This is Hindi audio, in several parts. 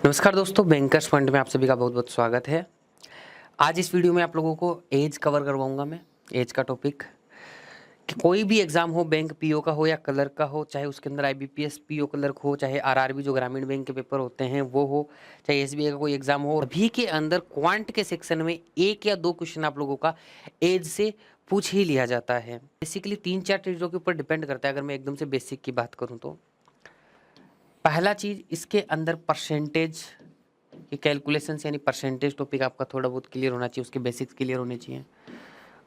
नमस्कार दोस्तों, बैंकर्स फंड में आप सभी का बहुत बहुत स्वागत है। आज इस वीडियो में आप लोगों को एज कवर करवाऊंगा मैं। एज का टॉपिक कि कोई भी एग्जाम हो, बैंक पीओ का हो या क्लर्क का हो, चाहे उसके अंदर आईबीपीएस पीओ क्लर्क हो, चाहे आरआरबी जो ग्रामीण बैंक के पेपर होते हैं वो हो, चाहे एसबीआई का कोई एग्जाम हो, अभी के अंदर क्वांट के सेक्शन में एक या दो क्वेश्चन आप लोगों का एज से पूछ ही लिया जाता है। बेसिकली 3-4 चीज़ों के ऊपर डिपेंड करता है। अगर मैं एकदम से बेसिक की बात करूँ तो पहला चीज़ इसके अंदर परसेंटेज कि कैलकुलेशंस यानी परसेंटेज टॉपिक आपका थोड़ा बहुत क्लियर होना चाहिए, उसके बेसिक्स क्लियर होने चाहिए।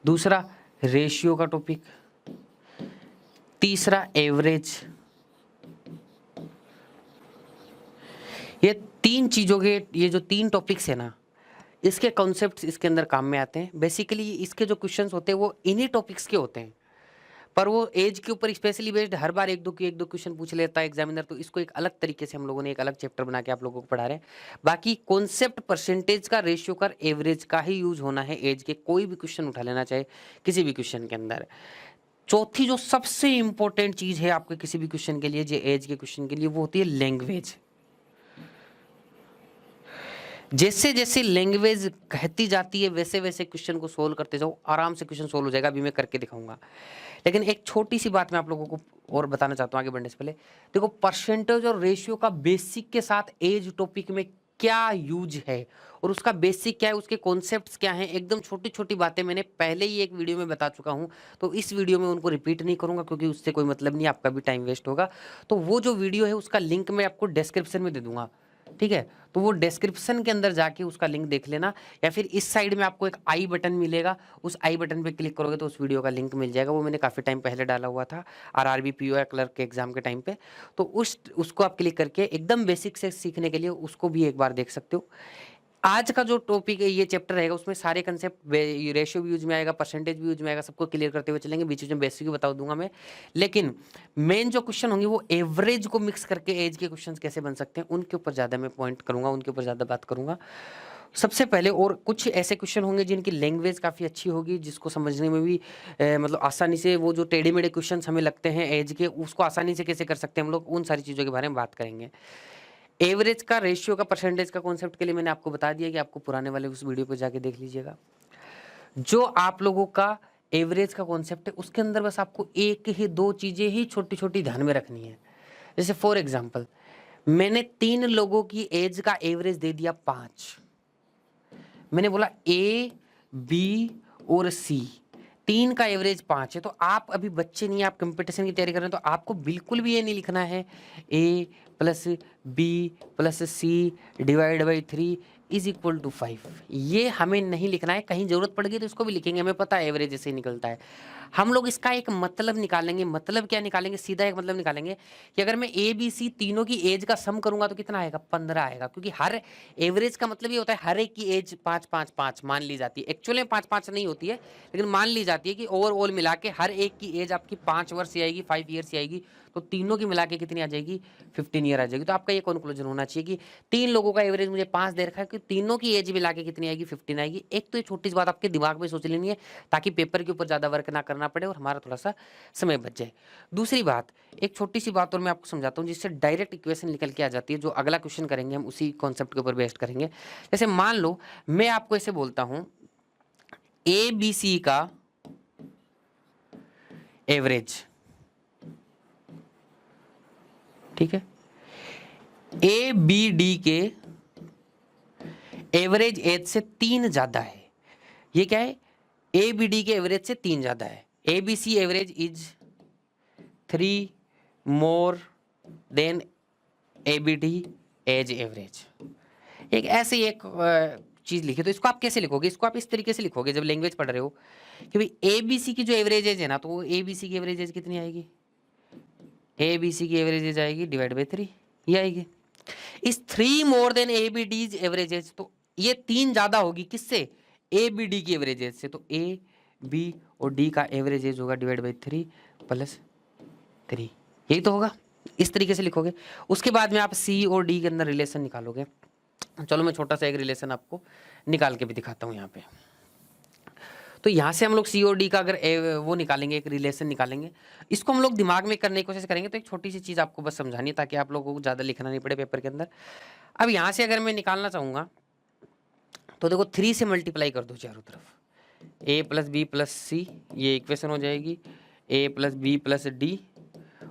दूसरा रेशियो का टॉपिक, तीसरा एवरेज। ये तीन चीज़ों के, ये जो तीन टॉपिक्स है ना, इसके कॉन्सेप्ट्स इसके अंदर काम में आते हैं। बेसिकली इसके जो क्वेश्चंस होते हैं वो इन्हीं टॉपिक्स के होते हैं, पर वो एज के ऊपर स्पेशली बेस्ड हर बार एक दो क्वेश्चन पूछ लेता है एग्जामिनर, तो इसको एक अलग तरीके से हम लोगों ने एक अलग चैप्टर बना के आप लोगों को पढ़ा रहे हैं। बाकी कॉन्सेप्ट परसेंटेज का, रेशियो का, एवरेज का ही यूज होना है। एज के कोई भी क्वेश्चन उठा लेना चाहे किसी भी क्वेश्चन के अंदर। चौथी जो सबसे इंपॉर्टेंट चीज है आपके किसी भी क्वेश्चन के लिए, जो एज के क्वेश्चन के लिए, वो होती है लैंग्वेज। जैसे जैसे लैंग्वेज कहती जाती है वैसे वैसे क्वेश्चन को सोल्व करते जाओ, आराम से क्वेश्चन सोल्व हो जाएगा। अभी मैं करके दिखाऊंगा। लेकिन एक छोटी सी बात मैं आप लोगों को और बताना चाहता हूँ आगे बढ़ने से पहले। देखो, परसेंटेज और रेशियो का बेसिक के साथ एज टॉपिक में क्या यूज है और उसका बेसिक क्या है, उसके कॉन्सेप्ट्स क्या हैं, एकदम छोटी छोटी बातें मैंने पहले ही एक वीडियो में बता चुका हूं, तो इस वीडियो में उनको रिपीट नहीं करूंगा क्योंकि उससे कोई मतलब नहीं, आपका भी टाइम वेस्ट होगा। तो वो जो वीडियो है उसका लिंक मैं आपको डिस्क्रिप्शन में दे दूंगा, ठीक है? तो वो डिस्क्रिप्शन के अंदर जाके उसका लिंक देख लेना, या फिर इस साइड में आपको एक आई बटन मिलेगा, उस आई बटन पे क्लिक करोगे तो उस वीडियो का लिंक मिल जाएगा। वो मैंने काफ़ी टाइम पहले डाला हुआ था आरआरबी पीओ या क्लर्क के एग्जाम के टाइम पे। तो उसको आप क्लिक करके एकदम बेसिक से सीखने के लिए उसको भी एक बार देख सकते हो। आज का जो टॉपिक है, ये चैप्टर रहेगा, उसमें सारे कंसेप्ट, रेशियो भी यूज में आएगा, परसेंटेज भी यूज में आएगा, सबको क्लियर करते हुए चलेंगे। बीच में बेसिक भी बता दूंगा मैं। लेकिन मेन जो क्वेश्चन होंगे वो एवरेज को मिक्स करके एज के क्वेश्चन कैसे बन सकते हैं, उनके ऊपर ज़्यादा मैं पॉइंट करूंगा, उनके ऊपर ज़्यादा बात करूंगा सबसे पहले। और कुछ ऐसे क्वेश्चन होंगे जिनकी लैंग्वेज काफ़ी अच्छी होगी, जिसको समझने में भी मतलब आसानी से, वो जो टेढ़े मेढ़े क्वेश्चन हमें लगते हैं एज के, उसको आसानी से कैसे कर सकते हैं हम लोग, उन सारी चीज़ों के बारे में बात करेंगे। एवरेज का, रेशियो का, परसेंटेज का कॉन्सेप्ट के लिए मैंने आपको बता दिया कि आपको पुराने वाले उस वीडियो को जाके देख लीजिएगा। जो आप लोगों का एवरेज का कॉन्सेप्ट है उसके अंदर बस आपको एक ही दो चीजें ही छोटी छोटी ध्यान में रखनी है। जैसे फॉर एग्जांपल, मैंने 3 लोगों की एज का एवरेज दे दिया 5। मैंने बोला ए, बी और सी, 3 का एवरेज 5 है। तो आप अभी बच्चे नहीं, आप कंपटीशन की तैयारी कर रहे हैं, तो आपको बिल्कुल भी ये नहीं लिखना है A plus B plus C divide by 3 is equal to 5। ये हमें नहीं लिखना है। कहीं जरूरत पड़ेगी तो इसको भी लिखेंगे, हमें पता है एवरेज ऐसे ही निकलता है। हम लोग इसका एक मतलब निकालेंगे। मतलब क्या निकालेंगे? सीधा एक मतलब निकालेंगे कि अगर मैं ए बी सी तीनों की एज का सम करूंगा तो कितना आएगा? 15 आएगा। क्योंकि हर एवरेज का मतलब ये होता है हर एक की एज 5-5-5 मान ली जाती है। एक्चुअली में 5-5 नहीं होती है, लेकिन मान ली जाती है कि ओवरऑल मिला के हर एक की एज आपकी 5 वर्ष की आएगी, 5 ईयर की आएगी। तो तीनों की मिला के कितनी आ जाएगी? 15 ईयर आ जाएगी। तो आपका ये कंक्लूजन होना चाहिए कि 3 लोगों का एवरेज मुझे 5 दे रखा है कि तीनों की एज मिला के कितनी आएगी? 15 आएगी। एक तो ये छोटी सी बात आपके दिमाग में सोच लेनी है ताकि पेपर के ऊपर ज़्यादा वर्क ना करना पड़े और हमारा थोड़ा सा समय बच जाए। दूसरी बात, एक छोटी सी बात और मैं आपको समझाता हूँ जिससे डायरेक्ट इक्वेशन निकल के आ जाती है। जो अगला क्वेश्चन करेंगे हम उसी कॉन्सेप्ट के ऊपर बेस्ड करेंगे। जैसे मान लो मैं आपको ऐसे बोलता हूँ ए बी सी का एवरेज, ठीक है, ए बी डी के एवरेज एज से 3 ज्यादा है। ये क्या है? ए बी डी के एवरेज से 3 ज्यादा है। A B C average is 3 more than A B D age average. एक ऐसे एक चीज लिखे, तो इसको आप कैसे लिखोगे? इसको आप इस तरीके से लिखोगे जब लैंग्वेज पढ़ रहे हो कि भाई ए बी सी की जो एवरेज एज है ना, तो वो ए बी सी की एवरेज एज कितनी आएगी? ए बी सी की एवरेज एज आएगी डिवाइड बाई 3, ये आएगी। इस 3 more than A B D average age, तो ये 3 ज्यादा होगी किससे? ए बी डी की एवरेज एज से। तो ए बी और डी का एवरेज एज होगा डिवाइड बाई 3 प्लस 3, यही तो होगा। इस तरीके से लिखोगे। उसके बाद में आप सी और डी के अंदर रिलेशन निकालोगे। चलो मैं छोटा सा एक रिलेशन आपको निकाल के भी दिखाता हूं यहाँ पे। तो यहाँ से हम लोग सी और डी का अगर वो निकालेंगे, एक रिलेशन निकालेंगे, इसको हम लोग दिमाग में करने की कोशिश करेंगे। तो एक छोटी सी चीज़ आपको बस समझानी है ताकि आप लोगों को ज़्यादा लिखना नहीं पड़े पेपर के अंदर। अब यहाँ से अगर मैं निकालना चाहूँगा तो देखो 3 से मल्टीप्लाई कर दो चारों तरफ, a plus B plus C, ये इक्वेशन हो जाएगी a plus B plus D,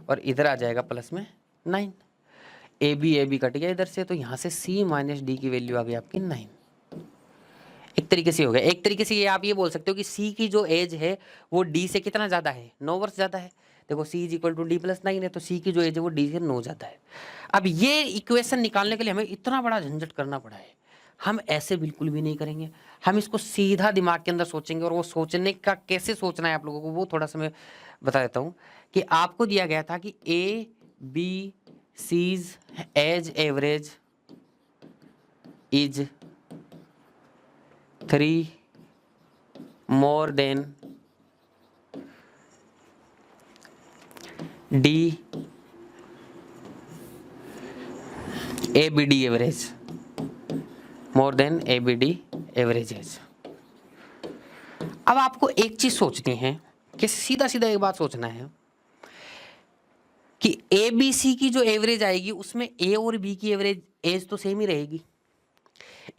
और इधर आ जाएगा प्लस में 9। ए बी कट गया इधर से, तो यहाँ से c माइनस डी की वैल्यू आ गई आपकी 9। एक तरीके से हो गया। एक तरीके से ये आप ये बोल सकते हो कि c की जो एज है वो d से कितना ज़्यादा है, 9 वर्ष ज़्यादा है। देखो c is equal to D plus 9 है, तो c की जो एज है वो d से 9 ज़्यादा है। अब ये इक्वेशन निकालने के लिए हमें इतना बड़ा झंझट करना पड़ा है, हम ऐसे बिल्कुल भी नहीं करेंगे। हम इसको सीधा दिमाग के अंदर सोचेंगे, और वो सोचने का कैसे सोचना है आप लोगों को वो थोड़ा सा मैं बता देता हूँ। कि आपको दिया गया था कि A B C's age average is 3 more than D A B D average, more than A B D averages. अब आपको एक चीज सोचनी है कि सीधा सीधा एक बात सोचना है कि ए बी सी की जो एवरेज आएगी उसमें ए और बी की एवरेज एज तो सेम ही रहेगी,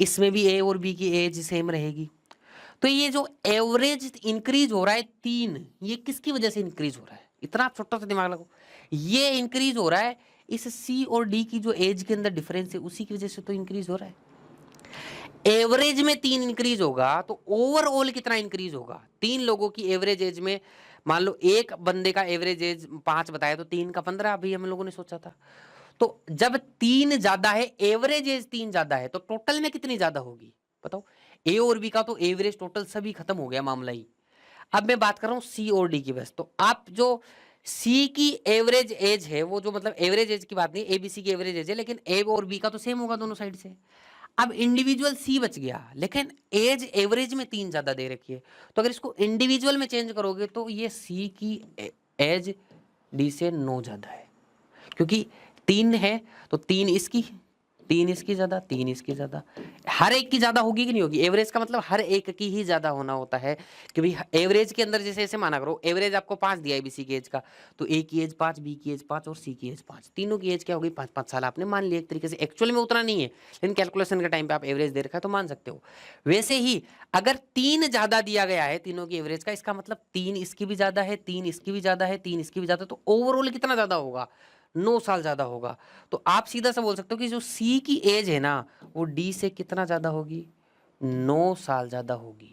इसमें भी ए और बी की एज सेम रहेगी। तो ये जो एवरेज इंक्रीज हो रहा है 3, ये किसकी वजह से इंक्रीज हो रहा है? इतना आप छोटा सा दिमाग लगाओ, ये इंक्रीज हो रहा है इस सी और डी की जो एज के अंदर डिफरेंस है उसी की वजह से तो इंक्रीज हो रहा है। एवरेज में 3 इंक्रीज होगा तो ओवरऑल कितना इंक्रीज होगा? 3 लोगों की एवरेज एज में, मान लो एक बंदे का एवरेज एज 5 बताया तो 3 का 15 अभी हम लोगों ने सोचा था। तो जब 3 ज्यादा है, एवरेज एज 3 ज्यादा है, तो टोटल में कितनी ज्यादा होगी बताओ? ए और बी का तो एवरेज टोटल सभी खत्म हो गया मामला ही। अब मैं बात कर रहा हूं सी और डी की बस। तो आप जो सी की एवरेज एज है वो जो मतलब एवरेज एज की बात नहीं, ए बी सी की एवरेज एज है, लेकिन ए और बी का तो सेम होगा दोनों साइड से। अब इंडिविजुअल सी बच गया, लेकिन एज एवरेज में 3 ज्यादा दे रखी है। तो अगर इसको इंडिविजुअल में चेंज करोगे तो ये सी की एज डी से 9 ज्यादा है, क्योंकि 3 है तो 3 इसकी, 3 इसकी ज्यादा, 3 इसकी ज्यादा, हर एक की ज्यादा होगी कि नहीं होगी? एवरेज का मतलब हर एक की ही ज्यादा होना होता है कि भाई एवरेज के अंदर जैसे ऐसे माना करो, एवरेज आपको 5 दिया है बीसी की एज का, तो ए की एज 5, बी की एज 5 और सी की एज 5, तीनों की एज क्या होगी? 5-5 साल आपने मान लिया एक तरीके से। एक्चुअल में उतना नहीं है, लेकिन कैलकुलेशन के टाइम पे आप एवरेज दे रखा है तो मान सकते हो। वैसे ही अगर 3 ज्यादा दिया गया है तीनों की एवरेज का, इसका मतलब 3 इसकी भी ज्यादा है, 3 इसकी भी ज्यादा है, 3 इसकी भी ज्यादा, तो ओवरऑल कितना ज्यादा होगा? 9 साल ज्यादा होगा। तो आप सीधा सा बोल सकते हो कि जो सी की एज है ना वो डी से कितना ज्यादा होगी? 9 साल ज्यादा होगी।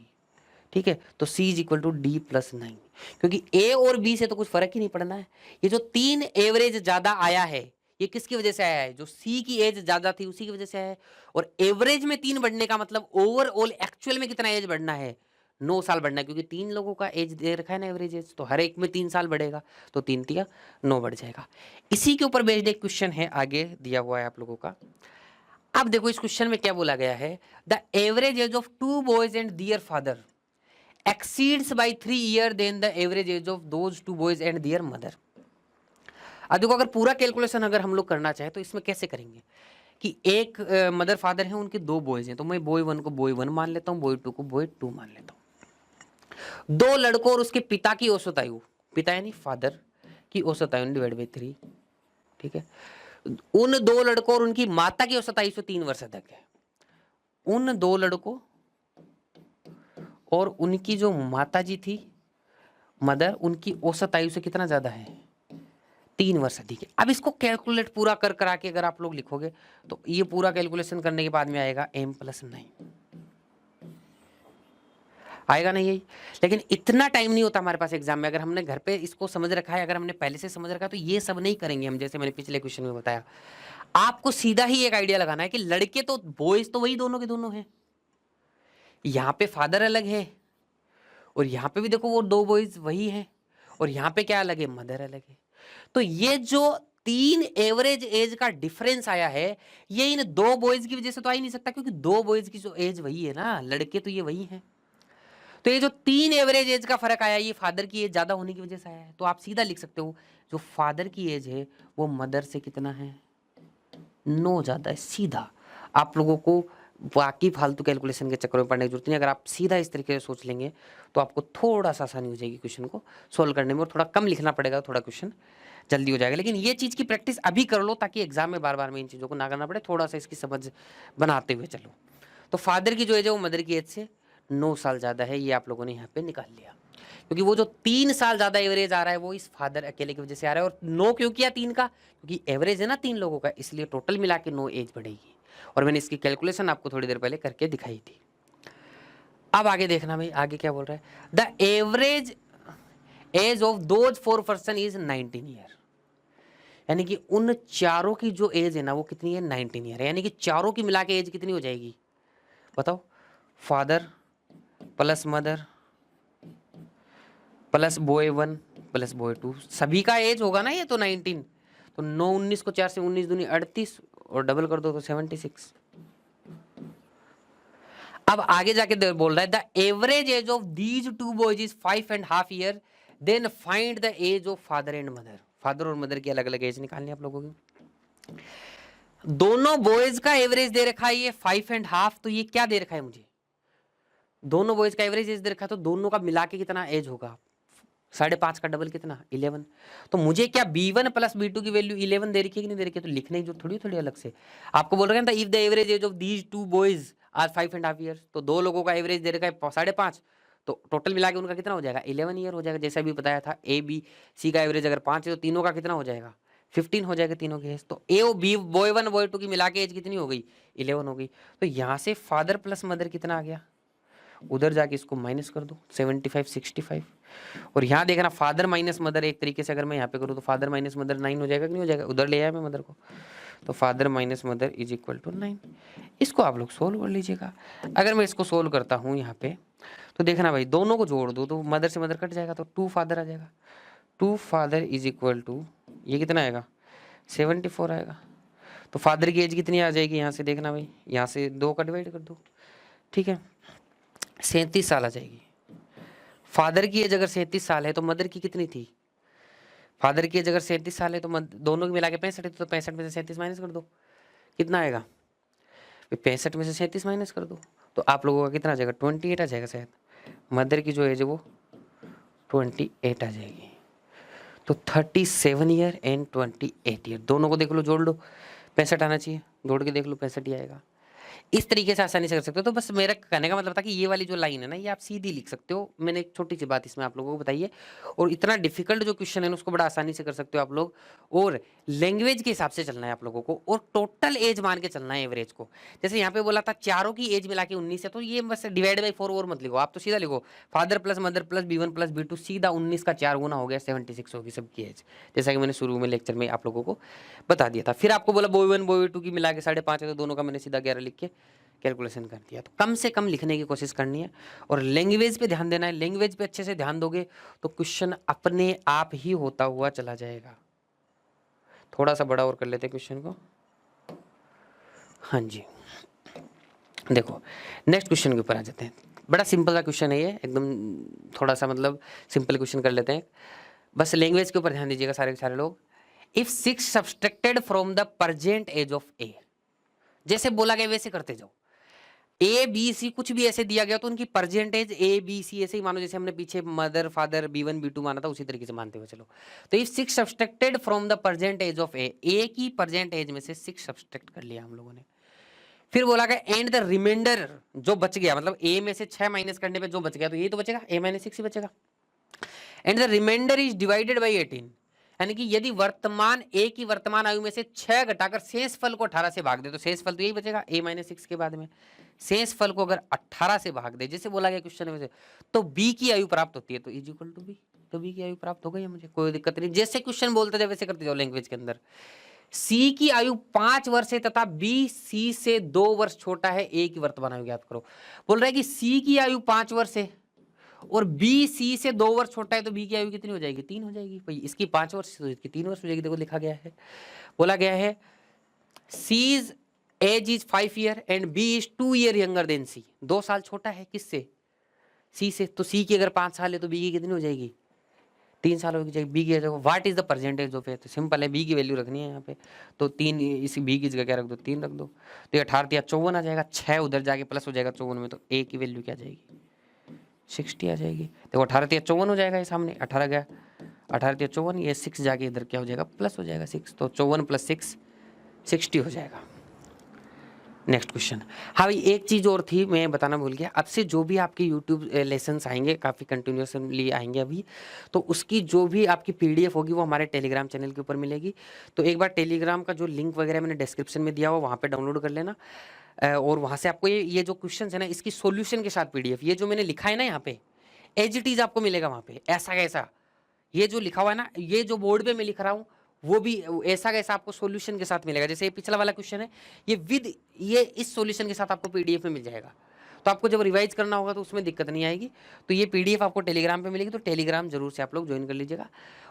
ठीक है, तो C is equal to D plus 9, क्योंकि ए और बी से तो कुछ फर्क ही नहीं पड़ना है। ये जो 3 एवरेज ज्यादा आया है ये किसकी वजह से आया है? जो सी की एज ज्यादा थी उसी की वजह से आया है। और एवरेज में 3 बढ़ने का मतलब ओवरऑल एक्चुअल में कितना एज बढ़ना है? 9 साल बढ़ना है, क्योंकि 3 लोगों का एज दे रखा है ना एवरेज एज, तो हर एक में 3 साल बढ़ेगा, तो 3 तिया 9 बढ़ जाएगा। इसी के ऊपर बेस्ड एक क्वेश्चन है आगे दिया हुआ है आप लोगों का। अब देखो इस क्वेश्चन में क्या बोला गया है, the average age of 2 boys and their father exceeds by 3 years than the average age of those 2 boys and their mother। अब देखो अगर पूरा कैलकुलेशन अगर हम लोग करना चाहें तो इसमें कैसे करेंगे कि एक मदर फादर है, उनके 2 बॉयज हैं, तो मैं बॉय 1 को बॉय 1 मान लेता हूँ, बॉय 2 को बॉय 2 मान लेता हूँ। 2 लड़कों और उसके पिता की औसत आयु, पिता यानी फादर की औसत आयु डिवाइड बाई 3। ठीक है, उन 2 लड़कों और उनकी माता की औसत आयु से 3 वर्ष अधिक है। उन 2 लड़कों और उनकी जो माता जी थी मदर, उनकी औसत आयु से कितना ज्यादा है? 3 वर्ष अधिक है। अब इसको कैलकुलेट पूरा कर करा के अगर आप लोग लिखोगे तो ये पूरा कैलकुलेशन करने के बाद में आएगा m प्लस 9, आएगा नहीं यही? लेकिन इतना टाइम नहीं होता हमारे पास एग्जाम में। अगर हमने घर पे इसको समझ रखा है, अगर हमने पहले से समझ रखा है, तो ये सब नहीं करेंगे हम। जैसे मैंने पिछले क्वेश्चन में बताया, आपको सीधा ही एक आइडिया लगाना है कि लड़के तो बॉयज तो वही दोनों के दोनों हैं, यहाँ पे फादर अलग है और यहाँ पे भी देखो वो 2 बॉयज वही हैं, और यहाँ पे क्या अलग है? मदर अलग है। तो ये जो 3 एवरेज एज का डिफरेंस आया है ये इन 2 बॉयज की वजह से तो आ ही नहीं सकता, क्योंकि 2 बॉयज की जो एज वही है ना, लड़के तो ये वही हैं। तो ये जो 3 एवरेज एज का फर्क आया ये फादर की एज ज्यादा होने की वजह से आया है। तो आप सीधा लिख सकते हो जो फादर की एज है वो मदर से कितना है? 9 ज्यादा है। सीधा आप लोगों को बाकी फालतू कैलकुलेशन के चक्कर में पड़ने की जरूरत नहीं। अगर आप सीधा इस तरीके से सोच लेंगे तो आपको थोड़ा सा आसानी हो जाएगी क्वेश्चन को सोल्व करने में, और थोड़ा कम लिखना पड़ेगा, थोड़ा क्वेश्चन जल्दी हो जाएगा। लेकिन ये चीज़ की प्रैक्टिस अभी कर लो ताकि एग्जाम में बार बार में इन चीज़ों को ना करना पड़े, थोड़ा सा इसकी समझ बनाते हुए चलो। तो फादर की जो एज है वो मदर की एज से 9 साल ज़्यादा है, ये आप लोगों ने यहाँ पे निकाल लिया। क्योंकि वो जो 3 साल ज़्यादा एवरेज आ रहा है वो इस फादर अकेले की वजह से आ रहा है। और 9 क्यों किया 3 का? क्योंकि एवरेज है ना 3 लोगों का, इसलिए टोटल मिला के 9 एज बढ़ेगी। और मैंने इसकी कैलकुलेशन आपको थोड़ी देर पहले करके दिखाई थी। अब आगे देखना भाई, आगे क्या बोल रहा है, the average age of those 4 person is 19 year. यानी कि उन चारों की जो एज है ना वो कितनी है, 19 ईयर है। यानी कि चारों की मिला के एज कितनी हो जाएगी बताओ? Father plus mother plus boy 1 plus boy 2, सभी का एज होगा ना ये तो 19। तो 9 19 को 4 से 19 दूनी 38 और डबल कर दो तो 76। अब आगे जाके बोल रहा है the average age of these 2 boys is 5.5 year, then find the age of father and mother. Father और मदर की अलग अलग एज निकालनी है आप लोगों की। दोनों बॉयज का एवरेज दे रखा है ये 5.5, तो ये क्या दे रखा है मुझे, दोनों बॉयज का एवरेज एज दे रखा है, तो दोनों का मिला के कितना एज होगा, 5.5 का डबल कितना 11। तो मुझे क्या B1 प्लस B2 की वैल्यू 11 दे रखी है कि नहीं दे रखी है, तो लिखने की जो थोड़ी अलग से आपको बोल रहे हैं if the average age of these 2 boys are 5.5 years, तो दो लोगों का एवरेज दे रखा है 5.5, तो टोटल मिला के उनका कितना हो जाएगा 11 ईयर हो जाएगा। जैसा भी बताया था ABC का एवरेज अगर 5 है तो तीनों का कितना हो जाएगा 15 हो जाएगा तीनों की एज। तो ए और बी बॉय 1 बॉय 2 की मिला के एज कितनी हो गई 11 हो गई। तो यहाँ से फादर प्लस मदर कितना आ गया, उधर जाके इसको माइनस कर दो 75 65, और यहाँ देखना फादर माइनस मदर एक तरीके से अगर मैं यहाँ पे करूँ तो फादर माइनस मदर 9 हो जाएगा कि नहीं हो जाएगा, उधर ले आया मैं मदर को, तो father minus mother is equal to 9। इसको आप लोग सोल्व कर लीजिएगा। अगर मैं इसको सोल्व करता हूँ यहाँ पे तो देखना भाई दोनों को जोड़ दो तो मदर से मदर कट जाएगा, तो 2 फादर आ जाएगा, 2 फादर इज इक्वल टू ये कितना आएगा 74 आएगा। तो फादर की एज कितनी आ जाएगी यहाँ से देखना भाई, यहाँ से 2 का डिवाइड कर दो, ठीक है 37 साल आ जाएगी। फादर की एज अगर 37 साल है तो मदर की कितनी थी, फादर की एज अगर 37 साल है तो दोनों की मिला के 65 है, तो 65 में से 37 माइनस कर दो कितना आएगा, 65 में से 37 माइनस कर दो तो आप लोगों का कितना आ जाएगा 28 आ जाएगा शायद। मदर की जो एज है वो 28 आ जाएगी। तो 37 ईयर एंड 28 ईयर दोनों को देख लो जोड़ लो 65 आना चाहिए, जोड़ के देख लो 65 ही आएगा। इस तरीके से आसानी से कर सकते हो। तो बस मेरा कहने का मतलब था कि ये वाली जो लाइन है ना ये आप सीधी लिख सकते हो। मैंने एक छोटी सी बात इसमें आप लोगों को बताई है, और इतना डिफिकल्ट जो क्वेश्चन है ना उसको बड़ा आसानी से कर सकते हो आप लोग। और लैंग्वेज के हिसाब से चलना है आप लोगों को, और टोटल एज मान के चलना है एवरेज को। जैसे यहाँ पे बोला था चारों की एज मिला के 19 है, तो ये बस डिवाइड बाई 4 और मत लिखो, आप तो सीधा लिखो father plus mother plus B1 plus B2 सीधा 19 का 4 गुना हो गया 76 होगी सबकी एज, जैसा कि मैंने शुरू में लेक्चर में आप लोगों को बता दिया था। फिर आपको बोला बॉय 1 बॉय 2 की मिला के 5.5 है, तो दोनों का मैंने सीधा 11 लिख के कैलकुलेशन कर दिया। तो कम से कम लिखने की कोशिश करनी है और लैंग्वेज पे ध्यान देना है। लैंग्वेज पे अच्छे से ध्यान दोगे तो क्वेश्चन अपने आप ही होता हुआ चला जाएगा। थोड़ा सा बड़ा और कर लेते हैं क्वेश्चन को। हाँ जी देखो नेक्स्ट क्वेश्चन के ऊपर आ जाते हैं। बड़ा सिंपल सा क्वेश्चन है ये, एकदम थोड़ा सा मतलब सिंपल क्वेश्चन कर लेते हैं। बस लैंग्वेज के ऊपर ध्यान दीजिएगा सारे के सारे लोग। If 6 subtracted from the present age of A, जैसे बोला गया वैसे करते जाओ। ABC कुछ भी ऐसे दिया गया तो उनकी परसेंटेज ABC ऐसे ही मानो जैसे हमने पीछे मदर फादर B1 B2 माना था, उसी तरीके से मानते हुए चलो। तो if 6 subtracted from the present age of A की प्रेजेंट एज में से 6 सब्सट्रैक्ट कर लिया हम लोगों ने। फिर बोला गया एंड द रिमाइंडर जो बच गया, मतलब A में से 6 माइनस करने पे जो बच गया तो यही तो बचेगा, A-6 ही बचेगा। And the remainder is divided by 18, यानी कि यदि वर्तमान A की वर्तमान आयु में से 6 घटाकर शेष फल को 18 से भाग दे तो शेष फल तो यही बचेगा A-6 के बाद में। शेष फल को अगर 18 से भाग दे जैसे बोला गया क्वेश्चन में से, तो B की आयु प्राप्त होती है, तो इज इक्वल टू B, तो B की आयु प्राप्त हो गई है मुझे, कोई दिक्कत नहीं। जैसे क्वेश्चन बोलते जाओ वैसे करते जाओ लैंग्वेज के अंदर। C की आयु 5 वर्ष है तथा B C से 2 वर्ष छोटा है, A की वर्तमान आयु ज्ञात करो। बोल रहा है कि C की आयु 5 वर्ष है और B C से 2 वर्ष छोटा है, तो B की आयु कितनी हो जाएगी 3 हो जाएगी भाई। इसकी 5 वर्ष तो इसकी 3 वर्ष हो जाएगी। देखो लिखा गया है, बोला गया है C's age is 5 year and B is 2 year younger than C, 2 साल छोटा है किससे C से, तो C की अगर 5 साल है तो B की कितनी हो जाएगी 3 साल हो जाएगी। बी की age what is the percentage of A, तो सिंपल है, बी की वैल्यू रखनी है यहाँ पे, तो 3 इसी बी की जगह क्या रख दो, 3 रख दो, तो 18 या 54 आ जाएगा, 6 उधर जाके प्लस हो जाएगा 54 में, तो ए की वैल्यू क्या आ जाएगी, 60 आ जाएगी। देखो 18 या 54 हो जाएगा, ये सामने 18 गया, 18 या 54, ये 6 जाके इधर क्या हो जाएगा, प्लस हो जाएगा 6, तो 54 + 6 60 हो जाएगा। Next question. हाँ भाई, एक चीज़ और थी मैं बताना भूल गया, अब से जो भी आपके यूट्यूब लेसन्स आएंगे, काफ़ी कंटिन्यूसली आएंगे अभी, तो उसकी जो भी आपकी पीडीएफ होगी वो हमारे टेलीग्राम चैनल के ऊपर मिलेगी। तो एक बार टेलीग्राम का जो लिंक वगैरह मैंने डिस्क्रिप्शन में दिया हुआ, वहाँ पे डाउनलोड कर लेना, और वहाँ से आपको ये जो क्वेश्चन है ना, इसकी सोल्यूशन के साथ पीडीएफ, ये जो मैंने लिखा है ना यहाँ पे, एज इट इज आपको मिलेगा वहाँ पे, ऐसा कैसा, ये जो लिखा हुआ है ना, ये जो बोर्ड पे मैं लिख रहा हूँ, वो भी ऐसा कैसा आपको सॉल्यूशन के साथ मिलेगा। जैसे ये पिछला वाला क्वेश्चन है, ये विद ये इस सॉल्यूशन के साथ आपको पीडीएफ में मिल जाएगा, तो आपको जब रिवाइज करना होगा तो उसमें दिक्कत नहीं आएगी। तो ये पीडीएफ आपको टेलीग्राम पे मिलेगी, तो टेलीग्राम जरूर से आप लोग ज्वाइन कर लीजिएगा।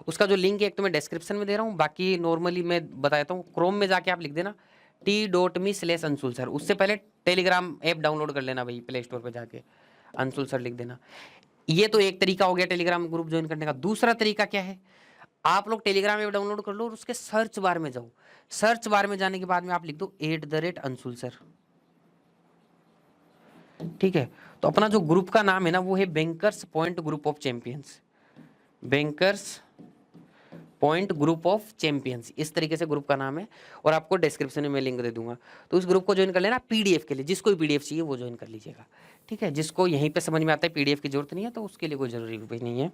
उसका जो लिंक है एक तो मैं डिस्क्रिप्शन में दे रहा हूँ, बाकी नॉर्मली मैं बता देता हूँ, क्रोम में जाके आप लिख देना t.me/अंशुल सर, उससे पहले टेलीग्राम ऐप डाउनलोड कर लेना भाई, प्ले स्टोर पर जाके अंशुल सर लिख देना। ये तो एक तरीका हो गया टेलीग्राम ग्रुप ज्वाइन करने का। दूसरा तरीका क्या है, आप लोग टेलीग्राम ऐप डाउनलोड कर लो और उसके सर्च बार में जाओ, सर्च बार में जाने के बाद में आप लिख दो @अंशुल सर, ठीक है। तो अपना जो ग्रुप का नाम है ना, वो है bankers point group of champions, bankers point group of champions, इस तरीके से ग्रुप का नाम है, और आपको डिस्क्रिप्शन में मैं लिंक दे दूंगा। तो उस ग्रुप को ज्वाइन कर लेना पीडीएफ के लिए, जिसको भी पीडीएफ चाहिए वो ज्वाइन कर लीजिएगा, ठीक है। जिसको यहीं पे समझ में आता है पीडीएफ की जरूरत नहीं है, तो उसके लिए कोई जरूरी भी नहीं है।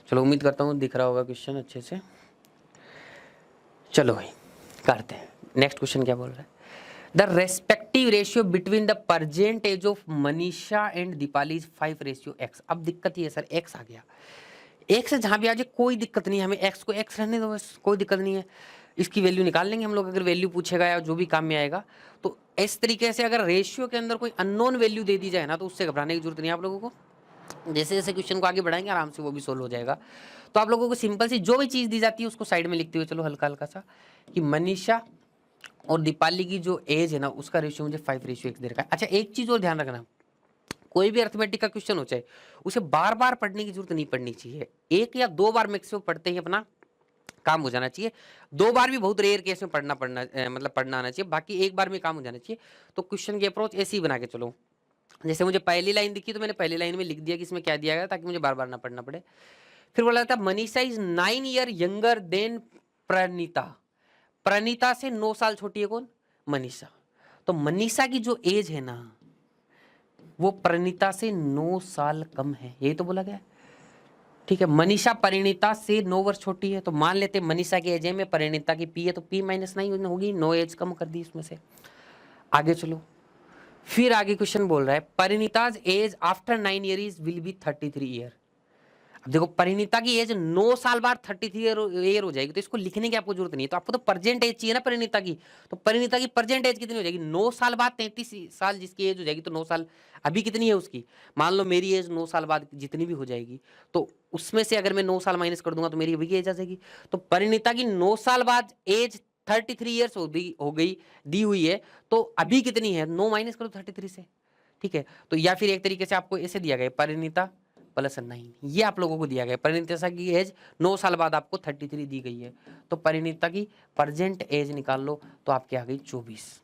चलो उम्मीद करता हूँ दिख रहा होगा क्वेश्चन अच्छे से। चलो भाई करते हैं, नेक्स्ट क्वेश्चन क्या बोल रहा है, the respective ratio between the present age of Manisha and Deepali is 5:x। अब दिक्कत ये है सर, x आ गया, x से जहां भी आ जाए कोई दिक्कत नहीं है, हमें x को x रहने दो बस, कोई दिक्कत नहीं है, इसकी वैल्यू निकाल लेंगे हम लोग, अगर वैल्यू पूछेगा या जो भी काम में आएगा। तो इस तरीके से अगर रेशियो के अंदर कोई अननोन वैल्यू दे दी जाए ना, तो उससे घबराने की जरूरत नहीं है आप लोगों को। जैसे जैसे क्वेश्चन को आगे बढ़ाएंगे आराम से वो भी सोल्व हो जाएगा। तो आप लोगों को सिंपल सी जो भी चीज़ दी जाती है उसको साइड में लिखते हुए चलो हल्का हल्का सा, कि मनीषा और दीपाली की जो एज है ना, उसका रेशियो मुझे 5:x दे रखा है। अच्छा एक चीज़ और ध्यान रखना, कोई भी अर्थमेटिक का क्वेश्चन हो चाहे, उसे बार बार पढ़ने की जरूरत नहीं पड़नी चाहिए, 1 या 2 बार मैक्सिमम पढ़ते ही अपना काम हो जाना चाहिए। 2 बार भी बहुत रेयर केस में मतलब पढ़ना आना चाहिए, बाकी 1 बार में काम हो जाना चाहिए। तो क्वेश्चन की अप्रोच ऐसी ही बना के चलो, जैसे मुझे पहली लाइन दिखी तो मैंने पहली लाइन में लिख दिया कि इसमें क्या दिया गया, ताकि मुझे बार बार ना पढ़ना पड़े। फिर बोला था Manisha is 9 year younger than Praneeta, Praneeta से 9 साल छोटी है कौन, मनीषा। तो मनीषा की जो एज है ना, वो प्रणीता से 9 साल कम है, यही तो बोला गया, ठीक है। मनीषा परिणीता से 9 वर्ष छोटी है, तो मान लेते मनीषा की एज है में परिणीता की पी है, तो p-9 होगी, 9 एज कम कर दी इसमें से। आगे चलो, फिर आगे क्वेश्चन बोल रहा है Parineeta's age after 9 year will be 33 year. अब देखो परिणीता की एज 9 साल बाद 33 ईयर हो जाएगी, तो इसको लिखने की आपको जरूरत नहीं है, तो आपको तो प्रेजेंट एज चाहिए ना परिणीता की। तो परिणीता की प्रेजेंट एज कितनी हो जाएगी, 9 साल बाद 33 साल जिसकी एज हो जाएगी, तो 9 साल अभी कितनी है उसकी, मान लो मेरी एज 9 साल बाद जितनी भी हो जाएगी, तो उसमें से अगर मैं 9 साल माइनस कर दूंगा तो मेरी अभी की एज आ जाएगी। तो परिणीता की 9 साल बाद एज 33 ईयर्स हो गई दी हुई है, तो अभी कितनी है, 9 माइनस करो 33 से, ठीक है। तो या फिर एक तरीके से आपको ऐसे दिया गया परिणीता +9, ये आप लोगों को दिया गया, परिणीता की एज 9 साल बाद आपको 33 दी गई है, तो परिणीता की प्रेजेंट एज निकाल लो, तो आपकी आ गई 24,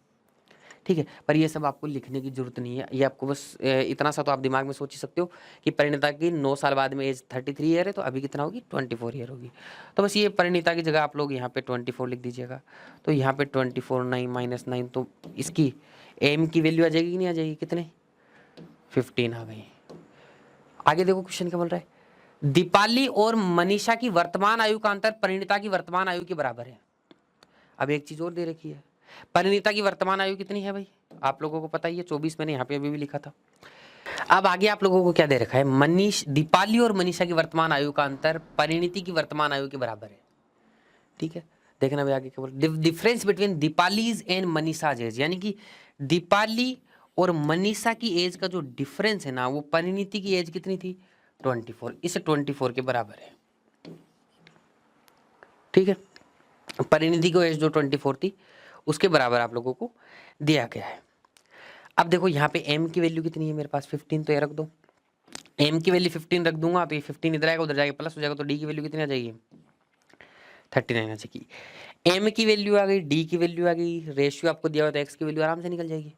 ठीक है। पर ये सब आपको लिखने की जरूरत नहीं है, ये आपको बस इतना सा तो आप दिमाग में सोच ही सकते हो कि परिणीता की 9 साल बाद में एज 33 ईयर है, तो अभी कितना होगी, 24 ईयर होगी। तो बस ये परिणीता की जगह आप लोग यहाँ पे 24 लिख दीजिएगा। तो यहाँ पे 24 9 -9, तो इसकी एम की वैल्यू आ जाएगी कि नहीं आ जाएगी, कितने 15 आ गई। आगे देखो क्वेश्चन क्या बोल रहा है, दीपाली और मनीषा की वर्तमान आयु का अंतर परिणीता की वर्तमान आयु के बराबर है। अब एक चीज और दे रखी है, परिणीता की वर्तमान आयु कितनी है भाई, आप लोगों को पता ही है 24, मैंने यहाँ पे अभी भी लिखा था। अब आगे आप लोगों को क्या दे रखा है, दीपाली और मनीषा की वर्तमान आयु का अंतर परिणीति की वर्तमान आयु के बराबर है, ठीक है। देखना भाई आगे क्या बोल, difference between Deepali's and Manisha's age, यानी कि दीपाली और मनीषा की एज का जो डिफरेंस है ना, वो परिणीति की एज कितनी थी, 24, इसे 24 के बराबर है, ठीक है। परिणीति की एज जो 24 थी उसके बराबर आप लोगों को दिया गया है। अब देखो यहाँ पे m की वैल्यू कितनी है मेरे पास, 15, तो ये रख दो। एम की वैल्यू 15 रख दूंगा तो ये 15 इधर आएगा, उधर जाएगा प्लस हो जाएगा, तो डी की वैल्यू कितनी आ जाएगी? 39 आ जाएगी। एम की वैल्यू आ गई, डी की वैल्यू आ गई, रेशियो आपको दिया हुआ तो एक्स की वैल्यू आराम से निकल जाएगी।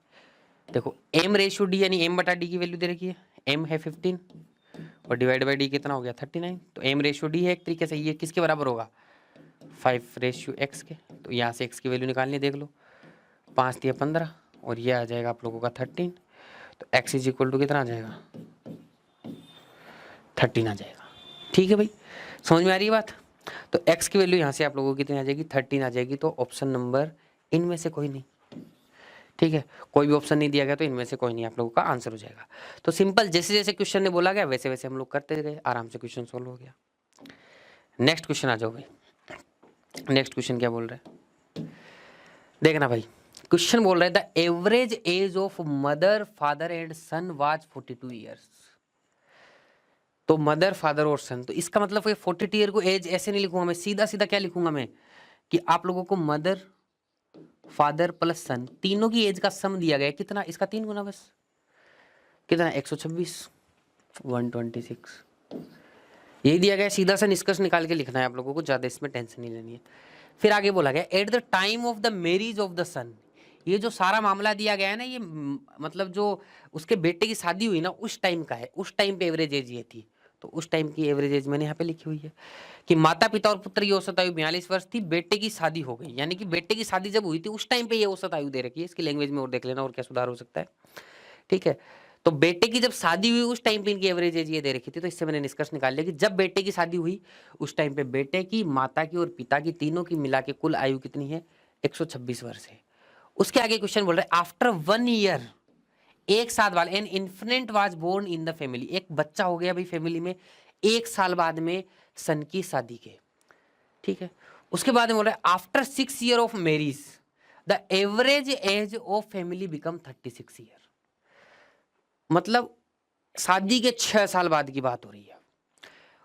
देखो एम रेशियो डी यानी एम बटा डी की वैल्यू दे रखी है, एम है 15 और डिवाइड बाई डी कितना हो गया 39। तो एम रेशियो डी है एक तरीके से, ये किसके बराबर होगा 5 रेशियो एक्स के। तो यहाँ से एक्स की वैल्यू निकालनी देख लो, 5 दिया 15 और ये आ जाएगा आप लोगों का 13। तो एक्स इज इक्वल टू कितना आ जाएगा 13 आ जाएगा। ठीक है भाई, समझ में आ रही है बात? तो x की वैल्यू यहाँ से आप लोगों को कितनी आ जाएगी 13 आ जाएगी। तो ऑप्शन नंबर इनमें से कोई नहीं, ठीक है, कोई भी ऑप्शन नहीं दिया गया तो इनमें से कोई नहीं आप लोगों का आंसर हो जाएगा। तो सिंपल जैसे जैसे क्वेश्चन ने बोला गया वैसे वैसे हम लोग करते गए, आराम से क्वेश्चन सोल्व हो गया। नेक्स्ट क्वेश्चन आ जाओ भाई। नेक्स्ट क्वेश्चन क्या बोल रहा है देखना भाई। क्वेश्चन बोल रहा है the average age of mother father and son was 42 years. तो मदर फादर और सन, तो इसका मतलब ये 42 ईयर को एज ऐसे नहीं लिखूंगा मैं, सीधा सीधा क्या लिखूंगा मैं कि आप लोगों को मदर फादर प्लस सन तीनों की एज का सम दिया गया है कितना, इसका 3 गुना बस, कितना 126 126 यही दिया गया है। सीधा सा निष्कर्ष निकाल के लिखना है आप लोगों को, ज्यादा इसमें टेंशन नहीं लेनी है। फिर आगे बोला गया at the time of the marriage of the son, ये जो सारा मामला दिया गया है ना, ये मतलब जो उसके बेटे की शादी हुई ना उस टाइम का है, उस टाइम पे एवरेज एज ये थी। तो उस टाइम की एवरेज एज मैंने यहाँ पे लिखी हुई है कि माता पिता और पुत्र की औसत आयु 42 वर्ष थी, बेटे की शादी हो गई, यानी कि बेटे की शादी जब हुई थी उस टाइम पे ये औसत आयु दे रखी है। इसकी लैंग्वेज में और देख लेना और क्या सुधार हो सकता है, ठीक है। तो बेटे की जब शादी हुई उस टाइम पे इनकी एवरेज एज ये दे रखी थी, तो इससे मैंने निष्कर्ष निकाल लिया कि जब बेटे की शादी हुई उस टाइम पे बेटे की, माता की और पिता की, तीनों की मिला के कुल आयु कितनी है 126 वर्ष है। उसके आगे क्वेश्चन बोल रहे हैं आफ्टर 1 ईयर, एक साल बाद an infant was born in the family, एक बच्चा हो गया भाई फैमिली में एक साल बाद में सन की शादी के, ठीक है। उसके बाद में बोल रहे हैं after 6 year of marriage the average age of family become 36 year. मतलब शादी के 6 साल बाद की बात हो रही है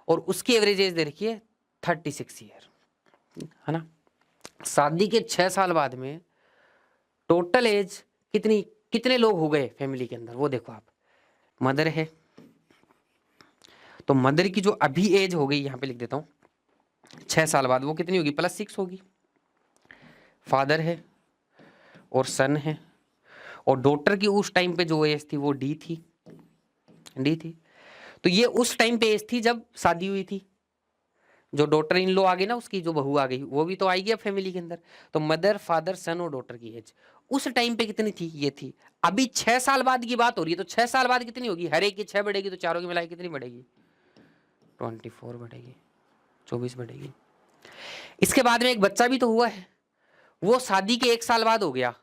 और उसकी एवरेज एज दे रखी है 36 ईयर, है ना। शादी के 6 साल बाद में टोटल एज कितनी, कितने लोग हो गए फैमिली के अंदर वो देखो आप। मदर है तो मदर की जो अभी एज हो गई, यहां पे लिख देता हूं 6 साल बाद, वो कितनी होगी +6 होगी। फादर है और सन है और डॉटर की उस टाइम पे जो एज थी वो डी थी, डी थी। तो ये उस टाइम पे एज थी जब शादी हुई थी। जो डॉटर इन लो आ गई ना, उसकी जो बहू आ गई वो भी तो आएगी अब फैमिली के अंदर। तो मदर फादर सन और डॉटर की एज उस टाइम पे कितनी थी, ये थी। अभी 6 साल बाद की बात हो रही है, तो 6 साल बाद कितनी होगी, हर एक की 6 बढ़ेगी तो चारों की मिलाई कितनी बढ़ेगी 24 बढ़ेगी, 24 बढ़ेगी। इसके बाद में एक बच्चा भी तो हुआ है, वो शादी के 1 साल बाद हो गया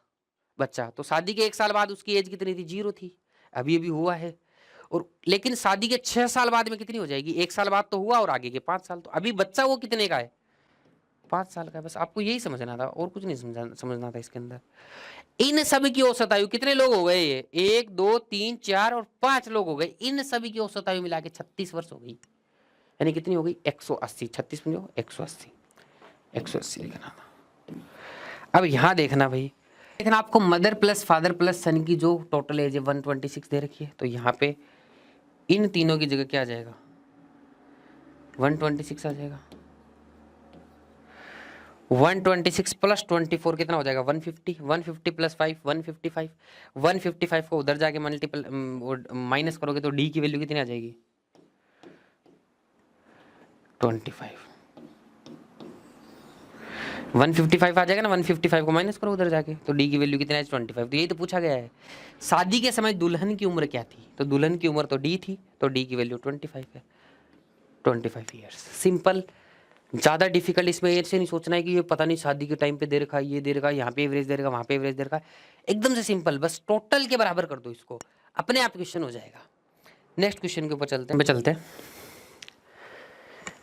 बच्चा। तो शादी के 1 साल बाद उसकी एज कितनी थी 0 थी, अभी अभी हुआ है। और लेकिन शादी के 6 साल बाद में कितनी हो जाएगी, 1 साल बाद तो हुआ और आगे के 5 साल। तो अभी बच्चा वो कितने का है 5 साल का है। बस आपको यही समझना था और कुछ नहीं समझना था इसके अंदर। इन सभी की औसत आयु कितने लोग हो गए, ये 1 2 3 4 और 5 लोग हो गए। इन सभी की औसत आयु मिला के 36 वर्ष हो गई, यानी कितनी हो गई 180। 36 में 180, 180 लिखना था। अब यहां देखना भाई, देखना आपको मदर प्लस फादर प्लस सन की जो टोटल एज है 126 दे रखी है। तो यहाँ पे इन तीनों की जगह क्या आ जाएगा 126 आ जाएगा। 126 प्लस 24 कितना हो जाएगा 150, 150 प्लस 5 155, 155 को उधर जाके मल्टीपल माइनस करोगे तो डी की वैल्यू कितनी आ जाएगी 25। 155 आ जाएगा ना, 155 को माइनस करो उधर जाके तो डी की वैल्यू कितनी है 25। तो यही तो पूछा गया है, शादी के समय दुल्हन की उम्र क्या थी। तो दुल्हन की उम्र तो डी थी, तो डी की वैल्यू 25 है, 25 ईयर्स। सिंपल, ज्यादा डिफिकल्ट इसमें ऐसे नहीं सोचना है कि ये पता नहीं शादी के टाइम पे दे रखा है, ये दे रखा है, यहाँ पे एवरेज दे रखा है, वहां पे एवरेज दे रखा है। एकदम से सिंपल, बस टोटल के बराबर कर दो इसको, अपने आप क्वेश्चन हो जाएगा। नेक्स्ट क्वेश्चन के ऊपर चलते हैं।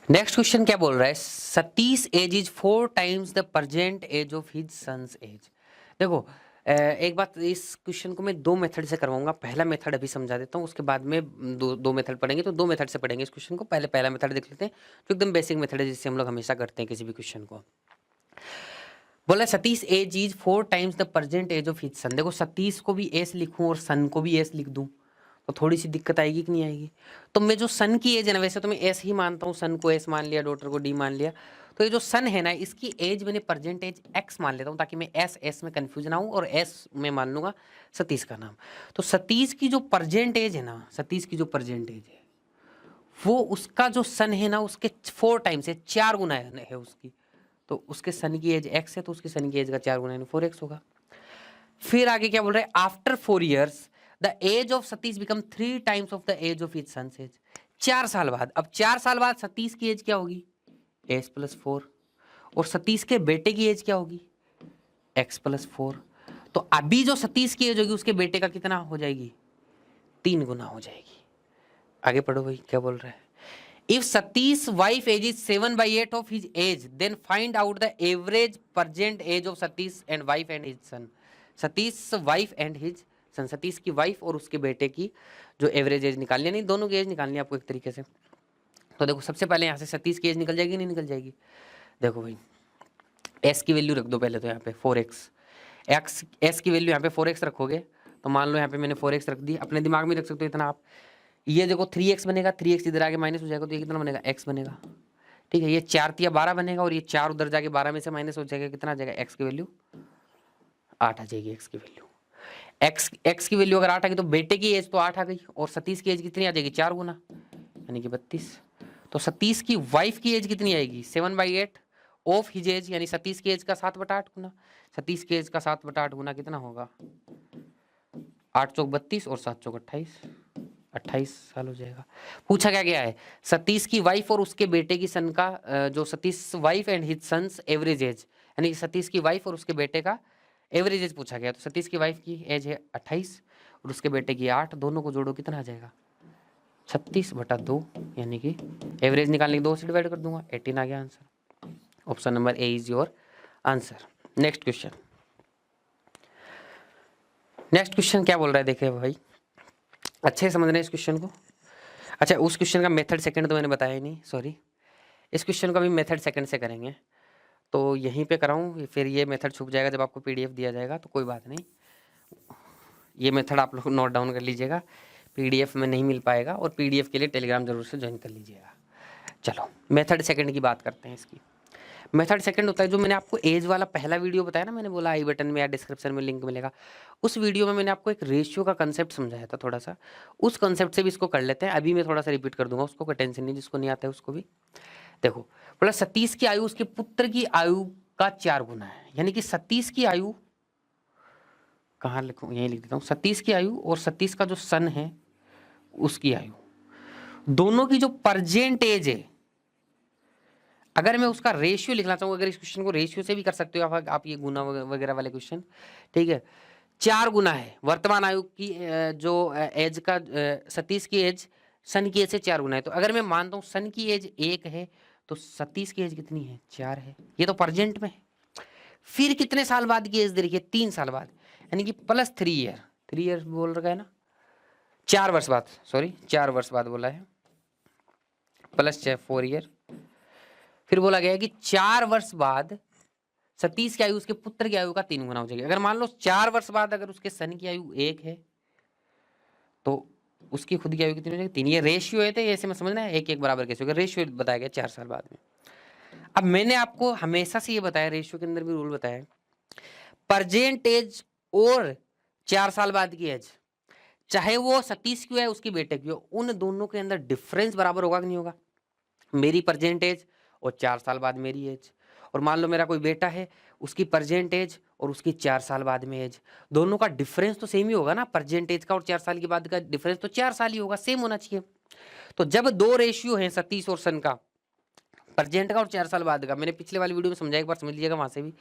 नेक्स्ट क्वेश्चन क्या बोल रहा है, Satish age is 4 times the present age of his sons age. देखो एक बात, इस क्वेश्चन को मैं 2 मेथड से करवाऊंगा। पहला मेथड अभी समझा देता हूँ, उसके बाद में दो मेथड पढ़ेंगे। तो 2 मेथड से पढ़ेंगे इस क्वेश्चन को। पहले पहला मेथड देख लेते हैं जो एकदम बेसिक मेथड है, जिससे हम लोग हमेशा करते हैं किसी भी क्वेश्चन को। बोला Satish age is 4 times the present age of his son. देखो सतीश को भी एस लिखूं और सन को भी एस लिख दूं तो थोड़ी सी दिक्कत आएगी कि नहीं आएगी। तो मैं जो सन की एज है ना, वैसे तो मैं एस ही मानता हूँ, सन को एस मान लिया, डॉटर को डी मान लिया, तो ये जो सन है ना इसकी एज मैंने प्रेजेंट एज एक्स मान लेता हूँ, ताकि मैं एस एस में कंफ्यूज ना हूँ, और एस में मान लूंगा सतीश का नाम। तो सतीश की जो प्रेजेंट एज है ना, सतीश की जो प्रेजेंट एज है वो उसका जो सन है ना उसके 4 टाइम्स है, 4 गुना है उसकी। तो उसके सन की एज एक्स है, तो उसके सन की एज का 4 गुना यानी 4x होगा। फिर आगे क्या बोल रहे हैं, after 4 years the age of Satish become 3 times of the age of his sons age. 4 साल बाद, अब 4 साल बाद सतीश की एज क्या होगी, एस प्लस 4, और सतीश के बेटे की एज क्या होगी, एक्स प्लस 4। तो अभी जो सतीश की एज होगी उसके बेटे का कितना हो जाएगी, 3 गुना हो जाएगी। आगे पढ़ो भाई क्या बोल रहा है। If Satish wife age is 7/8 of his age, then find out the average present age of Satish and wife and his son. Satish wife and his son, Satish की वाइफ और उसके बेटे की जो एवरेज एज निकालनी है, नहीं दोनों की एज निकालनी है आपको एक तरीके से। तो देखो सबसे पहले यहाँ से सतीश की एज निकल जाएगी, नहीं निकल जाएगी। देखो भाई एस की वैल्यू रख दो पहले तो यहाँ पे 4x, एक्स एस की वैल्यू यहाँ पे 4x रखोगे, तो मान लो यहाँ पे मैंने 4x रख दी, अपने दिमाग में रख सकते हो इतना आप। ये देखो 3x बनेगा, 3x इधर आगे माइनस हो जाएगा, तो ये कितना बनेगा, x बनेगा। ठीक है, ये 4 तिया 12 बनेगा, और ये 4 उधर जाके 12 में से माइनस हो जाएगा, कितना आ जाएगा, x की वैल्यू 8 आ जाएगी। x की वैल्यू x की वैल्यू अगर 8 आ गई तो बेटे की एज तो 8 आ गई, और सतीश की एज कितनी आ जाएगी, 4 गुना यानी कि 32। तो सतीश की वाइफ की एज कितनी आएगी, 7/8 ऑफ हिज एज, यानी सतीश की एज का 7/8 गुना। सतीश की एज का 7/8 गुना कितना होगा, 8 चौक 32 और 7 चौक 28, 28 साल हो जाएगा। पूछा क्या गया है, सतीश की वाइफ और उसके बेटे की सन का जो Satish wife and his sons average age, यानी कि सतीश की वाइफ और उसके बेटे का एवरेज एज पूछा गया। तो सतीश की वाइफ की एज है 28 और उसके बेटे की 8, दोनों को जोड़ो कितना आ जाएगा, 36/2, यानी कि एवरेज निकालने के 2 से डिवाइड कर दूंगा, 18 आ गया answer. Option number A is your answer. Next question, next question क्या बोल रहा है देखिए भाई, अच्छे से समझना इस क्वेश्चन को। अच्छा उस क्वेश्चन का मेथड सेकंड तो मैंने बताया ही नहीं, सॉरी। इस क्वेश्चन का भी मेथड सेकंड से करेंगे, तो यहीं पे कराऊँ, फिर ये मेथड छुप जाएगा जब आपको पीडीएफ दिया जाएगा, तो कोई बात नहीं, ये मेथड आप लोग नोट डाउन कर लीजिएगा, पीडीएफ में नहीं मिल पाएगा, और पीडीएफ के लिए टेलीग्राम जरूर से ज्वाइन कर लीजिएगा। चलो मेथड सेकंड की बात करते हैं। इसकी मेथड सेकंड होता है जो मैंने आपको एज वाला पहला वीडियो बताया ना, मैंने बोला आई बटन में या डिस्क्रिप्शन में लिंक मिलेगा, उस वीडियो में मैंने आपको एक रेशियो का कंसेप्ट समझाया था थोड़ा सा, उस कंसेप्ट से भी इसको कर लेते हैं। अभी मैं थोड़ा सा रिपीट कर दूंगा उसको, कोई टेंशन नहीं, जिसको नहीं आता है उसको भी। देखो बोला सतीश की आयु उसके पुत्र की आयु का 4 गुना है, यानी कि सतीश की आयु, कहाँ लिखूं, यहीं लिख देता हूँ, सतीश की आयु और सतीश का जो सन है उसकी आयु, दोनों की जो प्रेजेंट एज है, अगर मैं उसका रेशियो लिखना चाहूँ, अगर इस क्वेश्चन को रेशियो से भी कर सकते हो आप ये गुना वगैरह वाले क्वेश्चन, ठीक है। 4 गुना है वर्तमान आयु की जो एज का, सतीश की एज सन की एज से 4 गुना है। तो अगर मैं मानता हूँ सन की एज 1 है तो सतीश की एज कितनी है, 4 है, ये तो प्रेजेंट में है। फिर कितने साल बाद की एज दे रखी है, 3 साल बाद, यानी कि प्लस 3 ईयर, 3 ईयर बोल रखा है ना, 4 वर्ष बाद, सॉरी 4 वर्ष बाद बोला है, प्लस 4 ईयर। फिर बोला गया है कि 4 वर्ष बाद सतीश की आयु उसके पुत्र की आयु का 3 गुना हो जाएगी। अगर मान लो 4 वर्ष बाद अगर उसके सन की आयु 1 है तो उसकी खुद की आयु कितनी हो जाएगी, 3। ये रेशियो है, तो ऐसे में समझना है 1-1 बराबर कैसे होगा, रेशियो बताया गया 4 साल बाद में। अब मैंने आपको हमेशा से ये बताया, रेशियो के अंदर भी रूल बताया, प्रेजेंट एज और 4 साल बाद की एज, चाहे वो सतीश की है उसकी बेटे की हो, उन दोनों के अंदर डिफरेंस बराबर होगा कि नहीं होगा। मेरी प्रेजेंट एज और 4 साल बाद मेरी एज, और मान लो मेरा कोई बेटा है, उसकी प्रेजेंट एज और उसकी 4 साल बाद में एज, दोनों का डिफरेंस तो सेम ही होगा ना, प्रेजेंट एज का और 4 साल के बाद का डिफरेंस तो 4 साल ही होगा, सेम होना चाहिए। तो जब 2 रेशियो हैं सतीश और सन का, प्रेजेंट का और 4 साल बाद का, मैंने पिछले वाली वीडियो में समझाया, एक बार समझ लीजिएगा वहां से भी,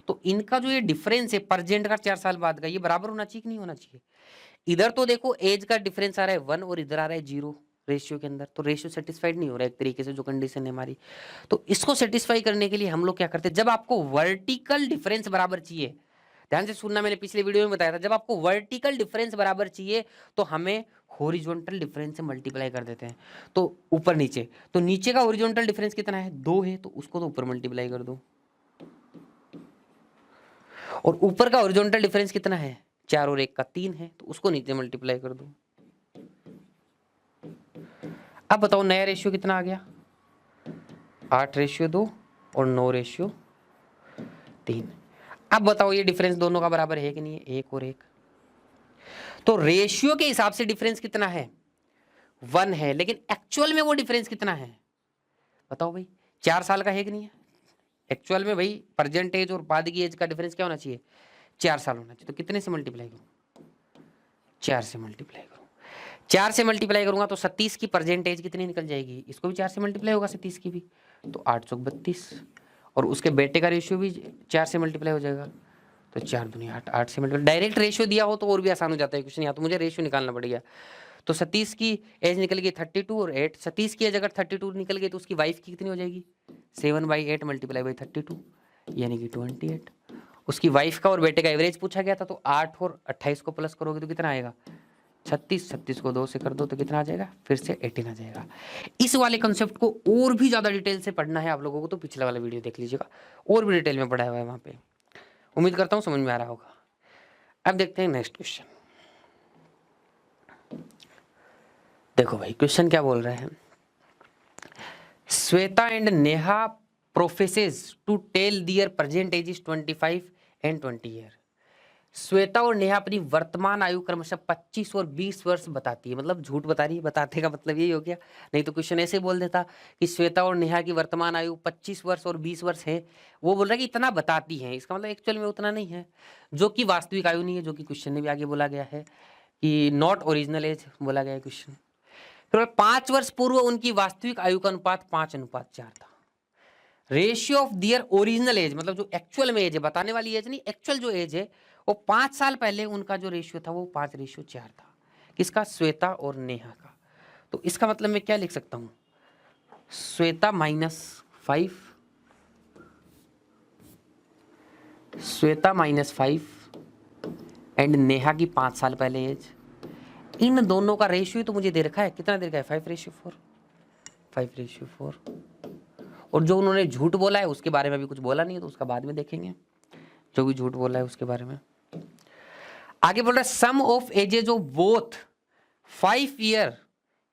तो इनका जो ये डिफरेंस है प्रेजेंट का 4 साल बाद का, ये बराबर होना चाहिए कि नहीं होना चाहिए। इधर तो देखो एज का डिफरेंस आ रहा है 1 और इधर आ रहा है 0 रेशियो के अंदर, तो रेशियो सेटिस्फाइड नहीं हो रहा है एक तरीके से, जो कंडीशन है हमारी। तो इसको सेटिस्फाई करने के लिए हम लोग क्या करते हैं, जब आपको वर्टिकल डिफरेंस बराबर चाहिए, ध्यान से सुनना, मैंने पिछले वीडियो में बताया था, जब आपको वर्टिकल डिफरेंस बराबर चाहिए तो हमें हॉरिजॉन्टल डिफरेंस से मल्टीप्लाई कर देते हैं। तो ऊपर नीचे, तो नीचे का हॉरिजॉन्टल डिफरेंस कितना है, 2 है, तो उसको तो ऊपर मल्टीप्लाई कर दो, और ऊपर का हॉरिजॉन्टल डिफरेंस कितना है, 4 और 1 का 3 है, तो उसको नीचे मल्टीप्लाई कर दो। अब बताओ नया रेशियो कितना आ गया, 8:2 और 9:3। अब बताओ ये डिफरेंस दोनों का बराबर है कि नहीं है, 1 और 1। तो रेशियो के हिसाब से डिफरेंस कितना है, 1 है, लेकिन एक्चुअल में वो डिफरेंस कितना है बताओ भाई, 4 साल का है कि नहीं है। एक्चुअल में भाई प्रेजेंट एज और बाद की एज का डिफरेंस क्या होना चाहिए, 4 साल होना चाहिए। तो कितने से मल्टीप्लाई करूं, 4 से मल्टीप्लाई करूं। 4 से मल्टीप्लाई करूंगा तो 37 की प्रेजेंट एज कितनी निकल जाएगी, इसको भी 4 से मल्टीप्लाई होगा 37 की भी, तो 832। और उसके बेटे का रेशियो भी 4 से मल्टीप्लाई हो जाएगा, तो 4 दूनी 8, 8 से मल्टीप्लाई। डायरेक्ट रेशियो दिया हो तो और भी आसान हो जाता है क्वेश्चन, यहाँ तो मुझे रेशियो निकालना पड़ गया। तो 37 की एज निकल गई 32 और 8, 37 की एज अगर 32 निकल गई तो उसकी वाइफ की कितनी हो जाएगी, 7/8 मल्टीप्लाई बाई 32 यानी कि 28। उसकी वाइफ का और बेटे का एवरेज पूछा गया था, तो 8 और 28 को प्लस करोगे तो कितना आएगा 36, 36 को 2 से कर दो तो कितना आ जाएगा, फिर से 18 आ जाएगा। इस वाले कंसेप्ट को और भी ज्यादा डिटेल से पढ़ना है आप लोगों को तो पिछला वाला वीडियो देख लीजिएगा, और भी डिटेल में पढ़ाया हुआ है वहां पे। उम्मीद करता हूं समझ में आ रहा होगा। अब देखते हैं नेक्स्ट क्वेश्चन। देखो भाई क्वेश्चन क्या बोल रहे हैं, Shweta and Neha professes to tell their present age is 25 and 20 year. Shweta और नेहा अपनी वर्तमान आयु क्रमशः 25 और 20 वर्ष बताती है, मतलब झूठ बता रही है, बताते का मतलब यही हो गया, नहीं तो क्वेश्चन ऐसे बोल देता कि श्वेता और नेहा की वर्तमान आयु 25 वर्ष और 20 वर्ष है, वो बोल रहा है कि इतना बताती है, इसका मतलब एक्चुअल में उतना नहीं है, जो कि वास्तविक आयु नहीं है, जो कि क्वेश्चन में भी आगे बोला गया है कि नॉट ओरिजिनल एज बोला गया है क्वेश्चन। फिर 5 वर्ष पूर्व उनकी वास्तविक आयु का अनुपात 5:4 था। Ratio of their original age, मतलब जो एक्चुअल में एज है, बताने वाली एज नहीं, एक्चुअल जो एज है वो 5 साल पहले उनका जो रेशियो था वो 5:4 था। किसका, श्वेता और नेहा का। तो इसका मतलब मैं क्या लिख सकता हूं, श्वेता -5, श्वेता -5 एंड नेहा की 5 साल पहले एज, इन दोनों का रेशियो तो मुझे दे रखा है, कितना दे रखा है 5:4, 5:4। और जो उन्होंने झूठ बोला है उसके बारे में भी कुछ बोला नहीं है, तो उसका बाद में देखेंगे, जो भी झूठ बोला है उसके बारे में। आगे बोल रहा है sum of ages of both 5 year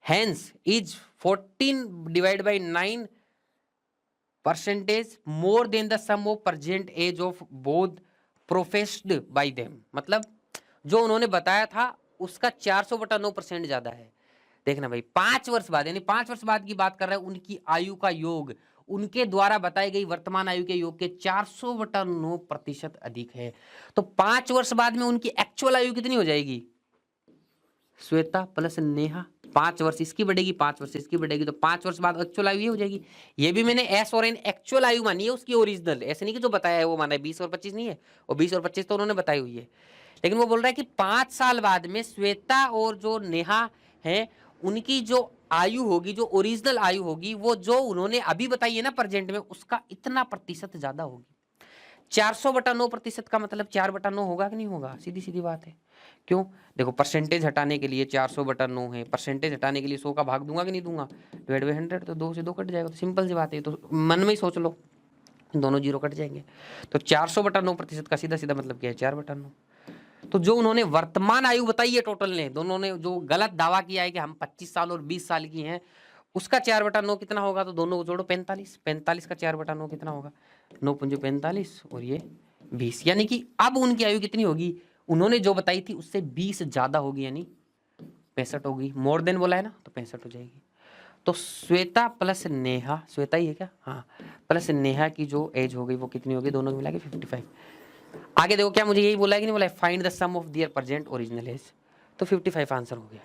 hence is 14/9% more than the sum of present age of both professed by them. मतलब जो उन्होंने बताया था उसका 400/9% ज्यादा है। देखना भाई 5 वर्ष बाद, यानी 5 वर्ष बाद की बात कर रहा है, उनकी आयु का योग उनके द्वारा बताई गई वर्तमान आयु के योग के 400/9% अधिक है। तो 5 वर्ष बाद में उनकी एक्चुअल आयु कितनी हो जाएगी, श्वेता प्लस नेहा, 5 वर्ष इसकी बढ़ेगी, 5 वर्ष इसकी बढ़ेगी, तो 5 वर्ष बाद एक्चुअल आयु ये हो जाएगी। ये भी मैंने एस और एन एक्चुअल आयु मानी है, उसकी ओरिजिनल, ऐसे नहीं कि जो बताया है वो माना है, 20 और 25 नहीं है, और 20 और 25 तो उन्होंने बताई हुई है। लेकिन वो बोल रहा है कि 5 साल बाद में श्वेता और जो नेहा है उनकी जो आयु होगी, जो ओरिजिनल आयु होगी, वो जो उन्होंने अभी बताई है ना प्रेजेंट में, उसका इतना प्रतिशत ज्यादा होगी। 400/9% का मतलब 4/9 होगा कि नहीं होगा, सीधी सीधी बात है। क्यों, देखो परसेंटेज हटाने के लिए 400/9 है, परसेंटेज हटाने के लिए 100 का भाग दूंगा कि नहीं दूंगा, डिवाइड बाई 100, तो 2 से 2 कट जाएगा, तो सिंपल सी बात है। तो मन में ही सोच लो, दोनों जीरो कट जाएंगे, तो 400/9% का सीधा सीधा मतलब क्या है, 4/9। तो जो उन्होंने वर्तमान आयु बताई है टोटल ने, दोनों ने जो गलत दावा किया है कि हम 25 साल और 20 साल की हैं, उसका 4/9 कितना होगा, तो दोनों को जोड़ो 45, 45 का 4/9 कितना होगा, 9×45 और ये 20, यानी कि अब उनकी आयु कितनी होगी, उन्होंने जो बताई थी उससे 20 ज्यादा होगी, यानी 65 होगी। मोर देन बोला है ना, तो 65 हो जाएगी। तो श्वेता प्लस नेहा, श्वेता ही है क्या, हाँ, प्लस नेहा की जो एज हो गई वो कितनी होगी, दोनों की मिला के 55। आगे देखो क्या मुझे यही बोला है कि नहीं बोला है, find the sum of their present original age, तो 55 आंसर हो गया।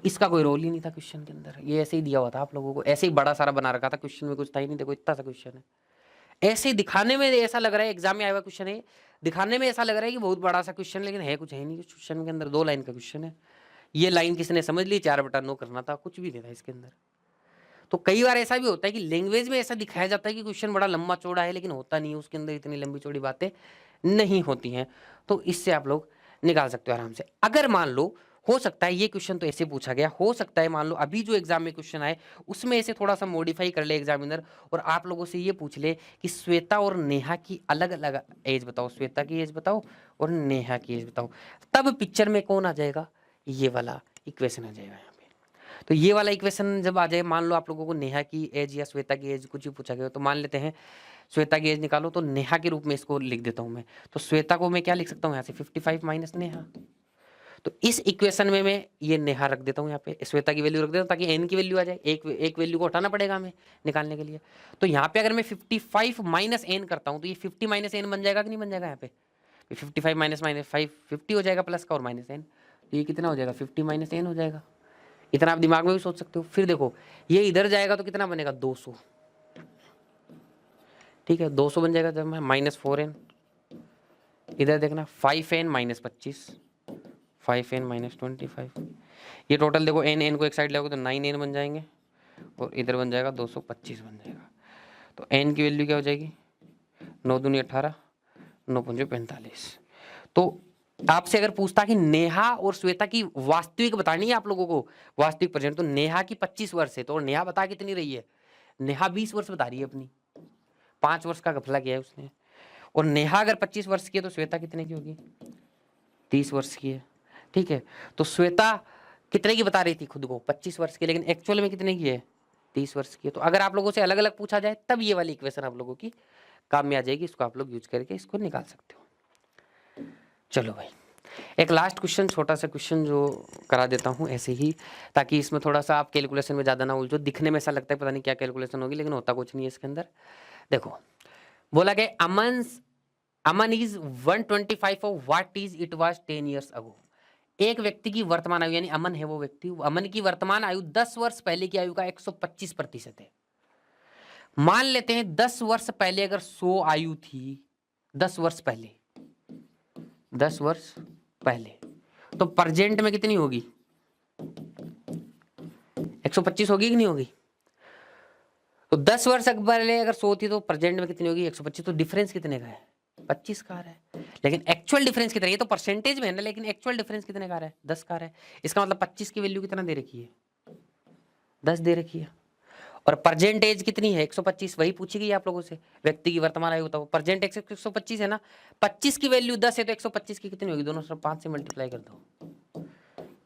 इसका कोई रोल ही नहीं था क्वेश्चन के अंदर, ये ऐसे ही दिया हुआ था आप लोगों को, ऐसे ही बड़ा सारा बना रखा था, क्वेश्चन में कुछ था ही नहीं। देखो इतना सा क्वेश्चन है, ऐसे ही दिखाने में ऐसा लग रहा है एग्जाम में आया हुआ क्वेश्चन है, दिखाने में ऐसा लग रहा है कि बहुत बड़ा सा क्वेश्चन, लेकिन है कुछ है नहीं क्वेश्चन के अंदर। 2 लाइन का क्वेश्चन है, ये लाइन किसने समझ ली, 4/9 करना था, कुछ भी नहीं था इसके अंदर। तो कई बार ऐसा भी होता है कि लैंग्वेज में ऐसा दिखाया जाता है कि क्वेश्चन बड़ा लंबा चौड़ा है, लेकिन होता नहीं है, उसके अंदर इतनी लंबी चौड़ी बातें नहीं होती हैं। तो इससे आप लोग निकाल सकते हो आराम से। अगर मान लो हो सकता है ये क्वेश्चन तो ऐसे पूछा गया, हो सकता है मान लो अभी जो एग्जाम में क्वेश्चन आए उसमें ऐसे थोड़ा सा मॉडिफाई कर ले एग्जामिनर, और आप लोगों से ये पूछ ले कि श्वेता और नेहा की अलग अलग एज बताओ, श्वेता की एज बताओ और नेहा की एज बताओ, तब पिक्चर में कौन आ जाएगा, ये वाला इक्वेशन आ जाएगा यहाँ पे। तो ये वाला इक्वेशन जब आ जाए, मान लो आप लोगों को नेहा की एज या श्वेता की एज कुछ भी पूछा गया हो, तो मान लेते हैं श्वेता की एज निकालो, तो नेहा के रूप में इसको लिख देता हूं मैं। तो श्वेता को मैं क्या लिख सकता हूँ यहाँ से 55 माइनस नेहा। तो इस इक्वेशन में मैं ये नेहा रख देता हूँ यहाँ पे, श्वेता की वैल्यू रख देता हूँ ताकि एन की वैल्यू आ जाए। एक वैल्यू को हटाना पड़ेगा हमें निकालने के लिए। तो यहाँ पे अगर मैं 55 माइनस एन करता हूँ तो ये 50 माइनस एन बन जाएगा कि नहीं बन जाएगा? यहाँ पे 55 माइनस माइनस 5 50 हो जाएगा प्लस का और माइनस एन, तो ये कितना हो जाएगा? 50 माइनस एन हो जाएगा। इतना आप दिमाग में भी सोच सकते हो। फिर देखो ये इधर जाएगा तो कितना बनेगा? 200। ठीक है, 200 बन जाएगा जब मैं माइनस 4n, इधर देखना 5n माइनस 25, 5n माइनस 25, ये टोटल देखो n को एक साइड लगोगे तो 9n बन जाएंगे और इधर बन जाएगा 225 बन जाएगा। तो n की वैल्यू क्या हो जाएगी? 9 दूनी 18, 9 पंजे 45। तो आपसे अगर पूछता कि नेहा और श्वेता की वास्तविक बतानी है आप लोगों को, वास्तविक प्रेजेंट, तो नेहा की 25 वर्ष है, तो नेहा बता कितनी रही है? नेहा 20 वर्ष बता रही है अपनी, 5 वर्ष का घपला किया है उसने। और नेहा अगर 25 वर्ष की है तो श्वेता कितने की होगी? 30 वर्ष की है। ठीक है, तो श्वेता कितने की बता रही थी खुद को? 25 वर्ष की, लेकिन एक्चुअल में कितने की है? 30 वर्ष की है। तो अगर आप लोगों से अलग अलग पूछा जाए तब ये वाली इक्वेशन आप लोगों की काम में आ जाएगी, इसको आप लोग यूज करके इसको निकाल सकते हो। चलो भाई, एक लास्ट क्वेश्चन, छोटा सा क्वेश्चन जो करा देता हूँ ऐसे ही, ताकि इसमें थोड़ा सा आप कैलकुलेशन में ज़्यादा ना उलझो। दिखने में ऐसा लगता है पता नहीं क्या कैलकुलेशन होगी, लेकिन होता कुछ नहीं है इसके अंदर। देखो बोला कि Aman is 125 of what is it was 10 years ago. एक व्यक्ति की वर्तमान आयु, यानी अमन है वो व्यक्ति, अमन की वर्तमान आयु 10 वर्ष पहले की आयु का 125% है। मान लेते हैं 10 वर्ष पहले अगर 100 आयु थी, 10 वर्ष पहले, 10 वर्ष पहले, तो प्रेजेंट में कितनी होगी? 125 होगी कि नहीं होगी? तो 10 वर्ष पहले अगर 100 थी तो प्रेजेंट में कितनी होगी? 125। तो डिफरेंस कितने का है? 25 का आ रहा है। लेकिन एक्चुअल डिफरेंस कितना है? ये तो परसेंटेज में है ना, लेकिन एक्चुअल डिफरेंस कितने का आ रहा है? 10 का आ रहा है। इसका मतलब 25 की वैल्यू कितना दे रखी है? 10 दे रखी है। और प्रेजेंट एज कितनी है? 125। वही पूछी गई आप लोगों से, व्यक्ति की वर्तमान आयु बताओ। प्रेजेंट एज 125 है ना, 25 की वैल्यू 10 है तो 125 की कितनी होगी? दोनों तरफ 5 से मल्टीप्लाई कर दो,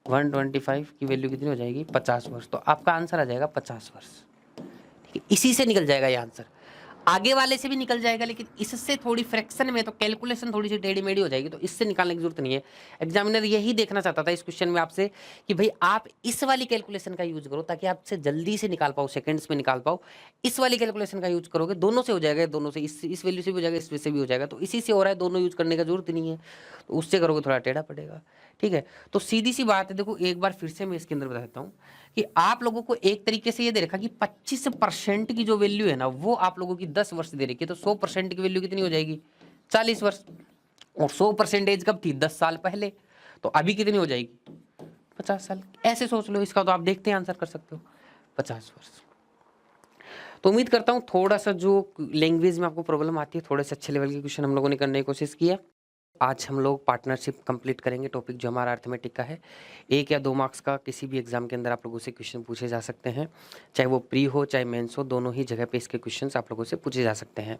125 की वैल्यू कितनी हो जाएगी? 50 वर्ष। तो आपका आंसर आ जाएगा 50 वर्ष। ठीक है, इसी से निकल जाएगा ये आंसर। आगे वाले से भी निकल जाएगा, लेकिन इससे थोड़ी फ्रैक्शन में तो कैलकुलेशन थोड़ी सी टेढ़ी मेढ़ी हो जाएगी, तो इससे निकालने की जरूरत नहीं है। एग्जामिनर यही देखना चाहता था इस क्वेश्चन में आपसे कि भाई आप इस वाली कैलकुलेशन का यूज करो ताकि आपसे जल्दी से निकाल पाओ, सेकंड्स में निकाल पाओ। इस वाली कैलकुलेशन का यूज करोगे, दोनों से हो जाएगा, दोनों से, इस वैल्यू से भी हो जाएगा, इस से भी हो जाएगा। तो इसी से हो रहा है, दोनों यूज करने का जरूरत नहीं है, तो उससे करोगे थोड़ा टेढ़ा पड़ेगा। ठीक है, तो सीधी सी बात है। देखो एक बार फिर से मैं इसके अंदर बता देता हूँ कि आप लोगों को एक तरीके से ये दे रखा कि 25% की जो वैल्यू है ना वो आप लोगों की 10 वर्ष दे रखी है, तो 100% की वैल्यू कितनी हो जाएगी? 40 वर्ष। और 100% कब थी? 10 साल पहले। तो अभी कितनी हो जाएगी? 50 साल। ऐसे सोच लो इसका, तो आप देखते हैं आंसर कर सकते हो 50 वर्ष। तो उम्मीद करता हूँ थोड़ा सा जो लैंग्वेज में आपको प्रॉब्लम आती है, थोड़े से अच्छे लेवल के क्वेश्चन हम लोगों ने करने की कोशिश की है। आज हम लोग पार्टनरशिप कंप्लीट करेंगे, टॉपिक जो हमारा अर्थमेटिक का है। 1 या 2 मार्क्स का किसी भी एग्जाम के अंदर आप लोगों से क्वेश्चन पूछे जा सकते हैं, चाहे वो प्री हो चाहे मेंस हो, दोनों ही जगह पे इसके क्वेश्चंस आप लोगों से पूछे जा सकते हैं।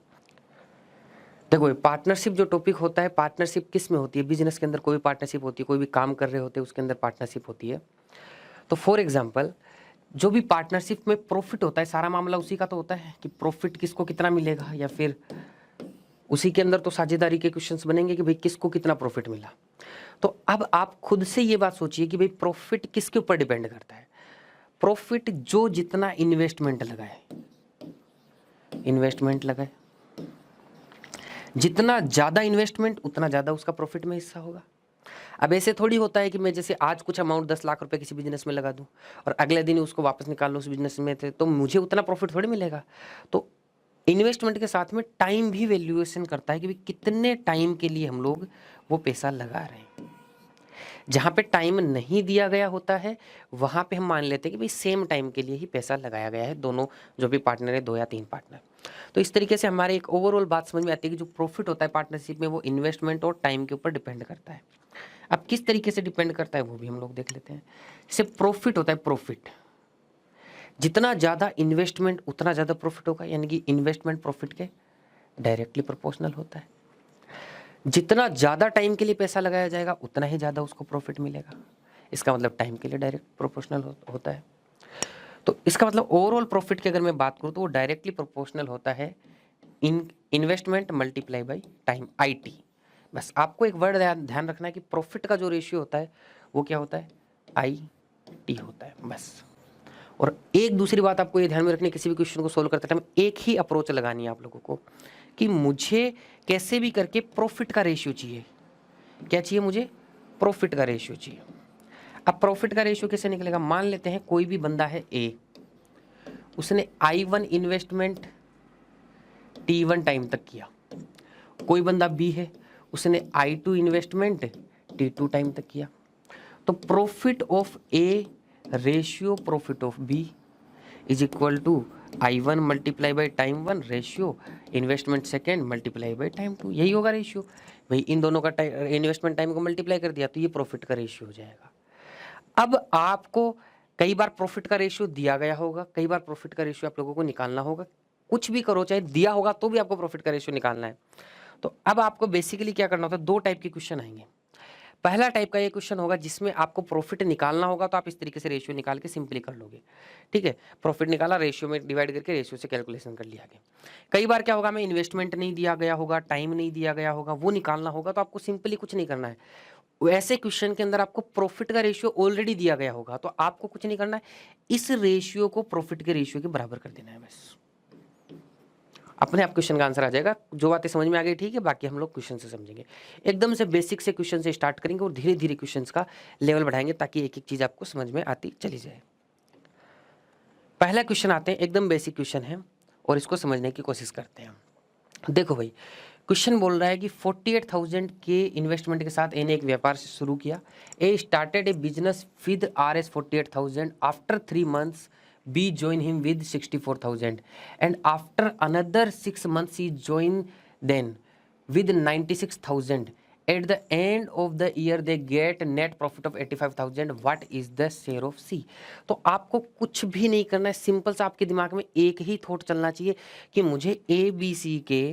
देखो पार्टनरशिप जो टॉपिक होता है, पार्टनरशिप किस में होती है? बिजनेस के अंदर कोई पार्टनरशिप होती है, कोई भी काम कर रहे होते हैं उसके अंदर पार्टनरशिप होती है। तो फॉर एग्जाम्पल जो भी पार्टनरशिप में प्रॉफिट होता है, सारा मामला उसी का तो होता है कि प्रॉफिट किसको कितना मिलेगा, या फिर उसी के अंदर तो साझेदारी के क्वेश्चंस बनेंगे कि भाई किसको कितना प्रॉफिट मिला। तो अब आप खुद से ये बात सोचिए कि भाई प्रॉफिट किसके ऊपर डिपेंड करता है? प्रॉफिट जो जितना इन्वेस्टमेंट लगाए, जितना ज्यादा इन्वेस्टमेंट उतना ज्यादा उसका प्रॉफिट में हिस्सा होगा। अब ऐसे थोड़ी होता है कि मैं जैसे आज कुछ अमाउंट 10 लाख रुपए किसी बिजनेस में लगा दूं और अगले दिन उसको वापस निकाल लूं उस बिजनेस में थे, तो मुझे उतना प्रॉफिट थोड़ी मिलेगा। तो इन्वेस्टमेंट के साथ में टाइम भी वैल्यूएशन करता है कि भाई कितने टाइम के लिए हम लोग वो पैसा लगा रहे हैं। जहाँ पे टाइम नहीं दिया गया होता है वहाँ पे हम मान लेते हैं कि भाई सेम टाइम के लिए ही पैसा लगाया गया है, दोनों जो भी पार्टनर है, 2 या 3 पार्टनर। तो इस तरीके से हमारे एक ओवरऑल बात समझ में आती है कि जो प्रॉफिट होता है पार्टनरशिप में वो इन्वेस्टमेंट और टाइम के ऊपर डिपेंड करता है। अब किस तरीके से डिपेंड करता है वो भी हम लोग देख लेते हैं। जैसे प्रॉफिट होता है, प्रॉफिट जितना ज़्यादा इन्वेस्टमेंट उतना ज़्यादा प्रॉफिट होगा, यानी कि इन्वेस्टमेंट प्रॉफिट के डायरेक्टली प्रोपोर्शनल होता है। जितना ज़्यादा टाइम के लिए पैसा लगाया जाएगा उतना ही ज़्यादा उसको प्रॉफिट मिलेगा। इसका मतलब टाइम के लिए डायरेक्ट प्रोपोर्शनल होता है। तो इसका मतलब ओवरऑल प्रॉफिट की अगर मैं बात करूं तो वो डायरेक्टली प्रोपोर्शनल होता है investment multiply by time, IT। बस आपको एक वर्ड ध्यान रखना है कि प्रॉफिट का जो रेशियो होता है वो क्या होता है, IT होता है बस। और एक दूसरी बात आपको ये ध्यान में रखनी है, किसी भी क्वेश्चन को सोल्व करते टाइम एक ही अप्रोच लगानी है आप लोगों को कि मुझे कैसे भी करके प्रॉफिट का रेशियो चाहिए। क्या चाहिए मुझे, प्रॉफिट का रेशियो चाहिए। अब प्रॉफिट का रेशियो कैसे निकलेगा, मान लेते हैं कोई भी बंदा है A, उसने I1 इन्वेस्टमेंट T1 टाइम तक किया। कोई बंदा B है, उसने I2 इन्वेस्टमेंट T2 टाइम तक किया। तो profit of A ratio profit of B is equal to I1 multiply by time 1 ratio investment second multiply by time 2, यही होगा रेशियो। भाई इन दोनों का इन्वेस्टमेंट टाइम को मल्टीप्लाई कर दिया तो ये प्रॉफिट का रेशियो हो जाएगा। अब आपको कई बार प्रॉफिट का रेशियो दिया गया होगा, कई बार प्रॉफिट का रेशियो आप लोगों को निकालना होगा। कुछ भी करो, चाहे दिया होगा तो भी आपको प्रॉफिट का रेशियो निकालना है। तो अब आपको बेसिकली क्या करना होता है, दो टाइप के क्वेश्चन आएंगे। पहला टाइप का ये क्वेश्चन होगा जिसमें आपको प्रॉफिट निकालना होगा, तो आप इस तरीके से रेशियो निकाल के सिंपली कर लोगे। ठीक है, प्रॉफिट निकाला, रेशियो में डिवाइड करके रेशियो से कैलकुलेशन कर लिया आगे। कई बार क्या होगा, हमें इन्वेस्टमेंट नहीं दिया गया होगा, टाइम नहीं दिया गया होगा, वो निकालना होगा, तो आपको सिंपली कुछ नहीं करना है। वैसे क्वेश्चन के अंदर आपको प्रॉफिट का रेशियो ऑलरेडी दिया गया होगा, तो आपको कुछ नहीं करना है, इस रेशियो को प्रॉफिट के रेशियो के बराबर कर देना है बस। अपने आप क्वेश्चन का आंसर आ जाएगा। जो बातें समझ में आ गई ठीक है, बाकी हम लोग क्वेश्चन से समझेंगे। एकदम से बेसिक से क्वेश्चन से स्टार्ट करेंगे और धीरे धीरे क्वेश्चन का लेवल बढ़ाएंगे ताकि एक एक चीज आपको समझ में आती चली जाए। पहला क्वेश्चन आते हैं, एकदम बेसिक क्वेश्चन है और इसको समझने की कोशिश करते हैं। देखो भाई, क्वेश्चन बोल रहा है कि 48,000 के इन्वेस्टमेंट के साथ ए ने एक व्यापार से शुरू किया। A started a business with Rs 48,000। After 3 months B joined him with 64,000 and after another 6 months he joined then with 96,000. At the end of the year they get net profit of 85,000. What is the share of C? तो आपको कुछ भी नहीं करना है, सिंपल सा आपके दिमाग में एक ही थॉट चलना चाहिए कि मुझे ABC के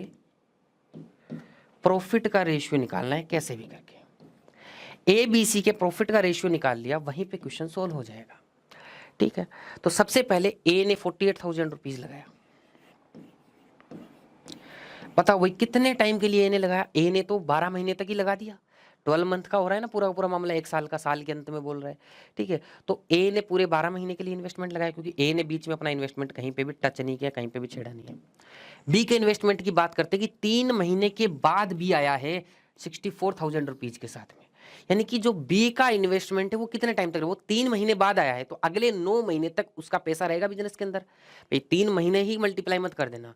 प्रॉफिट का रेशियो निकालना है कैसे भी करके। ABC के प्रॉफिट का रेशियो निकाल लिया, वहीं पे क्वेश्चन सोल्व हो जाएगा। ठीक है, तो सबसे पहले ए ने 48,000 रुपीज लगाया। पता वही कितने टाइम के लिए ए ने लगाया, ए ने तो 12 महीने तक ही लगा दिया। 12 मंथ का हो रहा है ना पूरा पूरा मामला, एक साल का, साल के अंत में बोल रहा है। ठीक है, तो ए ने पूरे 12 महीने के लिए इन्वेस्टमेंट लगाया, क्योंकि ए ने बीच में अपना इन्वेस्टमेंट कहीं पे भी टच नहीं किया, कहीं पे भी छेड़ा नहीं है। बी के इन्वेस्टमेंट की बात करते कि 3 महीने के बाद भी आया है 64,000 रुपीज के साथ में। यानी कि जो बी का इन्वेस्टमेंट है वो कितने टाइम तक, वो 3 महीने बाद आया है, तो अगले 9 महीने तक उसका पैसा रहेगा बिजनेस के अंदर। भाई 3 महीने ही मल्टीप्लाई मत कर देना,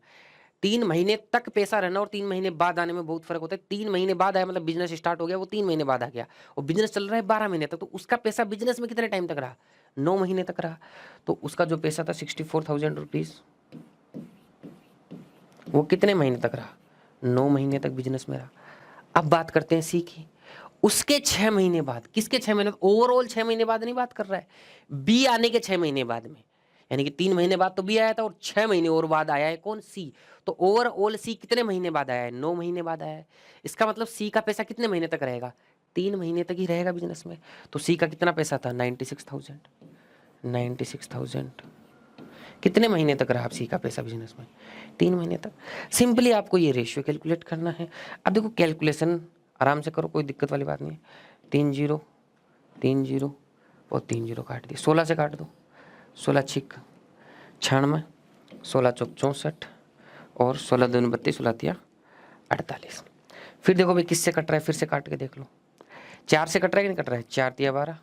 3 महीने तक पैसा रहना और 3 महीने बाद आने में बहुत फर्क होता है। 3 महीने बाद आया मतलब बिजनेस स्टार्ट हो गया, वो 3 महीने बाद आ गया, और बिजनेस चल रहा है 12 महीने तक, तो उसका पैसा बिजनेस में कितने टाइम तक रहा, 9 महीने तक रहा। तो उसका जो पैसा था 64,000 रुपीज, वो कितने महीने तक रहा, 9 महीने तक बिजनेस में रहा। अब बात करते हैं सी की, उसके 6 महीने बाद, किसके 6 महीने, ओवरऑल 6 महीने बाद नहीं बात कर रहा है, बी आने के 6 महीने बाद में। यानी कि 3 महीने बाद तो बी आया था और 6 महीने और बाद आया है कौन, सी। तो ओवरऑल सी कितने महीने बाद आया है, 9 महीने बाद आया है। इसका मतलब सी का पैसा कितने महीने तक रहेगा, 3 महीने तक ही रहेगा बिजनेस में। तो सी का कितना पैसा था, 96,000। 96,000 कितने महीने तक रहा सी का पैसा बिजनेस में, 3 महीने तक। सिंपली आपको ये रेशियो कैलकुलेट करना है। अब देखो कैलकुलेशन आराम से करो, कोई दिक्कत वाली बात नहीं है। 3 0 3 0 और 3 0 काट दिए, 16 से काट दो, 16 छिक 96, 16 चौक 64 और 16 दूनी 32, 16 तिया 48। फिर देखो भाई किससे कट रहा है, फिर से काट के देख लो, 4 से कट रहा है कि नहीं कट रहा है, 4 तिया 12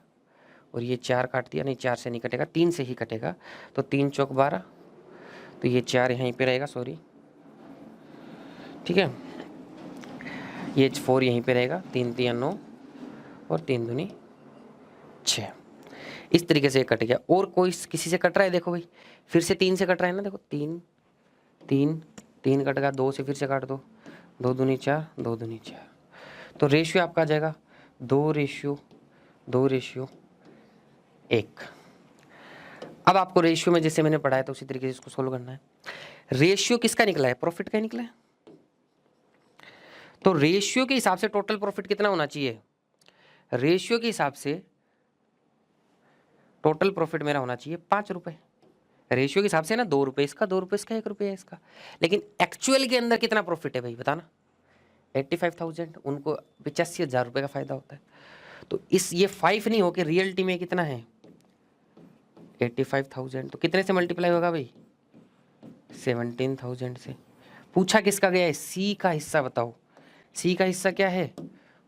और ये 4 काट दिया, नहीं 4 से नहीं कटेगा, 3 से ही कटेगा। तो 3 चौक 12, तो ये 4 यहीं पे रहेगा, सॉरी ठीक है, ये 4 यहीं पे रहेगा, 3 तिया 9 और 3 दूनी 6। इस तरीके से कट गया। और कोई किसी से कट रहा है, देखो भाई फिर से 3 से कट रहा है ना, देखो 3 3 3 कट गया, 2 से फिर से काट दो, 2 दूनी 4 2 दूनी 4। तो रेशियो आपका आ जाएगा 2:1। अब आपको रेशियो में जैसे मैंने पढ़ाया था उसी तरीके से इसको सोल्व करना है। रेशियो किसका निकला है, प्रॉफिट का निकला है। तो रेशियो के हिसाब से टोटल प्रॉफिट कितना होना चाहिए, रेशियो के हिसाब से टोटल प्रॉफिट मेरा होना चाहिए 5 रुपए। रेशियो के हिसाब से ना 2 रुपये इसका, 2 रुपये इसका, 1 रुपया इसका, लेकिन एक्चुअल के अंदर कितना प्रॉफिट है भाई बताना? 85,000, उनको 85,000 रुपये का फायदा होता है। तो इस ये 5 नहीं हो के रियलिटी में कितना है 85,000, तो कितने से मल्टीप्लाई होगा भाई? 17,000 से। पूछा किसका गया है? सी का हिस्सा बताओ। सी का हिस्सा क्या है?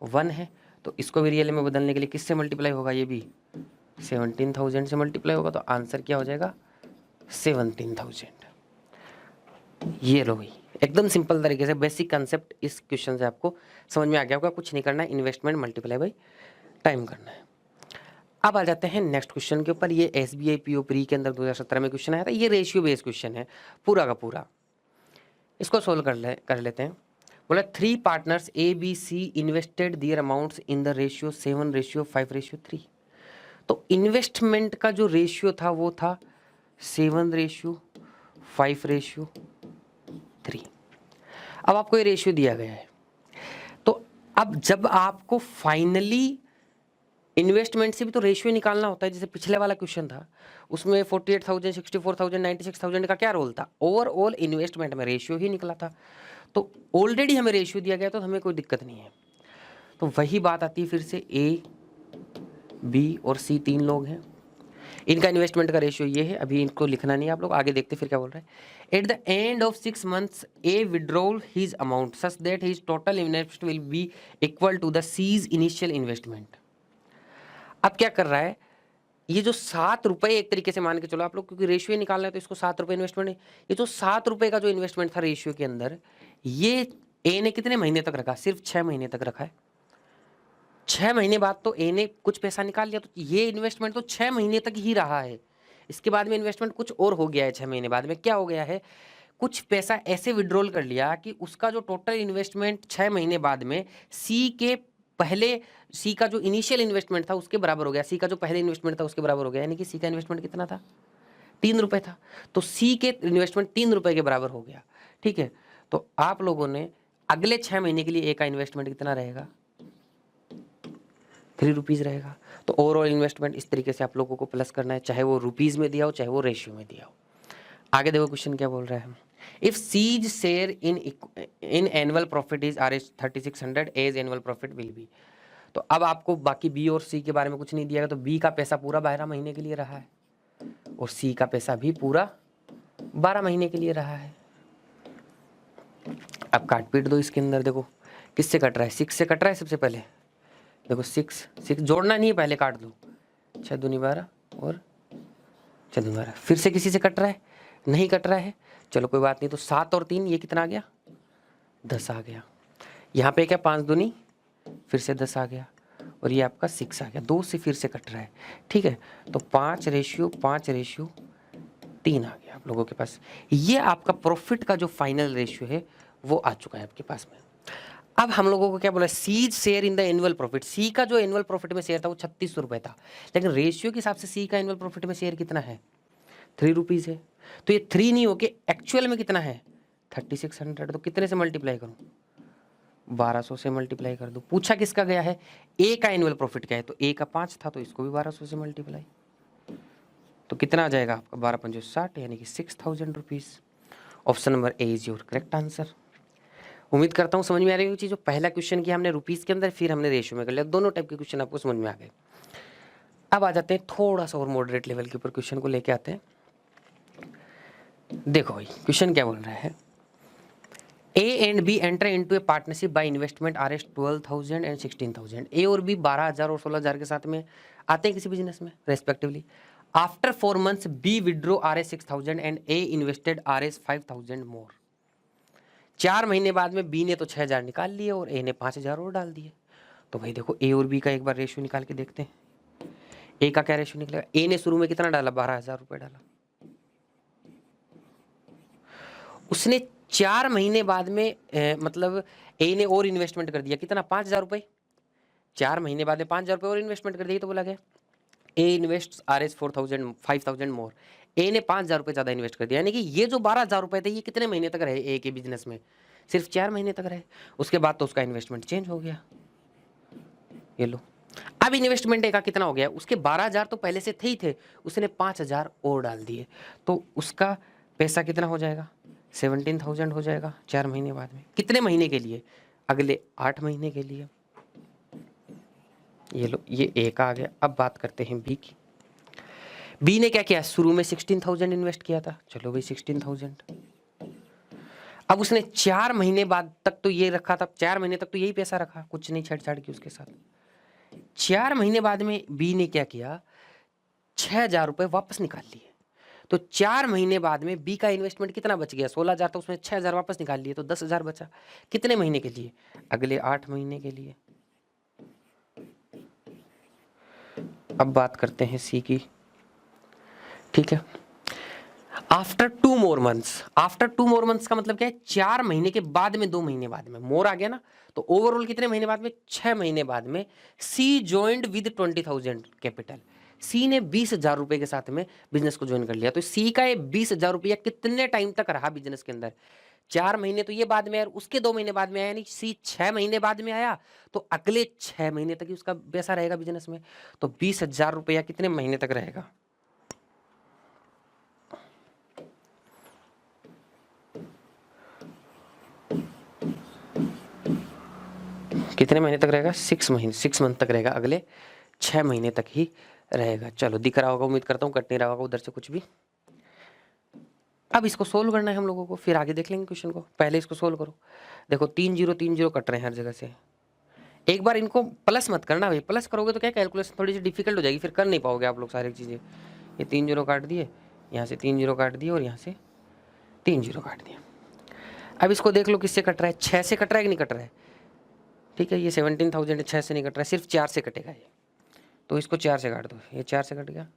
1 है, तो इसको भी रियल में बदलने के लिए किससे मल्टीप्लाई होगा? ये भी 17,000 से मल्टीप्लाई होगा, तो आंसर क्या हो जाएगा? 17,000। ये लो भाई, एकदम सिंपल तरीके से बेसिक कंसेप्ट इस क्वेश्चन से आपको समझ में आ गया होगा। कुछ नहीं करना है, इन्वेस्टमेंट मल्टीप्लाई बाई टाइम करना है। अब आ जाते हैं नेक्स्ट क्वेश्चन के ऊपर। ये SBI PO प्री के अंदर 2017 में क्वेश्चन आया था। ये रेशियो बेस्ड क्वेश्चन है पूरा का पूरा। इसको सोल्व कर लेते हैं। बोला 3 partners ABC invested their amounts in the ratio 7:5:3। तो इन्वेस्टमेंट का जो रेशियो था वो था 7:5:3। अब आपको ये रेशियो दिया गया है, तो अब जब आपको फाइनली इन्वेस्टमेंट से भी तो रेशियो निकालना होता है। जैसे पिछले वाला क्वेश्चन था उसमें 48,000, 64,000, 96,000 का क्या रोल था? ओवरऑल इन्वेस्टमेंट में रेशियो ही निकला था। तो ऑलरेडी हमें रेशियो दिया गया तो हमें कोई दिक्कत नहीं है। तो वही बात आती है फिर से, A, B और C 3 लोग हैं, इनका इन्वेस्टमेंट का रेशियो ये है। अभी इनको लिखना नहीं है, आप लोग आगे देखते फिर क्या बोल रहे हैं। At the end of 6 months A withdrawal his amount such that his total investment will be equal to the C's initial investment. अब क्या कर रहा है, ये जो 7 रुपये एक तरीके से मान के चलो आप लोग, क्योंकि रेशियो निकालना है तो इसको 7 रुपये इन्वेस्टमेंट है। ये जो 7 रुपये का जो इन्वेस्टमेंट था रेशियो के अंदर, ये ए ने कितने महीने तक रखा? सिर्फ 6 महीने तक रखा है। 6 महीने बाद तो ए ने कुछ पैसा निकाल लिया, तो ये इन्वेस्टमेंट तो 6 महीने तक ही रहा है। इसके बाद में इन्वेस्टमेंट कुछ और हो गया है। 6 महीने बाद में क्या हो गया है? कुछ पैसा ऐसे विड्रॉल कर लिया कि उसका जो टोटल इन्वेस्टमेंट 6 महीने बाद में सी के पहले, सी का जो इनिशियल इन्वेस्टमेंट था उसके बराबर हो गया। सी का जो पहले इन्वेस्टमेंट था उसके बराबर हो गया, यानी कि सी का इन्वेस्टमेंट कितना था? 3 रुपये था, तो सी के इन्वेस्टमेंट 3 रुपये के बराबर हो गया। ठीक है, तो आप लोगों ने अगले 6 महीने के लिए ए का इन्वेस्टमेंट कितना रहेगा? 3 रुपीज़ रहेगा। तो ओवरऑल इन्वेस्टमेंट इस तरीके से आप लोगों को प्लस करना है, चाहे वो रुपीज़ में दिया हो चाहे वो रेशियो में दिया हो। आगे देखो क्वेश्चन क्या बोल रहा है। If C's share in annual profit is Rs 3600, A's annual profit will be. तो अब आपको बाकी बी और सी के बारे में कुछ नहीं दिया गया, तो बी का पैसा पूरा 12 महीने के लिए रहा है और सी का पैसा भी पूरा 12 महीने के लिए रहा है। अब काट पीट दो इसके अंदर, देखो किससे कट रहा है? 6 से कट रहा है सबसे पहले। देखो 6 जोड़ना नहीं है, पहले काट दो। 6 दूनी 12 और 6 दूनी 12। फिर से किसी से कट रहा है? नहीं कट रहा है, चलो कोई बात नहीं। तो 7 और 3 ये कितना आ गया? 10 आ गया। यहाँ पे क्या 5 दूनी फिर से 10 आ गया और ये आपका 6 आ गया। 2 से फिर से कट रहा है, ठीक है। तो 5:5:3 आ गया आप लोगों के पास। ये आपका प्रॉफिट का जो फाइनल रेशियो है वो आ चुका है आपके पास में। अब हम लोगों को क्या बोला? C's share in the annual profit. C का जो एनुअल प्रॉफिट में शेयर था वो 36 रुपये था, लेकिन रेशियो के हिसाब से सी का एनुअल प्रॉफिट में शेयर कितना है? 3 रुपीज़ है। तो ये 3 नहीं होके एक्चुअल में कितना है? 3600। तो कितने से मल्टीप्लाई करूँ? 1200 से मल्टीप्लाई कर दो। पूछा किसका गया है? ए का एनुअल प्रॉफिट क्या है? तो ए का 5 था, तो इसको भी 1200 से मल्टीप्लाई। तो कितना आ जाएगा आपका? 12×5 = 60, यानी कि 6000 rupees. Option number A is your correct answer. उम्मीद करता हूँ समझ में आ रही होगी चीज़। जो पहला क्वेश्चन किया हमने रुपीज़ के अंदर, फिर हमने रेशियो में कर लिया। दोनों टाइप के क्वेश्चन आपको समझ में आ गए। अब आ जाते हैं थोड़ा सा और मॉडरेट लेवल के ऊपर क्वेश्चन को लेके आते हैं। देखो भाई क्वेश्चन क्या बोल रहा है। A and B enter into a partnership by investment Rs 12,000 and 16,000। A और बी 12,000 और 16,000 के साथ में आते हैं किसी बिजनेस में respectively. After 4 months B withdrew Rs 6,000 and A invested Rs 5,000 more. 4 महीने बाद में बी ने तो 6,000 निकाल लिए और ए ने 5,000 और डाल दिए। तो भाई देखो ए और बी का एक बार रेशियो निकाल के देखते हैं। ए का क्या रेशियो निकलेगा? ए ने शुरू में कितना डाला? 12,000 रुपये डाला। उसने 4 महीने बाद में मतलब ए ने और इन्वेस्टमेंट कर दिया कितना? 5,000 रुपये। 4 महीने बाद में 5,000 रुपये और इन्वेस्टमेंट कर दिया, तो बोला गया ए इन्वेस्ट Rs 5,000 मोर। ए ने 5,000 रुपये ज़्यादा इन्वेस्ट कर दिया, यानी कि ये जो 12,000 रुपये थे ये कितने महीने तक रहे ए के बिजनेस में? सिर्फ 4 महीने तक रहे। उसके बाद तो उसका इन्वेस्टमेंट चेंज हो गया। ये लो। अब इन्वेस्टमेंट ए का कितना हो गया, उसके 12,000 तो पहले से थे ही थे, उसने 5,000 और डाल दिए, तो उसका पैसा कितना हो जाएगा, 17,000 हो जाएगा 4 महीने बाद में। कितने महीने के लिए, अगले 8 महीने के लिए। ये लो, ये ए का आ गया। अब बात करते हैं बी की। बी ने क्या किया, शुरू में 16,000 इन्वेस्ट किया था, चलो भाई 16,000। अब उसने 4 महीने बाद तक तो ये रखा था, 4 महीने तक तो यही पैसा रखा, कुछ नहीं छेड़छाड़ की उसके साथ। 4 महीने बाद में बी ने क्या किया, 6,000 रुपए वापस निकाल लिए। तो 4 महीने बाद में बी का इन्वेस्टमेंट कितना बच गया, 16,000 था, उसमें 6,000 वापस निकाल लिए, तो 10,000 बचा। कितने महीने के लिए, अगले 8 महीने के लिए। अब बात करते हैं सी की, ठीक है। After 2 more months, after 2 more months का मतलब क्या है, 4 महीने के बाद में, 2 महीने बाद में, मोर आ गया ना, तो ओवरऑल कितने महीने बाद में, 6 महीने बाद में सी ज्वाइंड विद 20,000 कैपिटल। सी ने 20,000 रुपए के साथ में बिजनेस को ज्वाइन कर लिया। तो सी का ये 20,000 रुपया कितने टाइम तक रहा बिजनेस के अंदर, 4 महीने तो ये बाद में आया, उसके 2 महीने बाद में आया, यानी सी 6 महीने बाद में आया, तो अगले 6 महीने तक ही उसका पैसा रहेगा बिजनेस में। तो 20,000 रुपया कितने महीने तक रहेगा, कितने महीने तक रहेगा, 6 महीने, 6 मंथ तक रहेगा, अगले 6 महीने तक ही रहेगा। चलो दिख रहा होगा, उम्मीद करता हूँ कट नहीं रहा होगा उधर से कुछ भी। अब इसको सोल्व करना है हम लोगों को, फिर आगे देख लेंगे क्वेश्चन को, पहले इसको सोल्व करो। देखो 3 0 3 0 कट रहे हैं हर जगह से। एक बार इनको प्लस मत करना भाई, प्लस करोगे तो क्या कैलकुलेशन थोड़ी सी डिफिकल्ट हो जाएगी, फिर कर नहीं पाओगे आप लोग सारी चीज़ें। ये 3 0 काट दिए, यहाँ से 3 0 काट दिए, और यहाँ से 3 0 काट दिया। अब इसको देख लो किससे कट रहा है, 6 से कट रहा है कि नहीं कट रहा है, ठीक है। ये 17,000 6 से नहीं कट रहा है, सिर्फ 4 से कटेगा ये, तो इसको 4 से काट दो, ये 4 से कट गया,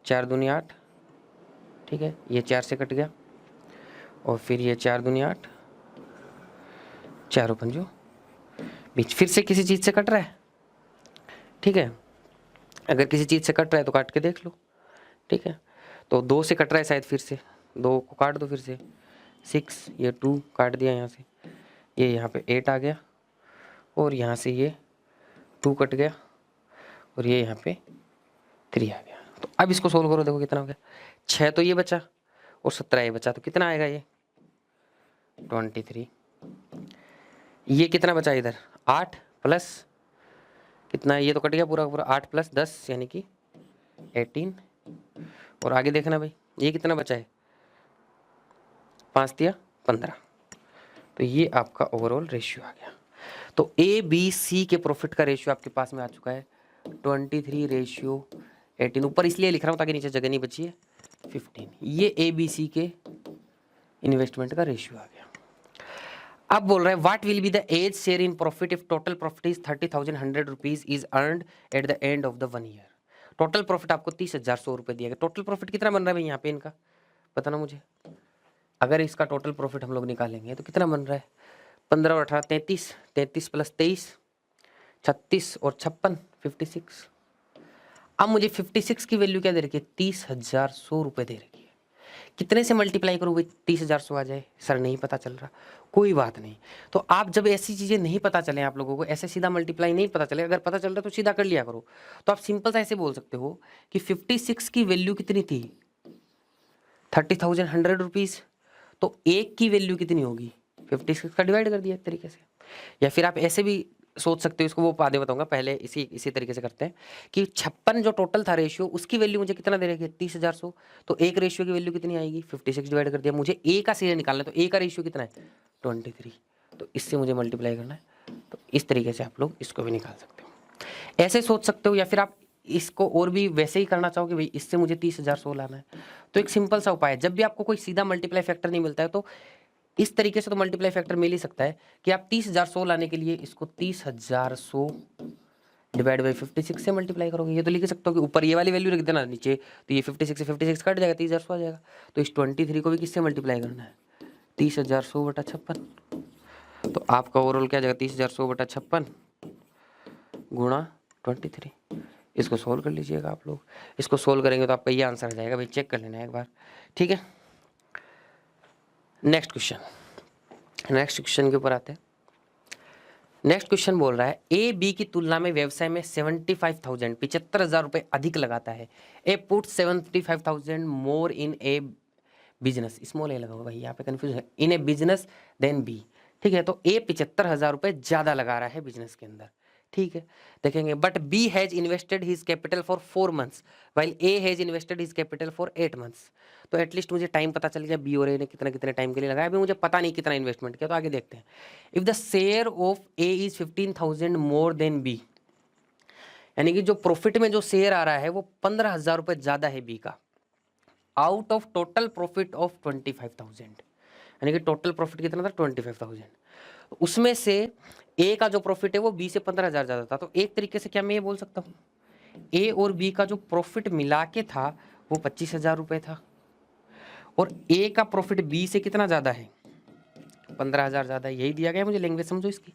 4 दूनी 8, ठीक है। ये 4 से कट गया, और फिर ये 4 दूनी 8, 4 पंजो 20, फिर से किसी चीज़ से कट रहा है, ठीक है। अगर किसी चीज़ से कट रहा है तो काट के देख लो, ठीक है। तो 2 से कट रहा है शायद, फिर से 2 को काट दो, फिर से 6, ये 2 काट दिया यहाँ से, ये यहाँ पे 8 आ गया, और यहाँ से ये 2 कट गया, और ये यहाँ पे 3 आ गया। तो अब इसको सोल्व करो, देखो कितना हो गया, 6 तो ये बचा, और 17 ये बचा, तो कितना आएगा ये 23। ये कितना बचा इधर, 8 प्लस कितना, ये तो कट गया पूरा पूरा, 8 प्लस 10 यानी कि 18, और आगे देखना भाई ये कितना बचा है, 5 दिया 15। तो ये आपका ओवरऑल रेशियो आ गया। तो ए बी सी के प्रॉफिट का रेशियो आपके पास में आ चुका है 23:18। ऊपर इसलिए लिख रहा हूँ ताकि नीचे जगह नहीं बची है, 15। ये ए बी सी के इन्वेस्टमेंट का रेशियो आ गया। अब बोल रहा है what will be the A's share in profit if total profit is 30,100 rupees is earned at the end of the 1 year. Total profit आपको 30,100 रुपये दिया गया। टोटल प्रॉफिट कितना बन रहा है भाई यहाँ पे इनका, बताना मुझे। अगर इसका टोटल प्रॉफिट हम लोग निकालेंगे तो कितना बन रहा है, 15 और 18 33, 33 प्लस 23 36, और 56 56। अब मुझे 56 की वैल्यू क्या दे रखी है, 30,100 रुपये दे रखी है। कितने से मल्टीप्लाई करूँ भाई 30,100 आ जाए, सर नहीं पता चल रहा, कोई बात नहीं। तो आप जब ऐसी चीज़ें नहीं पता चले, आप लोगों को ऐसे सीधा मल्टीप्लाई नहीं पता चले, अगर पता चल रहा है तो सीधा कर लिया करो। तो आप सिंपल सा ऐसे बोल सकते हो कि 56 की वैल्यू कितनी थी, 30,100 रुपीज़, तो एक की वैल्यू कितनी होगी, 56 का डिवाइड कर दिया एक तरीके से। या फिर आप ऐसे भी सोच सकते हो, इसको वो आगे बताऊंगा, पहले इसी तरीके से करते हैं कि 56 जो टोटल था रेशियो, उसकी वैल्यू मुझे कितना दे रही है 30,100, तो एक रेशियो की वैल्यू कितनी आएगी, 56 डिवाइड कर दिया। मुझे ए का शेयर निकालना है, तो ए का रेशियो कितना है 23, तो इससे मुझे मल्टीप्लाई करना है। तो इस तरीके से आप लोग इसको भी निकाल सकते हो, ऐसे सोच सकते हो। या फिर आप इसको और भी वैसे ही करना चाहोगे, भाई इससे मुझे 30,100 लाना है, तो एक सिंपल सा उपाय है, जब भी आपको कोई सीधा मल्टीप्लाई फैक्टर नहीं मिलता है तो इस तरीके से तो मल्टीप्लाई फैक्टर मिल ही सकता है कि आप 30,100 लाने के लिए इसको 30,100 डिवाइड बाई 56 से मल्टीप्लाई करोगे। ये तो लिख सकते हो कि ऊपर ये वाली वैल्यू रख देना, नीचे तो ये 56 से 56 कट जाएगा, 30,100 आ जाएगा। तो इस 23 को भी किससे मल्टीप्लाई करना है, 30,100 बटा 56। तो आपका ओवरऑल क्या जाएगा, 30,100 बटा 56 गुणा 23। इसको सोल्व कर लीजिएगा आप लोग। इसको सोल्व करेंगे तो आपका ये आंसर आ जाएगा, भाई चेक कर लेना एक बार, ठीक है। नेक्स्ट क्वेश्चन के ऊपर आते हैं। नेक्स्ट क्वेश्चन बोल रहा है ए बी की तुलना में व्यवसाय में 75,000 75,000 रुपए अधिक लगाता है। ए put 75,000 more in a business, small ए लगा हुआ भाई, यहाँ पे कंफ्यूज है, इन ए बिजनेस देन बी। ठीक है, तो ए 75,000 रुपए ज्यादा लगा रहा है बिजनेस के अंदर। ठीक है, देखेंगे but B has invested his capital for 4 months while A has invested his capital for 8 months. तो एटलीस्ट मुझे टाइम पता चल गया बी और ए ने कितना कितने टाइम के लिए लगाया, अभी मुझे पता नहीं कितना इन्वेस्टमेंट किया, तो आगे देखते हैं। If the share of A is 15,000 more than B, यानी कि जो प्रॉफिट में जो शेयर आ रहा है वो 15,000 रुपए ज्यादा है बी का, out of total profit of 25,000, यानी कि टोटल प्रॉफिट कितना था 25,000, उसमें से ए का जो प्रॉफिट है वो बी से 15,000 ज्यादा था। तो एक तरीके से क्या मैं ये बोल सकता हूँ ए और बी का जो प्रॉफिट मिला के था वो 25,000 रुपए था, और ए का प्रॉफिट बी से कितना ज्यादा है 15,000 ज्यादा है। यही दिया गया है, मुझे लैंग्वेज समझो इसकी,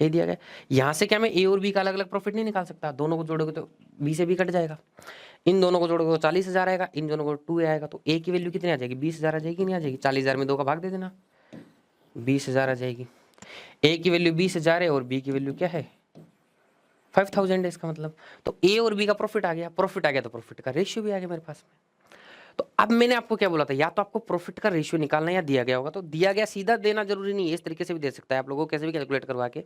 यही दिया गया। यहाँ से क्या मैं ए और बी का अलग अलग प्रॉफिट नहीं निकाल सकता, दोनों को जोड़ोगे तो बी से बी कट जाएगा, इन दोनों को जोड़ोगे तो 40,000 आएगा, इन दोनों को 2 आएगा, तो ए की वैल्यू कितनी आ जाएगी 20,000 आ जाएगी, नहीं आ जाएगी, 40,000 में 2 का भाग दे देना 20,000 आ जाएगी। ए की वैल्यू 20,000 है और बी की वैल्यू क्या है 5,000 है इसका मतलब। तो ए और बी का प्रॉफिट आ गया, प्रॉफिट आ गया तो प्रॉफिट का रेशियो भी आ गया मेरे पास में। तो अब मैंने आपको क्या बोला था, या तो आपको प्रॉफिट का रेशियो निकालना या दिया गया होगा, तो दिया गया सीधा देना जरूरी नहीं है, इस तरीके से भी दे सकता है आप लोगों को कैसे भी कैलकुलेट करवा के।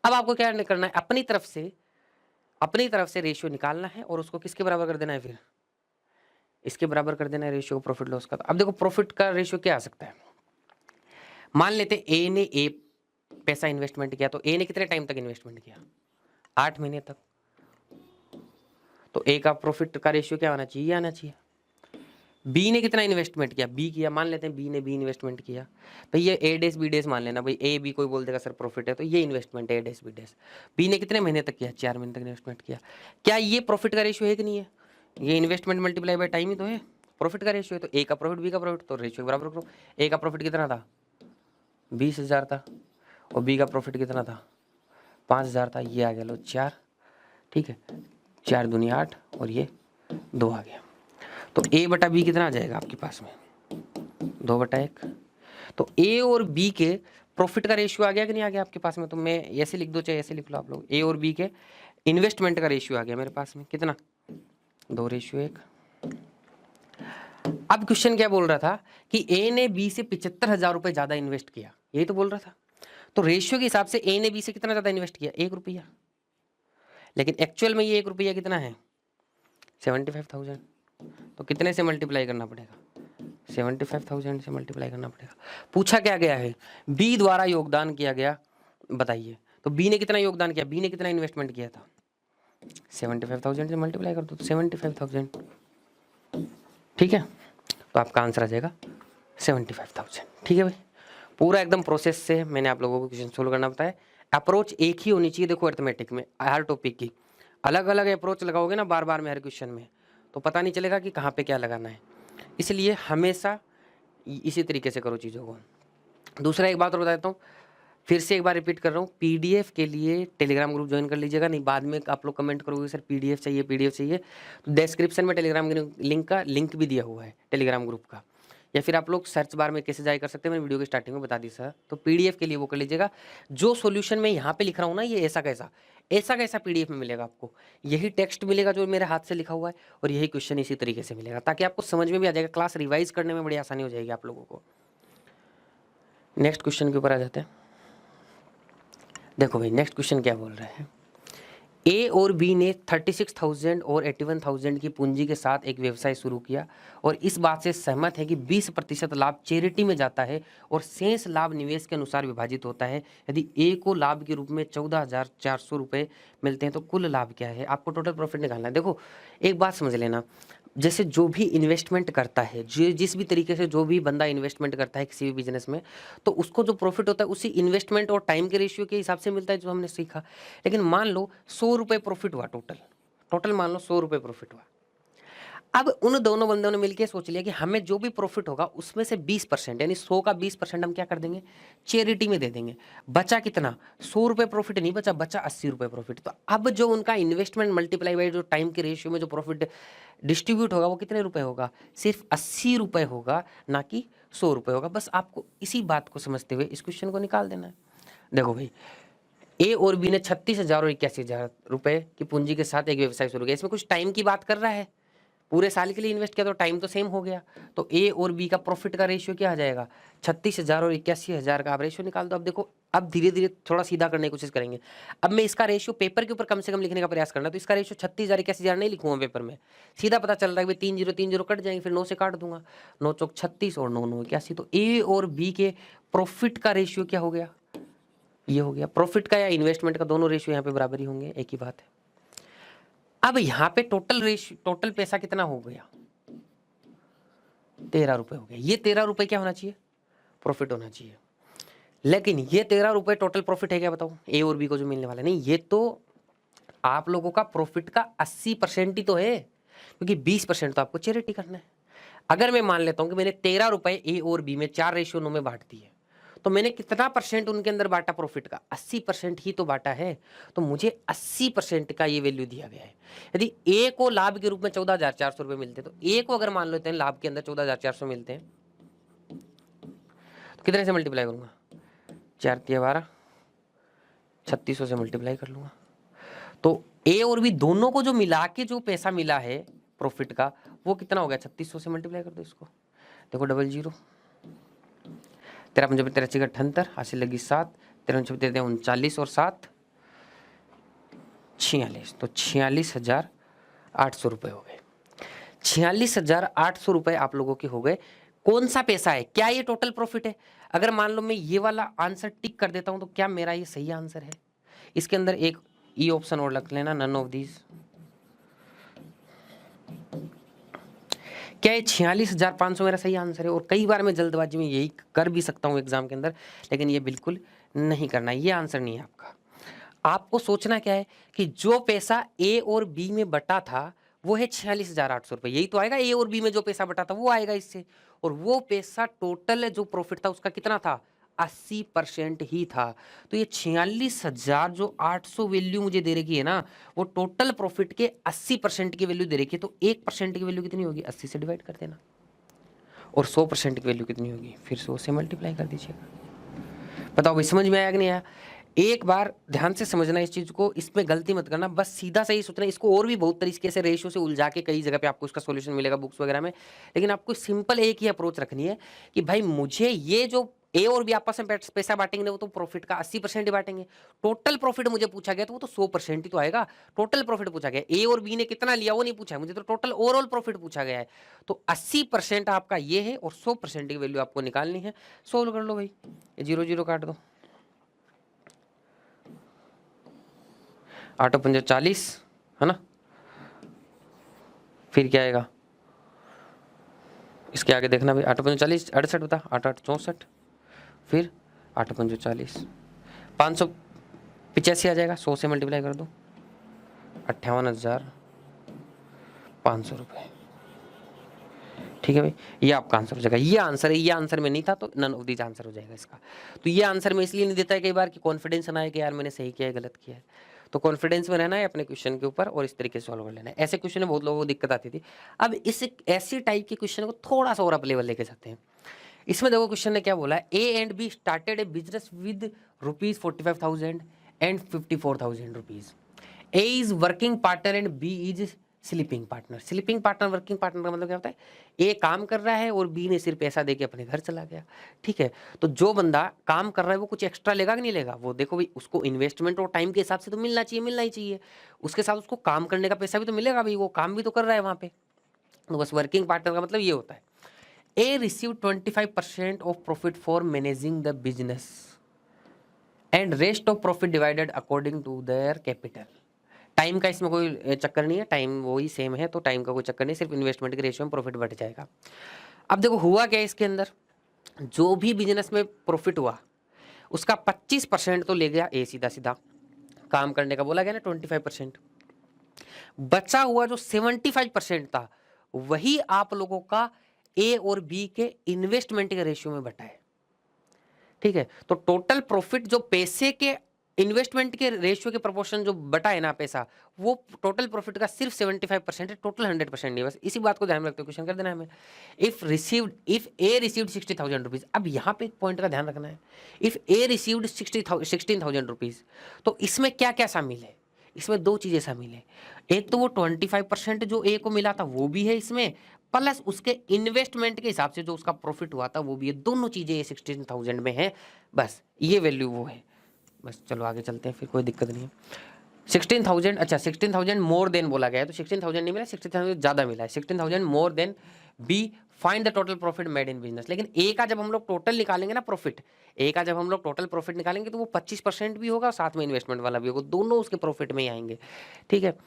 अब आपको क्या करना है, अपनी तरफ से रेशियो निकालना है और उसको किसके बराबर कर देना है, फिर इसके बराबर कर देना है रेशियो प्रॉफिट लॉस का। अब देखो प्रॉफिट का रेशियो क्या आ सकता है, मान लेते ए ने ए पैसा इन्वेस्टमेंट किया, तो ए ने कितने टाइम तक इन्वेस्टमेंट किया 8 महीने तक, तो ए का प्रॉफिट का रेशियो क्या आना चाहिए, आना चाहिए। बी ने कितना इन्वेस्टमेंट किया, बी किया, मान लेते हैं बी ने बी इन्वेस्टमेंट किया, भाई ये ए डेज बी डेज मान लेना, भाई ए बी कोई बोल देगा सर प्रॉफिट है, तो ये इन्वेस्टमेंट है ए डेज बी डेज। बी ने कितने महीने तक किया 4 महीने तक इन्वेस्टमेंट किया, क्या ये प्रॉफिट का रेशियो है कि नहीं है, ये इन्वेस्टमेंट मल्टीप्लाई बाय टाइम ही तो है, प्रॉफिट का रेशियो है, तो ए का प्रॉफिट बी का प्रॉफिट, तो रेशियो बराबर करो। ए का प्रॉफिट कितना था 20,000 था, और बी का प्रॉफिट कितना था 5,000 था, ये आ गया लो 4, ठीक है 4 दूनी 8 और ये 2 आ गया, तो ए बटा बी कितना आ जाएगा आपके पास में 2/1। तो ए और बी के प्रॉफिट का रेशियो आ गया कि नहीं आ गया आपके पास में, तो मैं ऐसे लिख दो चाहे ऐसे लिख लो आप लोग, ए और बी के इन्वेस्टमेंट का रेशियो आ गया मेरे पास में कितना 2:1। अब क्वेश्चन क्या बोल रहा था कि ए ने बी से 75,000 रुपए ज्यादा इन्वेस्ट किया, यही तो बोल रहा था, तो रेशियो के हिसाब से ए ने बी से कितना ज्यादा इन्वेस्ट किया 1 रुपया, लेकिन एक्चुअल में ये 1 रुपया कितना है 75,000, तो कितने से मल्टीप्लाई करना पड़ेगा 75,000 से मल्टीप्लाई करना पड़ेगा। पूछा क्या गया है बी द्वारा योगदान किया गया, बताइए, तो बी ने कितना योगदान किया, बी ने कितना इन्वेस्टमेंट किया था 75,000 से मल्टीप्लाई कर दो तो 75,000, ठीक है, तो आपका आंसर आ जाएगा 75,000। ठीक है भाई, पूरा एकदम प्रोसेस से मैंने आप लोगों को क्वेश्चन सोल्व करना बताया। अप्रोच एक ही होनी चाहिए, देखो अर्थमेटिक में हर टॉपिक की अलग अलग अप्रोच लगाओगे ना बार बार में हर क्वेश्चन में, तो पता नहीं चलेगा कि कहाँ पे क्या लगाना है, इसलिए हमेशा इसी तरीके से करो चीज़ों को। दूसरा एक बात और बता देता हूँ, फिर से एक बार रिपीट कर रहा हूँ, पीडीएफ के लिए टेलीग्राम ग्रुप ज्वाइन कर लीजिएगा, नहीं बाद में आप लोग कमेंट करोगे सर पीडीएफ चाहिए, तो डिस्क्रिप्शन में टेलीग्राम लिंक का लिंक भी दिया हुआ है टेलीग्राम ग्रुप का, या फिर आप लोग सर्च बार में कैसे जाए कर सकते हैं, मैंने वीडियो के स्टार्टिंग में बता दी सर। तो पीडीएफ के लिए वो कर लीजिएगा, जो सॉल्यूशन मैं यहाँ पे लिख रहा हूँ ना, ये ऐसा कैसा पीडीएफ में मिलेगा आपको, यही टेक्स्ट मिलेगा जो मेरे हाथ से लिखा हुआ है, और यही क्वेश्चन इसी तरीके से मिलेगा, ताकि आपको समझ में भी आ जाएगा, क्लास रिवाइज करने में बड़ी आसानी हो जाएगी आप लोगों को। नेक्स्ट क्वेश्चन के ऊपर आ जाते हैं। देखो भाई नेक्स्ट क्वेश्चन क्या बोल रहे हैं, ए और बी ने 36,000 और 81,000 की पूंजी के साथ एक व्यवसाय शुरू किया और इस बात से सहमत है कि 20% लाभ चैरिटी में जाता है और शेष लाभ निवेश के अनुसार विभाजित होता है। यदि ए को लाभ के रूप में 14,400 रुपये मिलते हैं तो कुल लाभ क्या है, आपको टोटल प्रॉफिट निकालना है। देखो एक बात समझ लेना, जैसे जो भी इन्वेस्टमेंट करता है, जो जिस भी तरीके से जो भी बंदा इन्वेस्टमेंट करता है किसी भी बिजनेस में, तो उसको जो प्रॉफिट होता है उसी इन्वेस्टमेंट और टाइम के रेशियो के हिसाब से मिलता है, जो हमने सीखा। लेकिन मान लो 100 रुपये प्रॉफिट हुआ, टोटल मान लो 100 रुपये प्रॉफिट हुआ। अब उन दोनों बंदों ने मिलकर सोच लिया कि हमें जो भी प्रॉफिट होगा उसमें से 20% यानी 100 का 20% हम क्या कर देंगे, चैरिटी में दे देंगे। बचा कितना, 100 रुपये प्रॉफिट नहीं बचा, बचा 80 रुपये प्रॉफिट। तो अब जो उनका इन्वेस्टमेंट मल्टीप्लाई बाई जो टाइम के रेशियो में जो प्रॉफिट डिस्ट्रीब्यूट होगा वो कितने रुपए होगा, सिर्फ 80 रुपये होगा, ना कि 100 रुपये होगा। बस आपको इसी बात को समझते हुए इस क्वेश्चन को निकाल देना है। देखो भाई ए और बी ने 36,000 और 81,000 रुपए की पूंजी के साथ एक व्यवसाय शुरू किया। इसमें कुछ टाइम की बात कर रहा है, पूरे साल के लिए इन्वेस्ट किया तो टाइम तो सेम हो गया। तो ए और बी का प्रॉफिट का रेशियो क्या आ जाएगा, 36,000 और 81,000 का आप रेशियो निकाल दो। अब देखो, अब धीरे धीरे थोड़ा सीधा करने की कोशिश करेंगे। अब मैं इसका रेशियो पेपर के ऊपर कम से कम लिखने का प्रयास करना, तो इसका रेशियो 36,000 81,000 नहीं लिखूंगा पेपर में, सीधा पता चल रहा है कि 3 0 3 0 कट जाएंगे, फिर 9 से काट दूंगा, 9 चौक 36 और 9 9 81। तो ए और बी के प्रॉफिट का रेशियो क्या हो गया, ये हो गया। प्रॉफिट का या इन्वेस्टमेंट का दोनों रेशियो यहाँ पे बराबर ही होंगे, एक ही बात है। अब यहाँ पे टोटल पैसा कितना हो गया, 13 रुपए हो गया। ये 13 रुपए क्या होना चाहिए, प्रॉफिट होना चाहिए। लेकिन ये 13 रुपए टोटल प्रॉफिट है क्या, बताओ, ए और बी को जो मिलने वाला नहीं, ये तो आप लोगों का प्रॉफिट का 80% ही तो है, क्योंकि 20% तो आपको चैरिटी करना है। अगर मैं मान लेता हूं कि मैंने 13 रुपए ए और बी में 4:9 में बांट दिए, तो मैंने कितना परसेंट उनके अंदर बांटा प्रॉफिट का, 80% ही तो बांटा है। तो मुझे 80% का ये वैल्यू दिया गया है। यदि ए को लाभ के रूप में 14,400 रुपए मिलते, तो ए को अगर मान लेते हैं लाभ के अंदर 14,400 मिलते हैं, तो कितने से मल्टीप्लाई करूंगा, 4 तिया 12, 3600 से मल्टीप्लाई कर लूंगा। तो ए और बी दोनों को जो मिला के जो पैसा मिला है प्रॉफिट का, वो कितना हो गया, 3600 से मल्टीप्लाई कर दो इसको, देखो 00, 13 पंजे 83 78, हासिल लगी 7, 13 तेरह 39 और 7 46, तो 46,800 रुपए हो गए। 46,800 रुपए आप लोगों के हो गए। कौन सा पैसा है, क्या ये टोटल प्रॉफिट है? अगर मान लो मैं ये वाला आंसर टिक कर देता हूं, तो क्या मेरा ये सही आंसर है? इसके अंदर एक ई ऑप्शन और रख लेना, नन ऑफ दीज। क्या ये 46,500 मेरा सही आंसर है? और कई बार मैं जल्दबाजी में यही कर भी सकता हूं एग्जाम के अंदर, लेकिन ये बिल्कुल नहीं करना, ये आंसर नहीं है आपका। आपको सोचना क्या है कि जो पैसा ए और बी में बटा था वो है 46,800 रुपए, यही तो आएगा। ए और बी में जो पैसा बटा था वो आएगा इससे, और वो पैसा टोटल जो प्रॉफिट था उसका कितना था, 80% ही था। तो ये 46,800 वैल्यू मुझे दे रखी है ना, वो टोटल प्रॉफिट के 80% की वैल्यू दे रखी है। तो 1% की वैल्यू कितनी होगी, 80 से डिवाइड कर देना। और 100% की वैल्यू कितनी होगी, फिर 100 से मल्टीप्लाई कर दीजिएगा। बताओ भाई, समझ में आया कि नहीं आया? एक बार ध्यान से समझना इस चीज को, इसमें गलती मत करना, बस सीधा सही सोचना। इसको और भी बहुत तरीके से रेशियो से उलझा के कई जगह पे आपको इसका सॉल्यूशन मिलेगा बुक्स वगैरह में, लेकिन आपको सिंपल एक ही अप्रोच रखनी है कि भाई मुझे ये जो ए और बी आपस में पैसा बांटेंगे वो तो प्रॉफिट का 80% ही बांटेंगे। टोटल प्रॉफिट मुझे पूछा गया तो वो तो 100% ही तो आएगा। टोटल प्रॉफिट पूछा गया, ए और बी ने कितना लिया वो नहीं पूछा है मुझे, तो टोटल ओवरऑल प्रॉफिट पूछा गया है। तो 80% आपका ये है और 100% की वैल्यू आपको निकालनी है। सोल्व कर लो भाई, 0 0 काट दो, 8 5 40 है ना, फिर क्या आएगा इसके आगे देखना भाई, 8 5 40 68 बता, 8 8 64, फिर 8 5 40, 585 आ जाएगा, 100 से मल्टीप्लाई कर दो, 58,500 रुपये। ठीक है भाई, ये आपका आंसर हो जाएगा। ये आंसर है, ये आंसर में नहीं था तो नन ऑफ दीज आंसर हो जाएगा इसका। तो ये आंसर में इसलिए नहीं देता है कई बार कि कॉन्फिडेंस ना है कि यार मैंने सही किया है गलत किया है। तो कॉन्फिडेंस में रहना है अपने क्वेश्चन के ऊपर और इस तरीके से सॉल्व कर लेना है। ऐसे क्वेश्चन में बहुत लोगों को दिक्कत आती थी। अब इस ऐसी टाइप के क्वेश्चन को थोड़ा सा और अप लेवल लेके जाते हैं। इसमें देखो क्वेश्चन ने क्या बोला है, A and B started a business with ₹45,000 and 54,000 rupees. A is working partner and B is sleeping partner. Sleeping partner working partner का मतलब क्या होता है, ए काम कर रहा है और बी ने सिर्फ पैसा देके अपने घर चला गया। ठीक है, तो जो बंदा काम कर रहा है वो कुछ एक्स्ट्रा लेगा कि नहीं लेगा, वो देखो भाई उसको इन्वेस्टमेंट और टाइम के हिसाब से तो मिलना चाहिए, मिलना ही चाहिए। उसके साथ उसको काम करने का पैसा भी तो मिलेगा भाई, वो काम भी तो कर रहा है वहां पे। तो बस वर्किंग पार्टनर का मतलब ये होता है। A receive 25% of profit for managing the business and rest of profit divided according to their capital. Time का इसमें कोई चक्कर नहीं है, टाइम वही सेम है, तो टाइम का कोई चक्कर नहीं, सिर्फ इन्वेस्टमेंट के रेशियो में प्रॉफिट बढ़ जाएगा। अब देखो हुआ क्या इसके अंदर, जो भी बिजनेस में प्रॉफिट हुआ उसका 25% तो ले गया ए, सीधा सीधा काम करने का बोला गया ना 25%। बचा हुआ जो 75% था वही आप लोगों का ए और बी के इन्वेस्टमेंट के रेशियो में बटा है। ठीक है, तो टोटल प्रॉफिट जो पैसे के इन्वेस्टमेंट के रेशियो के प्रोपोर्शन जो बटा है ना पैसा, वो टोटल प्रॉफिट का सिर्फ 75% है, टोटल 100% नहीं। बस इसी बात को ध्यान में रखते हुए क्वेश्चन कर देना है हमें। इफ ए रिसीव्ड 60,000 रुपीज, अब यहाँ पे एक पॉइंट का ध्यान रखना है, इफ ए रिसीव्ड 16,000 रुपीज, तो इसमें क्या क्या शामिल है? इसमें दो चीजें शामिल है। एक तो वो 25% जो ए को मिला था वो भी है इसमें, प्लस उसके इन्वेस्टमेंट के हिसाब से जो उसका प्रॉफिट हुआ था वो भी है। दोनों चीजें ये 16,000 में है, बस ये वैल्यू वो है। बस चलो आगे चलते हैं, फिर कोई दिक्कत नहीं है। 16,000, अच्छा 16,000 मोर देन बोला गया है, तो 16,000 नहीं मिला, 16,000 ज़्यादा मिला है। 16,000 more than B, find the total profit made in business. लेकिन ए का जब हम लोग टोटल निकालेंगे ना प्रॉफिट, ए का जब हम लोग टोटल प्रॉफिट निकालेंगे तो वो 25% भी होगा, साथ में इन्वेस्टमेंट वाला भी होगा, दोनों उसके प्रॉफिट में ही आएंगे। ठीक है,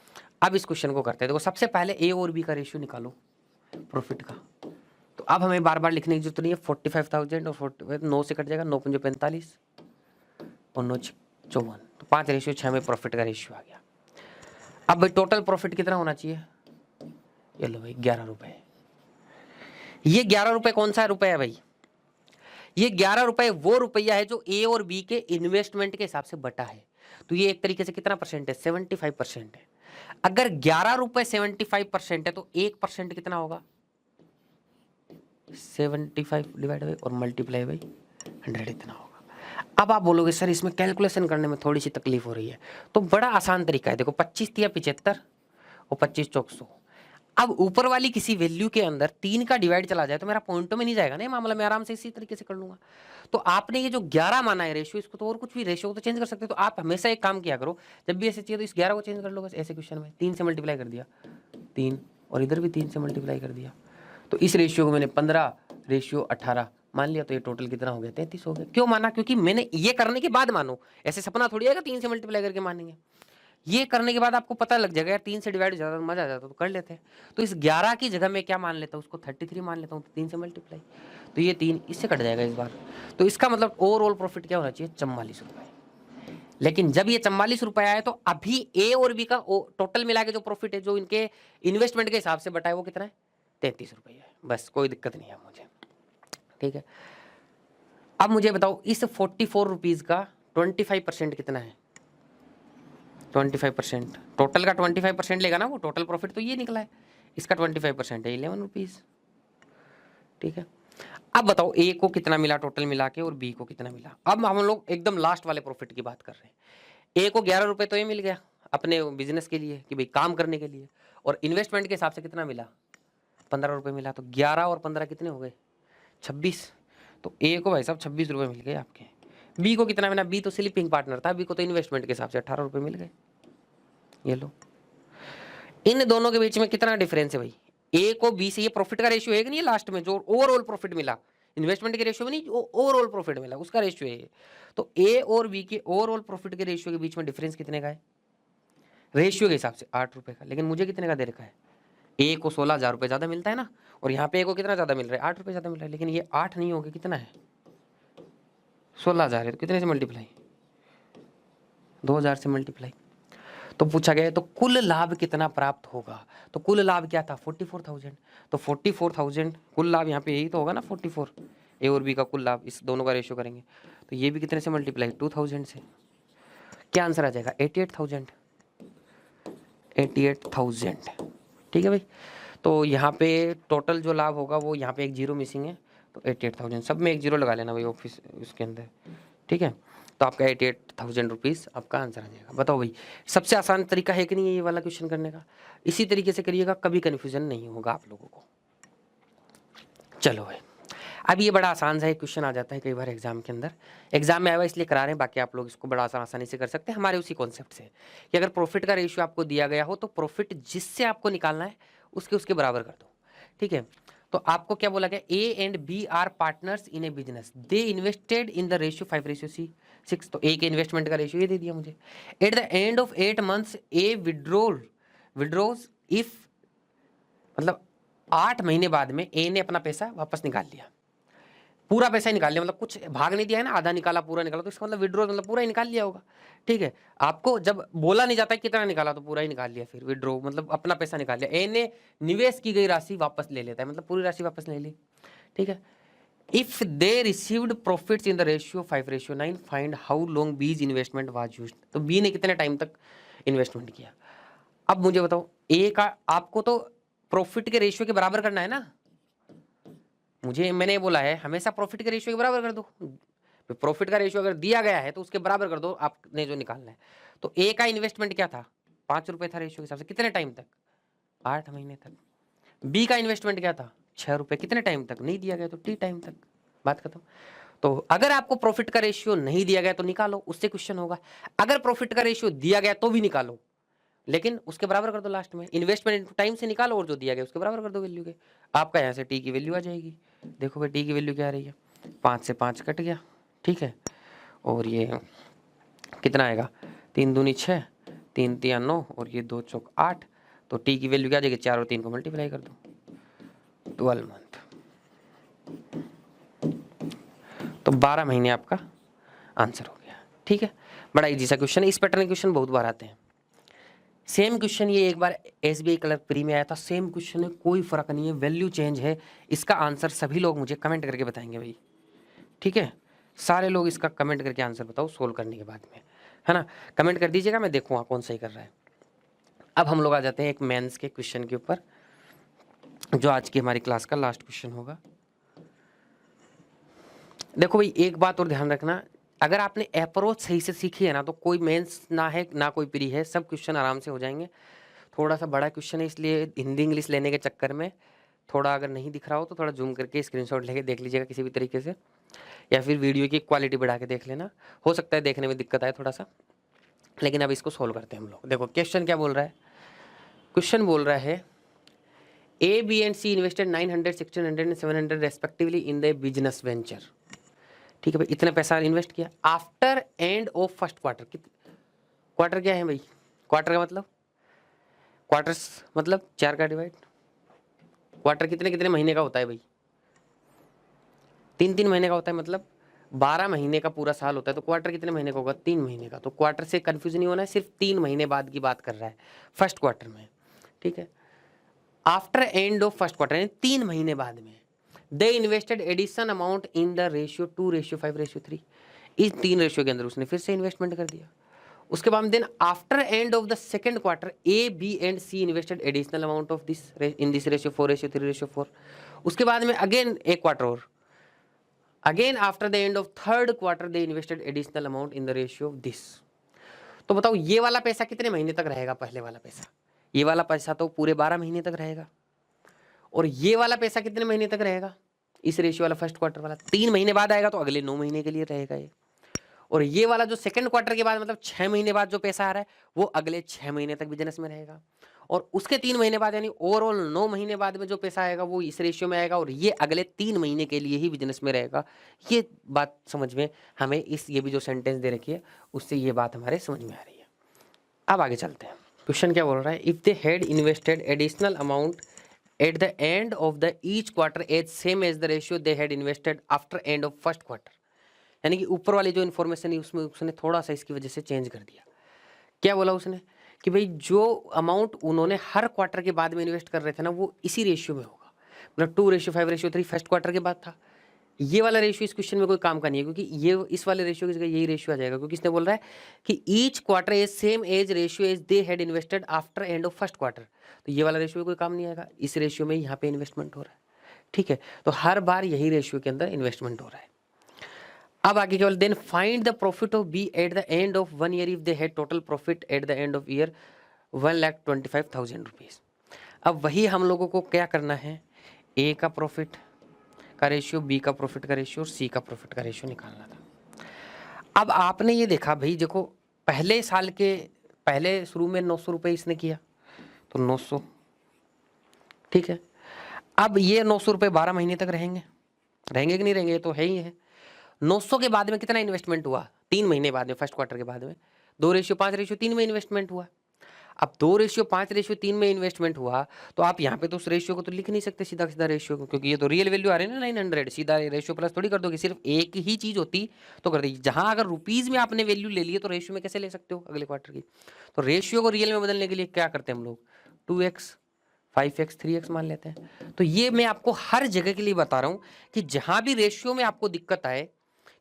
अब इस क्वेश्चन को करते हैं। देखो सबसे पहले ए और बी का रेशियो निकालो प्रॉफिट का। तो अब हमें बार बार लिखने की जरूरत नहीं है। 45,000 और 45, 9 से कट जाएगा, 9 पंजे 45 और 9 54, तो 5:6 में प्रॉफिट का रेशियो आ गया। अब भाई टोटल प्रॉफिट कितना होना चाहिए? ये लो भाई 11 रुपए। ये 11 रुपए कौन सा रुपए है भाई? ये 11 रुपए वो रुपया है जो ए और बी के इन्वेस्टमेंट के हिसाब से बटा है। तो ये एक तरीके से कितना परसेंट है? 75% है। अगर 11 रुपए 75% है तो 1% कितना होगा? 75 डिवाइड बाई और मल्टीप्लाई बाई 100 इतना होगा। अब आप बोलोगे सर इसमें कैलकुलेशन करने में थोड़ी सी तकलीफ हो रही है, तो बड़ा आसान तरीका है। देखो 25 तिया 75 और 25 चौक 100। अब ऊपर वाली किसी वैल्यू के अंदर 3 का डिवाइड चला जाए तो मेरा पॉइंटों में नहीं जाएगा ना ये मामला, मैं आराम से इसी तरीके से कर लूंगा। तो आपने ये जो 11 माना है रेशियो, इसको तो और कुछ भी रेशियो को तो चेंज कर सकते हो। तो आप हमेशा एक काम किया करो, जब भी ऐसे चाहिए तो इस 11 को चेंज कर लो बस। ऐसे क्वेश्चन में 3 से मल्टीप्लाई कर दिया 3, और इधर भी 3 से मल्टीप्लाई कर दिया, तो इस रेशियो को मैंने 15 रेशियो 18 मान लिया। तो ये टोटल कितना हो गया? 33 हो गया। क्यों माना? क्योंकि मैंने ये करने के बाद मानो, ऐसे सपना थोड़ी आएगा 3 से मल्टीप्लाई करके मानेंगे। ये करने के बाद आपको पता लग जाएगा यार 3 से डिवाइड ज़्यादा मजा आ जाता तो कर लेते हैं। तो इस 11 की जगह मैं क्या मान लेता हूँ? उसको 33 मान लेता हूँ, 3 से मल्टीप्लाई, तो ये 3 इससे कट जाएगा इस बार। तो इसका मतलब ओवरऑल प्रॉफिट क्या होना चाहिए? 44 रुपये। लेकिन जब ये 44 रुपये आए तो अभी ए और बी का टोटल मिला के जो प्रॉफिट है, जो इनके इन्वेस्टमेंट के हिसाब से बटा है, वो कितना है? 33 रुपये है। बस कोई दिक्कत नहीं है मुझे। ठीक है, अब मुझे बताओ इस 44 रुपीज़ का 25% कितना है? 25%, टोटल का 25% लेगा ना वो, टोटल प्रॉफिट तो ये निकला है, इसका 25% है 11 रुपीज़। ठीक है, अब बताओ ए को कितना मिला टोटल मिला के और बी को कितना मिला। अब हम लोग एकदम लास्ट वाले प्रॉफिट की बात कर रहे हैं। ए को 11 रुपये तो ये मिल गया अपने बिजनेस के लिए कि भाई काम करने के लिए, और इन्वेस्टमेंट के हिसाब से कितना मिला? 15 रुपये मिला। तो 11 और 15 कितने हो गए? 26। तो ए को भाई साहब 26 रुपये मिल गए आपके। बी को कितना मिला? बी तो स्लीपिंग पार्टनर था, बी को तो इन्वेस्टमेंट के हिसाब से 18 रुपये मिल गए। ये लो, इन दोनों के बीच में कितना डिफरेंस है भाई? ए को बी से, ये प्रॉफिट का रेशियो है कि नहीं लास्ट में, जो ओवरऑल प्रॉफिट मिला, इन्वेस्टमेंट के रेशियो में नहीं, ओवरऑल प्रॉफिट मिला उसका रेशियो है ये। तो ए और बी के ओवरऑल प्रॉफिट के रेशियो के बीच में डिफरेंस कितने का है रेशियो के हिसाब से? 8 रुपये का। लेकिन मुझे कितने का दे रखा है? ए को 16,000 रुपये ज़्यादा मिलता है ना, और यहाँ पे ए को कितना ज़्यादा मिल रहा है? 8 रुपये ज़्यादा मिल रहा है। लेकिन ये 8 नहीं होगा, कितना है? 16,000 है, तो कितने से मल्टीप्लाई? 2,000 से मल्टीप्लाई। तो पूछा गया है तो कुल लाभ कितना प्राप्त होगा? तो कुल लाभ क्या था? 44,000। तो 44,000 कुल लाभ, यहाँ पे यही तो होगा ना 44, ए और बी का कुल लाभ, इस दोनों का रेशियो करेंगे तो ये भी कितने से मल्टीप्लाई? 2,000 से। क्या आंसर आ जाएगा? 88,000। 88,000। ठीक है भाई, तो यहाँ पे टोटल जो लाभ होगा वो, यहाँ पे एक जीरो मिसिंग है, तो 88,000, सब में एक जीरो लगा लेना भाई ऑफिस उसके अंदर। ठीक है, तो आपका 88,000 रुपीज़ आपका आंसर आ जाएगा। बताओ भाई, सबसे आसान तरीका है कि नहीं है ये वाला क्वेश्चन करने का? इसी तरीके से करिएगा, कभी कन्फ्यूजन नहीं होगा आप लोगों को। चलो भाई, अब ये बड़ा आसान सा एक क्वेश्चन आ जाता है कई बार एग्जाम के अंदर, एग्जाम में आया हुआ इसलिए करा रहे हैं, बाकी आप लोग इसको बड़ा आसानी से कर सकते हैं हमारे उसी कॉन्सेप्ट से कि अगर प्रॉफिट का रेशियो आपको दिया गया हो तो प्रॉफिट जिससे आपको निकालना है उसके बराबर कर दो। ठीक है, तो आपको क्या बोला गया? A and B are partners in a business, they invested in the ratio 5:6। तो ए के इन्वेस्टमेंट का रेशियो ये दे दिया मुझे। At the end of 8 months A withdraws if, मतलब 8 महीने बाद में ए ने अपना पैसा वापस निकाल लिया, पूरा पैसा ही निकाल लिया, मतलब कुछ भाग नहीं दिया है ना, आधा निकाला पूरा निकाला, तो इसका मतलब विड्रॉ मतलब पूरा ही निकाल लिया होगा। ठीक है, आपको जब बोला नहीं जाता कितना निकाला तो पूरा ही निकाल लिया, फिर विड्रॉ मतलब अपना पैसा निकाल लिया। ए ने निवेश की गई राशि वापस ले लेता है, मतलब पूरी राशि वापस ले ली। ठीक है, if they received profits in the ratio 5:9, find how long बीज इन्वेस्टमेंट वाज यूज्ड। तो बी ने कितने टाइम तक इन्वेस्टमेंट किया। अब मुझे बताओ, ए का आपको तो प्रॉफिट के रेशियो के बराबर करना है ना। मैंने बोला है हमेशा प्रॉफिट के रेशियो के बराबर कर दो। प्रॉफिट का रेशियो अगर दिया गया है तो उसके बराबर कर दो, आपने जो निकालना है। तो ए का इन्वेस्टमेंट क्या था, 5 रुपए था रेशियो के हिसाब से, कितने टाइम तक, 8 महीने तक। बी का इन्वेस्टमेंट क्या था, 6 रुपए, कितने टाइम तक, नहीं दिया गया तो टी टाइम तक, बात खत्म। तो अगर आपको प्रॉफिट का रेशियो नहीं दिया गया तो निकालो, उससे क्वेश्चन होगा। अगर प्रॉफिट का रेशियो दिया गया तो भी निकालो, लेकिन उसके बराबर कर दो लास्ट में। इन्वेस्टमेंट इनटू टाइम से निकालो और जो दिया गया उसके बराबर कर दो वैल्यू के। आपका यहाँ से टी की वैल्यू आ जाएगी। देखो भाई टी की वैल्यू क्या आ रही है, 5 से 5 कट गया, ठीक है। और ये कितना आएगा, 3 दूनी 6, 3 तिया 9 और ये 2 चौक 8। तो टी की वैल्यू क्या आ जाएगी, 4 और 3 को मल्टीप्लाई कर दो, 12 मंथ। तो 12 महीने आपका आंसर हो गया, ठीक है। बड़ा इजी सा क्वेश्चन है, इस पैटर्न के क्वेश्चन बहुत बार आते हैं। सेम क्वेश्चन ये एक बार SBI क्लर्क प्री में आया था, सेम क्वेश्चन है, कोई फर्क नहीं है, वैल्यू चेंज है। इसका आंसर सभी लोग मुझे कमेंट करके बताएंगे भाई, ठीक है। सारे लोग इसका कमेंट करके आंसर बताओ सोल्व करने के बाद में, है ना। कमेंट कर दीजिएगा, मैं देखूंगा कौन सही कर रहा है। अब हम लोग आ जाते हैं एक मेंस के क्वेश्चन के ऊपर, जो आज की हमारी क्लास का लास्ट क्वेश्चन होगा। देखो भाई एक बात और ध्यान रखना, अगर आपने अप्रोच सही से सीखी है ना, तो कोई मेंस ना है ना कोई प्री है, सब क्वेश्चन आराम से हो जाएंगे। थोड़ा सा बड़ा क्वेश्चन है, इसलिए हिंदी इंग्लिश लेने के चक्कर में थोड़ा अगर नहीं दिख रहा हो तो थोड़ा जूम करके स्क्रीनशॉट लेके देख लीजिएगा किसी भी तरीके से, या फिर वीडियो की क्वालिटी बढ़ा के देख लेना। हो सकता है देखने में दिक्कत आए थोड़ा सा, लेकिन अब इसको सोल्व करते हैं हम लोग। देखो क्वेश्चन क्या बोल रहा है, क्वेश्चन बोल रहा है A B and C invested 900, 1600 and 700 respectively in the business venture. ठीक है भाई, इतने पैसा इन्वेस्ट किया after end of first quarter. Quarter क्या है भाई, क्वार्टर का मतलब, क्वार्टर्स मतलब 4 का डिवाइड, क्वार्टर कितने कितने महीने का होता है भाई, 3-3 महीने का होता है, मतलब 12 महीने का पूरा साल होता है। तो क्वार्टर कितने महीने का होगा, 3 महीने का। तो क्वार्टर से कंफ्यूज नहीं होना है, सिर्फ 3 महीने बाद की बात कर रहा है, फर्स्ट क्वार्टर में, ठीक है। After end of first quarter, 3 महीने बाद में, they invested addition amount in the ratio 2:5:3। इस 3 रेशियो के अंदर उसने फिर से इन्वेस्टमेंट कर दिया। उसके बाद then after end of the second quarter A B and C invested additional amount of this in this ratio 4:3:4। उसके बाद में अगेन एक क्वार्टर और, again after the end of third quarter they invested additional amount in the ratio of this. तो बताओ ये वाला पैसा कितने महीने तक रहेगा, पहले वाला पैसा, ये वाला पैसा तो पूरे 12 महीने तक रहेगा, और ये वाला पैसा कितने महीने तक रहेगा, इस रेशियो वाला फर्स्ट क्वार्टर वाला 3 महीने बाद आएगा, तो अगले 9 महीने के लिए रहेगा ये। और ये वाला जो सेकंड क्वार्टर के बाद मतलब 6 महीने बाद जो पैसा आ रहा है, वो अगले 6 महीने तक बिजनेस में रहेगा। और उसके 3 महीने बाद यानी ओवरऑल 9 महीने बाद में जो पैसा आएगा वो इस रेशियो में आएगा, और ये अगले 3 महीने के लिए ही बिजनेस में रहेगा। ये बात समझ में हमें इस ये भी जो सेंटेंस दे रखी है उससे ये बात हमारे समझ में आ रही है। अब आगे चलते हैं, क्वेश्चन क्या बोल रहा है, if they had invested additional amount at the end of the each quarter as same as the ratio they had invested after end of first quarter. यानी कि ऊपर वाली जो इन्फॉर्मेशन है उसमें उसने थोड़ा सा इसकी वजह से चेंज कर दिया। क्या बोला उसने कि भाई जो अमाउंट उन्होंने हर क्वार्टर के बाद में इन्वेस्ट कर रहे थे ना, वो इसी रेशियो में होगा, मतलब 2:5:3 फर्स्ट क्वार्टर के बाद था। ये वाला रेशियो इस क्वेश्चन में कोई काम का नहीं है, क्योंकि ये इस वाले रेशियो की जगह यही रेशियो आ जाएगा, क्योंकि इसने बोल रहा है कि each quarter is same as ratio as they had invested after end of first quarter. तो ये वाला रेशियो कोई काम नहीं आएगा, इस रेशियो में यहाँ पे इन्वेस्टमेंट हो रहा है, ठीक है। तो हर बार यही रेशियो के अंदर इन्वेस्टमेंट हो रहा है। अब आगे केवल then find the profit of B at the end of 1 year if they had total profit at the end of year 1,25,000 rupees. अब वही हम लोगों को क्या करना है, ए का प्रॉफिट का रेशियो, बी का प्रॉफिट का रेशियो और सी का प्रॉफिट का रेशियो निकालना था। अब आपने ये देखा भाई, देखो पहले साल के पहले शुरू में 900 रुपये इसने किया, तो 900, ठीक है। अब ये 900 रुपये 12 महीने तक रहेंगे, रहेंगे कि नहीं रहेंगे, ये तो है ही है। 900 के बाद में कितना इन्वेस्टमेंट हुआ, 3 महीने बाद में, फर्स्ट क्वार्टर के बाद में 2:5:3 में इन्वेस्टमेंट हुआ। अब 2:5:3 में इन्वेस्टमेंट हुआ, तो आप यहाँ पे तो उस रेशियो को तो लिख नहीं सकते सीधा सीधा रेशियो को, क्योंकि ये तो रियल वैल्यू आ रही है ना 900, सीधा रेशियो प्लस थोड़ी कर दोगे, सिर्फ एक ही चीज होती तो कर दी। जहां अगर रुपीज में आपने वैल्यू ले ली है तो रेशियो में कैसे ले सकते हो अगले क्वार्टर की। तो रेशियो को रियल में बदलने के लिए क्या करते हैं हम लोग, 2x 5x 3x मान लेते हैं। तो ये मैं आपको हर जगह के लिए बता रहा हूं कि जहां भी रेशियो में आपको दिक्कत आए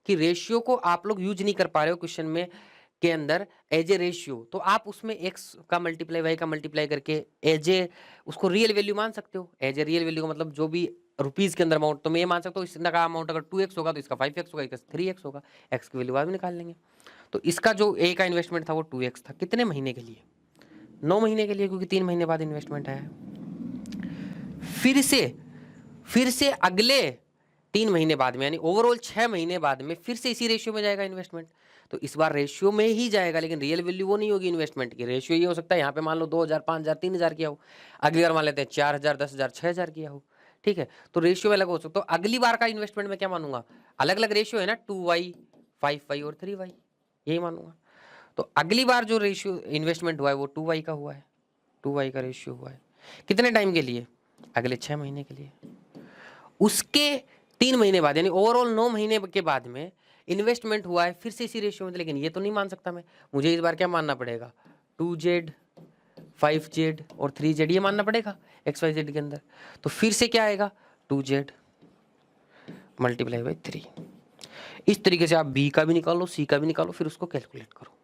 कि रेशियो को आप लोग यूज नहीं कर पा रहे हो क्वेश्चन में के अंदर एज ए रेशियो, तो आप उसमें x का मल्टीप्लाई y का मल्टीप्लाई करके एज ए उसको रियल वैल्यू मान सकते हो। एज ए रियल वैल्यू का मतलब जो भी रुपीज के अंदर अमाउंट, तो मैं ये मान सकता हूँ इसका अमाउंट अगर 2x होगा तो इसका 5x होगा, इसका 3x होगा, x की वैल्यू बाद में निकाल लेंगे। तो इसका जो a का इन्वेस्टमेंट था वो 2x था। कितने महीने के लिए? 9 महीने के लिए, क्योंकि 3 महीने बाद इन्वेस्टमेंट आया। फिर से अगले 3 महीने बाद में यानी ओवरऑल 6 महीने बाद में फिर से इसी रेशियो में जाएगा इन्वेस्टमेंट। तो इस बार रेशियो में ही जाएगा, लेकिन रियल वैल्यू वो नहीं होगी इन्वेस्टमेंट की। रेशियो ये हो सकता है यहाँ पे मान लो 2000 5000 3000 किया हो, अगली बार मान लेते हैं 4000 10000 6000 किया हो, ठीक है। तो रेशियो अलग हो सकता है। तो अगली बार का इन्वेस्टमेंट में क्या मानूंगा? अलग अलग रेशियो है ना, 2y 5y और 3y, यही मानूंगा। तो अगली बार जो रेशियो इन्वेस्टमेंट हुआ है वो 2y का हुआ है, 2y का रेशियो हुआ है। कितने टाइम के लिए? अगले 6 महीने के लिए। उसके 3 महीने बाद यानी ओवरऑल 9 महीने के बाद में इन्वेस्टमेंट हुआ है फिर से इसी रेशियो में। लेकिन ये तो नहीं मान सकता मैं, मुझे इस बार क्या मानना पड़ेगा? 2z 5z और 3z ये मानना पड़ेगा xyz के अंदर। तो फिर से क्या आएगा? 2z multiply by 3। इस तरीके से आप b का भी निकालो, c का भी निकालो, फिर उसको कैलकुलेट करो।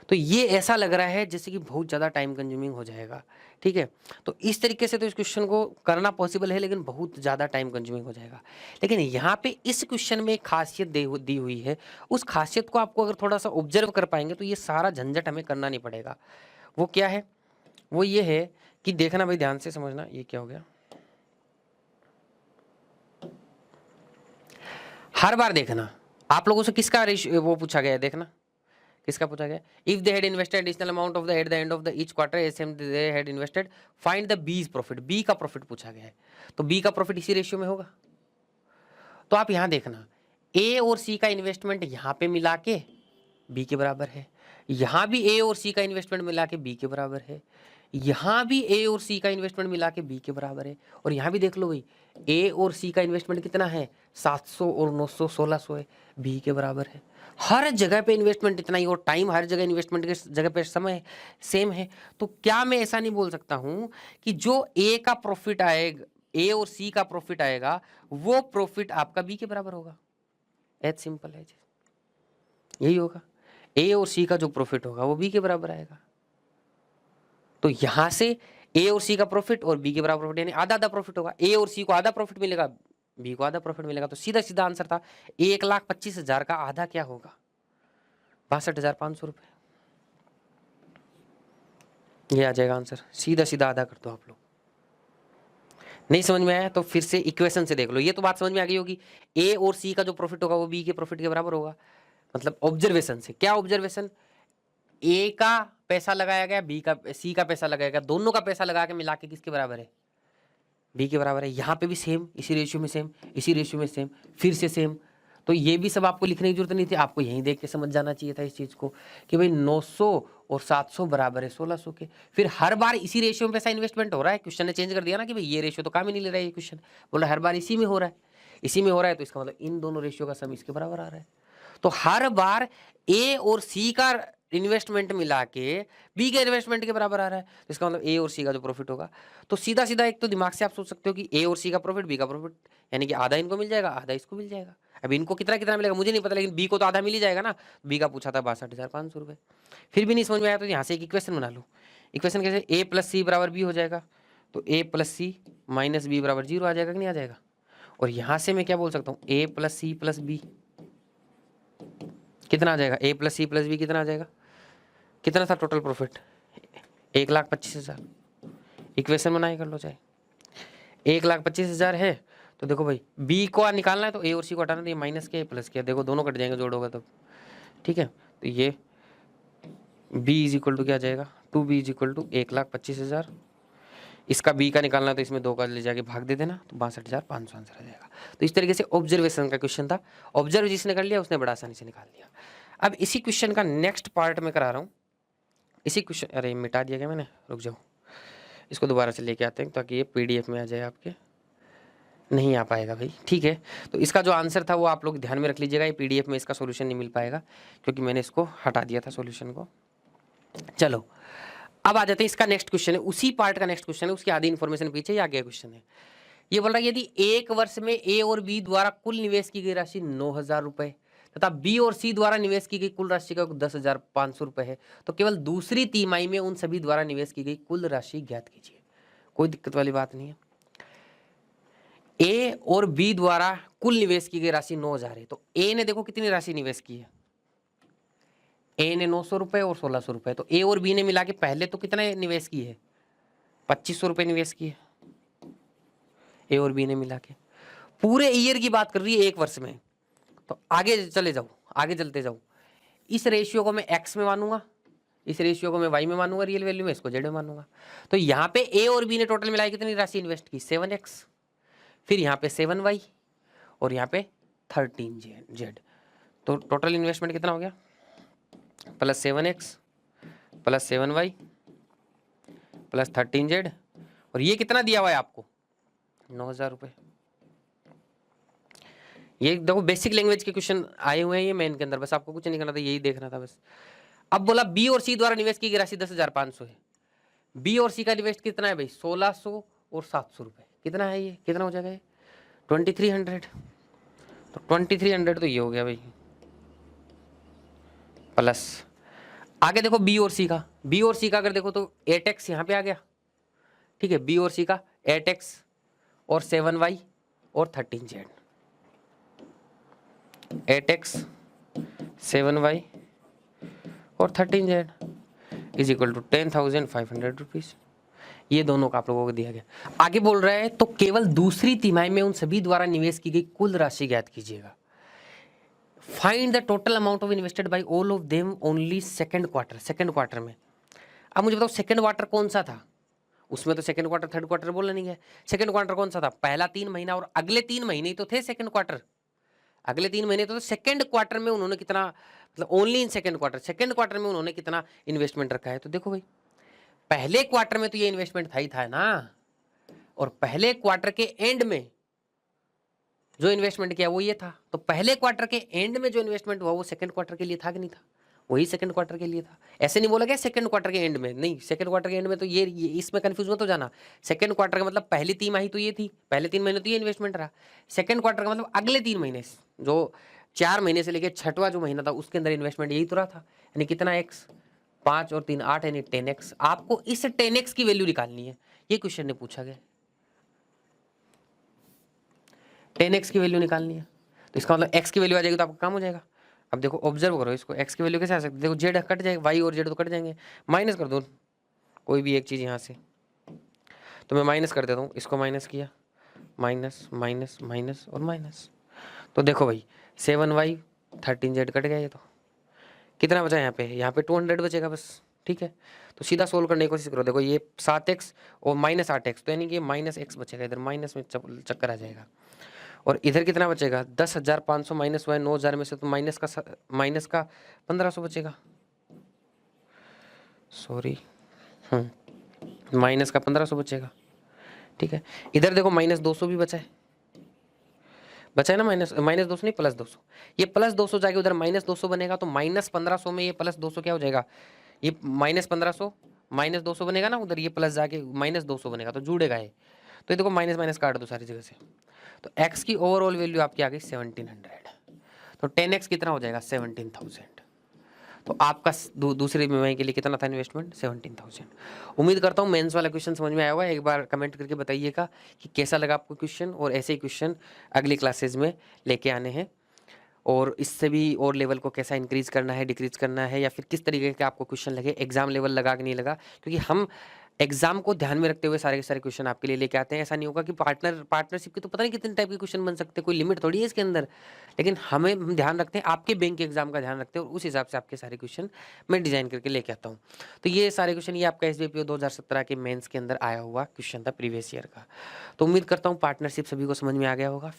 तो ये ऐसा लग रहा है जैसे कि बहुत ज़्यादा टाइम कंज्यूमिंग हो जाएगा, ठीक है। तो इस तरीके से तो इस क्वेश्चन को करना पॉसिबल है, लेकिन बहुत ज़्यादा टाइम कंज्यूमिंग हो जाएगा। लेकिन यहाँ पे इस क्वेश्चन में एक खासियत दी हुई है, उस खासियत को आपको अगर थोड़ा सा ऑब्जर्व कर पाएंगे तो ये सारा झंझट हमें करना नहीं पड़ेगा। वो क्या है? वो ये है कि देखना भाई, ध्यान से समझना। ये क्या हो गया? हर बार देखना आप लोगों से किसका वो पूछा गया है, देखना किसका पूछा गया? If they had invested additional amount of the at the end of the each quarter as same they had invested, find the B's profit. B का प्रॉफिट पूछा गया है, तो बी का प्रॉफिट इसी रेशियो में होगा। तो आप यहां देखना, ए और सी का इन्वेस्टमेंट यहां पे मिला के बी के बराबर है, यहां भी ए और सी का इन्वेस्टमेंट मिला के बी के बराबर है, यहां भी ए और सी का इन्वेस्टमेंट मिला के बी के बराबर है, और यहां भी देख लो भाई, ए और सी का इन्वेस्टमेंट कितना है? 700 और 900 1600 है, बी के बराबर है। हर जगह पे इन्वेस्टमेंट इतना ही, और टाइम हर जगह इन्वेस्टमेंट के जगह पे समय सेम है। तो क्या मैं ऐसा नहीं बोल सकता हूं कि जो ए का प्रॉफिट आएगा, ए और सी का प्रॉफिट आएगा, वो प्रॉफिट आपका बी के बराबर होगा? एज सिंपल है, यही होगा। ए और सी का जो प्रॉफिट होगा वो बी के बराबर आएगा। तो यहां से ए और सी का प्रॉफिट और बी के बराबर प्रॉफिट यानी आधा आधा प्रॉफिट होगा। ए और सी को आधा प्रॉफिट मिलेगा, बी को आधा प्रॉफिट मिलेगा। तो सीधा सीधा आंसर था 1,25,000 का आधा क्या होगा? 62,500 रुपए। ये आ जाएगा आंसर, सीधा सीधा आधा कर दो आप लोग। नहीं समझ में आया तो फिर से इक्वेशन से देख लो। ये तो बात समझ में आ गई होगी, ए और सी का जो प्रॉफिट होगा वो बी के प्रॉफिट के बराबर होगा। मतलब ऑब्जर्वेशन से। क्या ऑब्जर्वेशन? ए का पैसा लगाया गया, बी का सी का पैसा लगाया गया, दोनों का पैसा लगा के मिला के किसके बराबर है? बी के बराबर है। यहाँ पे भी सेम, इसी रेशियो में सेम, इसी रेशियो में सेम, फिर से सेम। तो ये भी सब आपको लिखने की जरूरत नहीं थी, आपको यहीं देख के समझ जाना चाहिए था इस चीज़ को कि भाई 900 और 700 बराबर है 1600 के। फिर हर बार इसी रेशियो में पैसा इन्वेस्टमेंट हो रहा है। क्वेश्चन ने चेंज कर दिया ना कि भाई ये रेशियो तो काम ही नहीं ले रहा है, ये क्वेश्चन बोला हर बार इसी में हो रहा है, इसी में हो रहा है। तो इसका मतलब इन दोनों रेशियो का सम इसके बराबर आ रहा है। तो हर बार ए और सी का इन्वेस्टमेंट मिला के बी के इन्वेस्टमेंट के बराबर आ रहा है। तो इसका मतलब ए और सी का जो प्रॉफिट होगा, तो सीधा सीधा एक तो दिमाग से आप सोच सकते हो कि ए और सी का प्रॉफिट बी का प्रॉफिट, यानी कि आधा इनको मिल जाएगा, आधा इसको मिल जाएगा। अब इनको कितना कितना मिलेगा मुझे नहीं पता, लेकिन बी को तो आधा मिल ही जाएगा ना। बी का पूछा था 62,500 रुपये। फिर भी नहीं समझ में आया तो यहाँ से एक इक्वेशन बना लो। इक्वेशन कैसे? ए प्लस सी बराबर बी हो जाएगा, तो ए प्लस सी माइनस बी बराबर 0 आ जाएगा कि नहीं आ जाएगा? और यहाँ से मैं क्या बोल सकता हूँ? ए प्लस सी प्लस बी कितना आ जाएगा? ए प्लस सी प्लस बी कितना आ जाएगा? कितना था टोटल प्रॉफिट? 1,25,000। इक्वेशन बनाए कर लो चाहे। 1,25,000 है तो देखो भाई, बी को निकालना है तो ए और सी को हटाना, तो ये माइनस के प्लस के, देखो दोनों कट जाएंगे जोड़ोगे तब, ठीक है। तो ये बी इज इक्वल टू क्या आ जाएगा? 2b is equal to 1,25,000। इसका बी का निकालना है तो इसमें 2 का ले जाके भाग दे देना, तो 62,500 आंसर आ जाएगा। तो इस तरीके से ऑब्जर्वेशन का क्वेश्चन था। ऑब्जर्व जिसने कर लिया उसने बड़ा आसानी से निकाल लिया। अब इसी क्वेश्चन का नेक्स्ट पार्ट में करा रहा हूँ। इसी क्वेश्चन, अरे मिटा दिया क्या मैंने, रुक जाओ, इसको दोबारा से लेके आते हैं ताकि ये पीडीएफ में आ जाए। आपके नहीं आ पाएगा भाई, ठीक है। तो इसका जो आंसर था वो आप लोग ध्यान में रख लीजिएगा, ये पीडीएफ में इसका सॉल्यूशन नहीं मिल पाएगा क्योंकि मैंने इसको हटा दिया था सॉल्यूशन को। चलो अब आ जाते हैं, इसका नेक्स्ट क्वेश्चन है, उसी पार्ट का नेक्स्ट क्वेश्चन है, उसकी आधी इन्फॉर्मेशन पीछे, ये आगे क्वेश्चन है। ये बोल रहा है यदि एक वर्ष में ए और बी द्वारा कुल निवेश की गई राशि 9,000 रुपए तथा बी और सी द्वारा निवेश की गई कुल राशि का 10,500 रुपए है, तो केवल दूसरी तिमाही में उन सभी द्वारा निवेश की गई कुल राशि ज्ञात कीजिए। कोई दिक्कत वाली बात नहीं है। ए और बी द्वारा कुल निवेश की गई राशि 9,000 है, तो ए ने देखो कितनी राशि निवेश की है, ए ने 900 रुपए और 1,600 रुपए, तो ए और बी ने मिला के पहले तो कितना निवेश की है, 2,500 रुपए निवेश की है ए और बी ने मिला के। पूरे ईयर की बात कर रही है, एक वर्ष में। तो आगे चले जाओ, आगे चलते जाओ। इस रेशियो को मैं एक्स में मानूंगा, इस रेशियो को मैं वाई में मानूंगा, रियल वैल्यू में इसको जेड में मानूंगा। तो यहाँ पे ए और बी ने टोटल मिलाई कितनी राशि इन्वेस्ट की, 7x, फिर यहाँ पे 7y और यहाँ पे 13z। तो टोटल इन्वेस्टमेंट कितना हो गया, plus 7x plus 7y plus 13z, और ये कितना दिया हुआ है आपको, 9,000 रुपए। ये देखो बेसिक लैंग्वेज के क्वेश्चन आए हुए हैं ये मेन के अंदर, बस आपको कुछ नहीं करना था, यही देखना था बस। अब बोला बी और सी द्वारा निवेश की गई राशि 10,500 है। बी और सी का निवेश कितना है भाई, 1,600 और 700 रुपए, कितना है ये, कितना हो जाएगा ये 2,300। तो 2,300 तो ये हो गया भाई, प्लस आगे देखो बी और सी का, बी और सी का अगर देखो तो 8x यहाँ पे आ गया, ठीक है, बी और सी का 8x और 7y और 13z, 8x 7y और 13z is equal to 10,500 rupees. ये दोनों का आप लोगों को दिया गया। आगे बोल रहा है तो केवल दूसरी तिमाही में उन सभी द्वारा निवेश की गई कुल राशि ज्ञात कीजिएगा। Find the total amount of invested bye all of them only second quarter, second quarter में। अब मुझे बताओ सेकंड क्वार्टर कौन सा था, उसमें तो सेकंड क्वार्टर थर्ड क्वार्टर बोलना नहीं है। सेकंड क्वार्टर कौन सा था, पहला 3 महीना और अगले 3 महीने तो थे सेकंड क्वार्टर, अगले 3 महीने तो सेकंड क्वार्टर में उन्होंने कितना, मतलब only in second quarter, second quarter में उन्होंने कितना इन्वेस्टमेंट रखा है। तो देखो भाई पहले क्वार्टर में तो ये इन्वेस्टमेंट था ही था ना, और पहले क्वार्टर के एंड में जो इन्वेस्टमेंट किया वो ये था। तो पहले क्वार्टर के एंड में जो इन्वेस्टमेंट हुआ वो सेकंड क्वार्टर के लिए था कि नहीं था, वही सेकंड क्वार्टर के लिए था। ऐसे नहीं बोला गया सेकंड क्वार्टर के एंड में, नहीं, सेकंड क्वार्टर के एंड में तो ये इसमें कंफ्यूज मत हो जाना। सेकंड क्वार्टर का मतलब पहली तिमाही तो ये थी, पहले 3 महीने तो ये इन्वेस्टमेंट रहा। सेकंड क्वार्टर का मतलब अगले 3 महीने, जो 4 महीने से लेकर 6वां जो महीना था उसके अंदर इन्वेस्टमेंट यही तो रहा था। यानी कितना x, 5 और 3 8, यानी 10x। आपको इस 10x की वैल्यू निकालनी है, ये क्वेश्चन ने पूछा गया, 10x की वैल्यू निकालनी है। तो इसका मतलब x की वैल्यू आ जाएगी तो आपका काम हो जाएगा। अब देखो ऑब्जर्व करो इसको, x की वैल्यू कैसे आ सकती है, देखो z कट जाएगा, y और z तो कट जाएंगे, माइनस कर दो कोई भी एक चीज़ यहाँ से। तो मैं माइनस कर देता हूँ, इसको माइनस किया, माइनस माइनस माइनस और माइनस। तो देखो भाई 7y 13z कट गया, ये तो कितना बचा यहाँ पे 200 बचेगा बस, ठीक है। तो सीधा सोल्व करने की कोशिश करो, देखो ये 7x और माइनस 8x, तो यानी कि माइनस x बचेगा, इधर माइनस में चक्कर आ जाएगा। और इधर कितना बचेगा, 10,500 माइनस हुआ है 9,000 में से, तो माइनस का 1,500 बचेगा, सॉरी माइनस का 1,500 बचेगा, ठीक है। इधर देखो माइनस 200 भी बचा है ना, माइनस 200 नहीं प्लस 200, ये प्लस 200 जाके उधर माइनस 200 बनेगा, तो माइनस 1,500 में ये प्लस 200 क्या हो जाएगा, ये माइनस 1,500 माइनस 200 बनेगा ना, उधर ये प्लस जाके माइनस 200 बनेगा, तो जुड़ेगा ये। तो ये देखो माइनस माइनस काट दो सारी जगह से, तो x की ओवरऑल वैल्यू आपकी आ गई 1,700। तो 10x कितना हो जाएगा, 17,000। तो आपका दूसरे बीमारी के लिए कितना था इन्वेस्टमेंट, 17,000। उम्मीद करता हूँ मेंस वाला क्वेश्चन समझ में आया होगा। एक बार कमेंट करके बताइएगा कि कैसा लगा आपको क्वेश्चन, और ऐसे ही क्वेश्चन अगली क्लासेज में लेके आने हैं, और इससे भी और लेवल को कैसा इंक्रीज करना है, डिक्रीज करना है, या फिर किस तरीके के आपको क्वेश्चन लगे, एग्जाम लेवल लगा कि नहीं लगा, क्योंकि हम एग्जाम को ध्यान में रखते हुए सारे के सारे क्वेश्चन आपके लिए लेके आते हैं। ऐसा नहीं होगा कि पार्टनरशिप के तो पता नहीं कितने टाइप के क्वेश्चन बन सकते हैं, कोई लिमिट थोड़ी है इसके अंदर, लेकिन हम ध्यान रखते हैं, आपके बैंक के एग्जाम का ध्यान रखते हैं, और उस हिसाब से आपके सारे क्वेश्चन मैं डिजाइन करके लेके आता हूँ। तो ये सारे क्वेश्चन ये आपका SBIPO 2017 के मेंस के अंदर आया हुआ क्वेश्चन था प्रीवियस ईयर का। तो उम्मीद करता हूँ पार्टनरशिप सभी को समझ में आ गया होगा।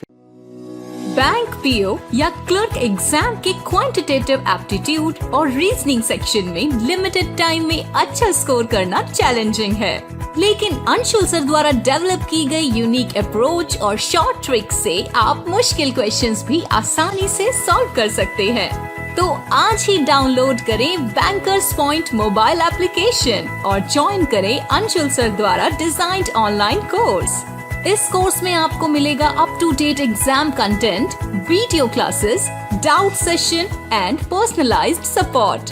बैंक पीओ या क्लर्क एग्जाम के क्वांटिटेटिव एप्टीट्यूड और रीजनिंग सेक्शन में लिमिटेड टाइम में अच्छा स्कोर करना चैलेंजिंग है, लेकिन अंशुल सर द्वारा डेवलप की गई यूनिक अप्रोच और शॉर्ट ट्रिक से आप मुश्किल क्वेश्चंस भी आसानी से सॉल्व कर सकते हैं। तो आज ही डाउनलोड करें बैंकर्स पॉइंट मोबाइल एप्लीकेशन और ज्वाइन करें अंशुल सर द्वारा डिजाइन्ड ऑनलाइन कोर्स। इस कोर्स में आपको मिलेगा up to date exam content, video classes, doubt session and personalized support.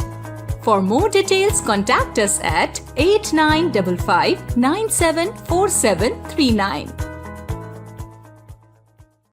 For more details, contact us at 8955 974739.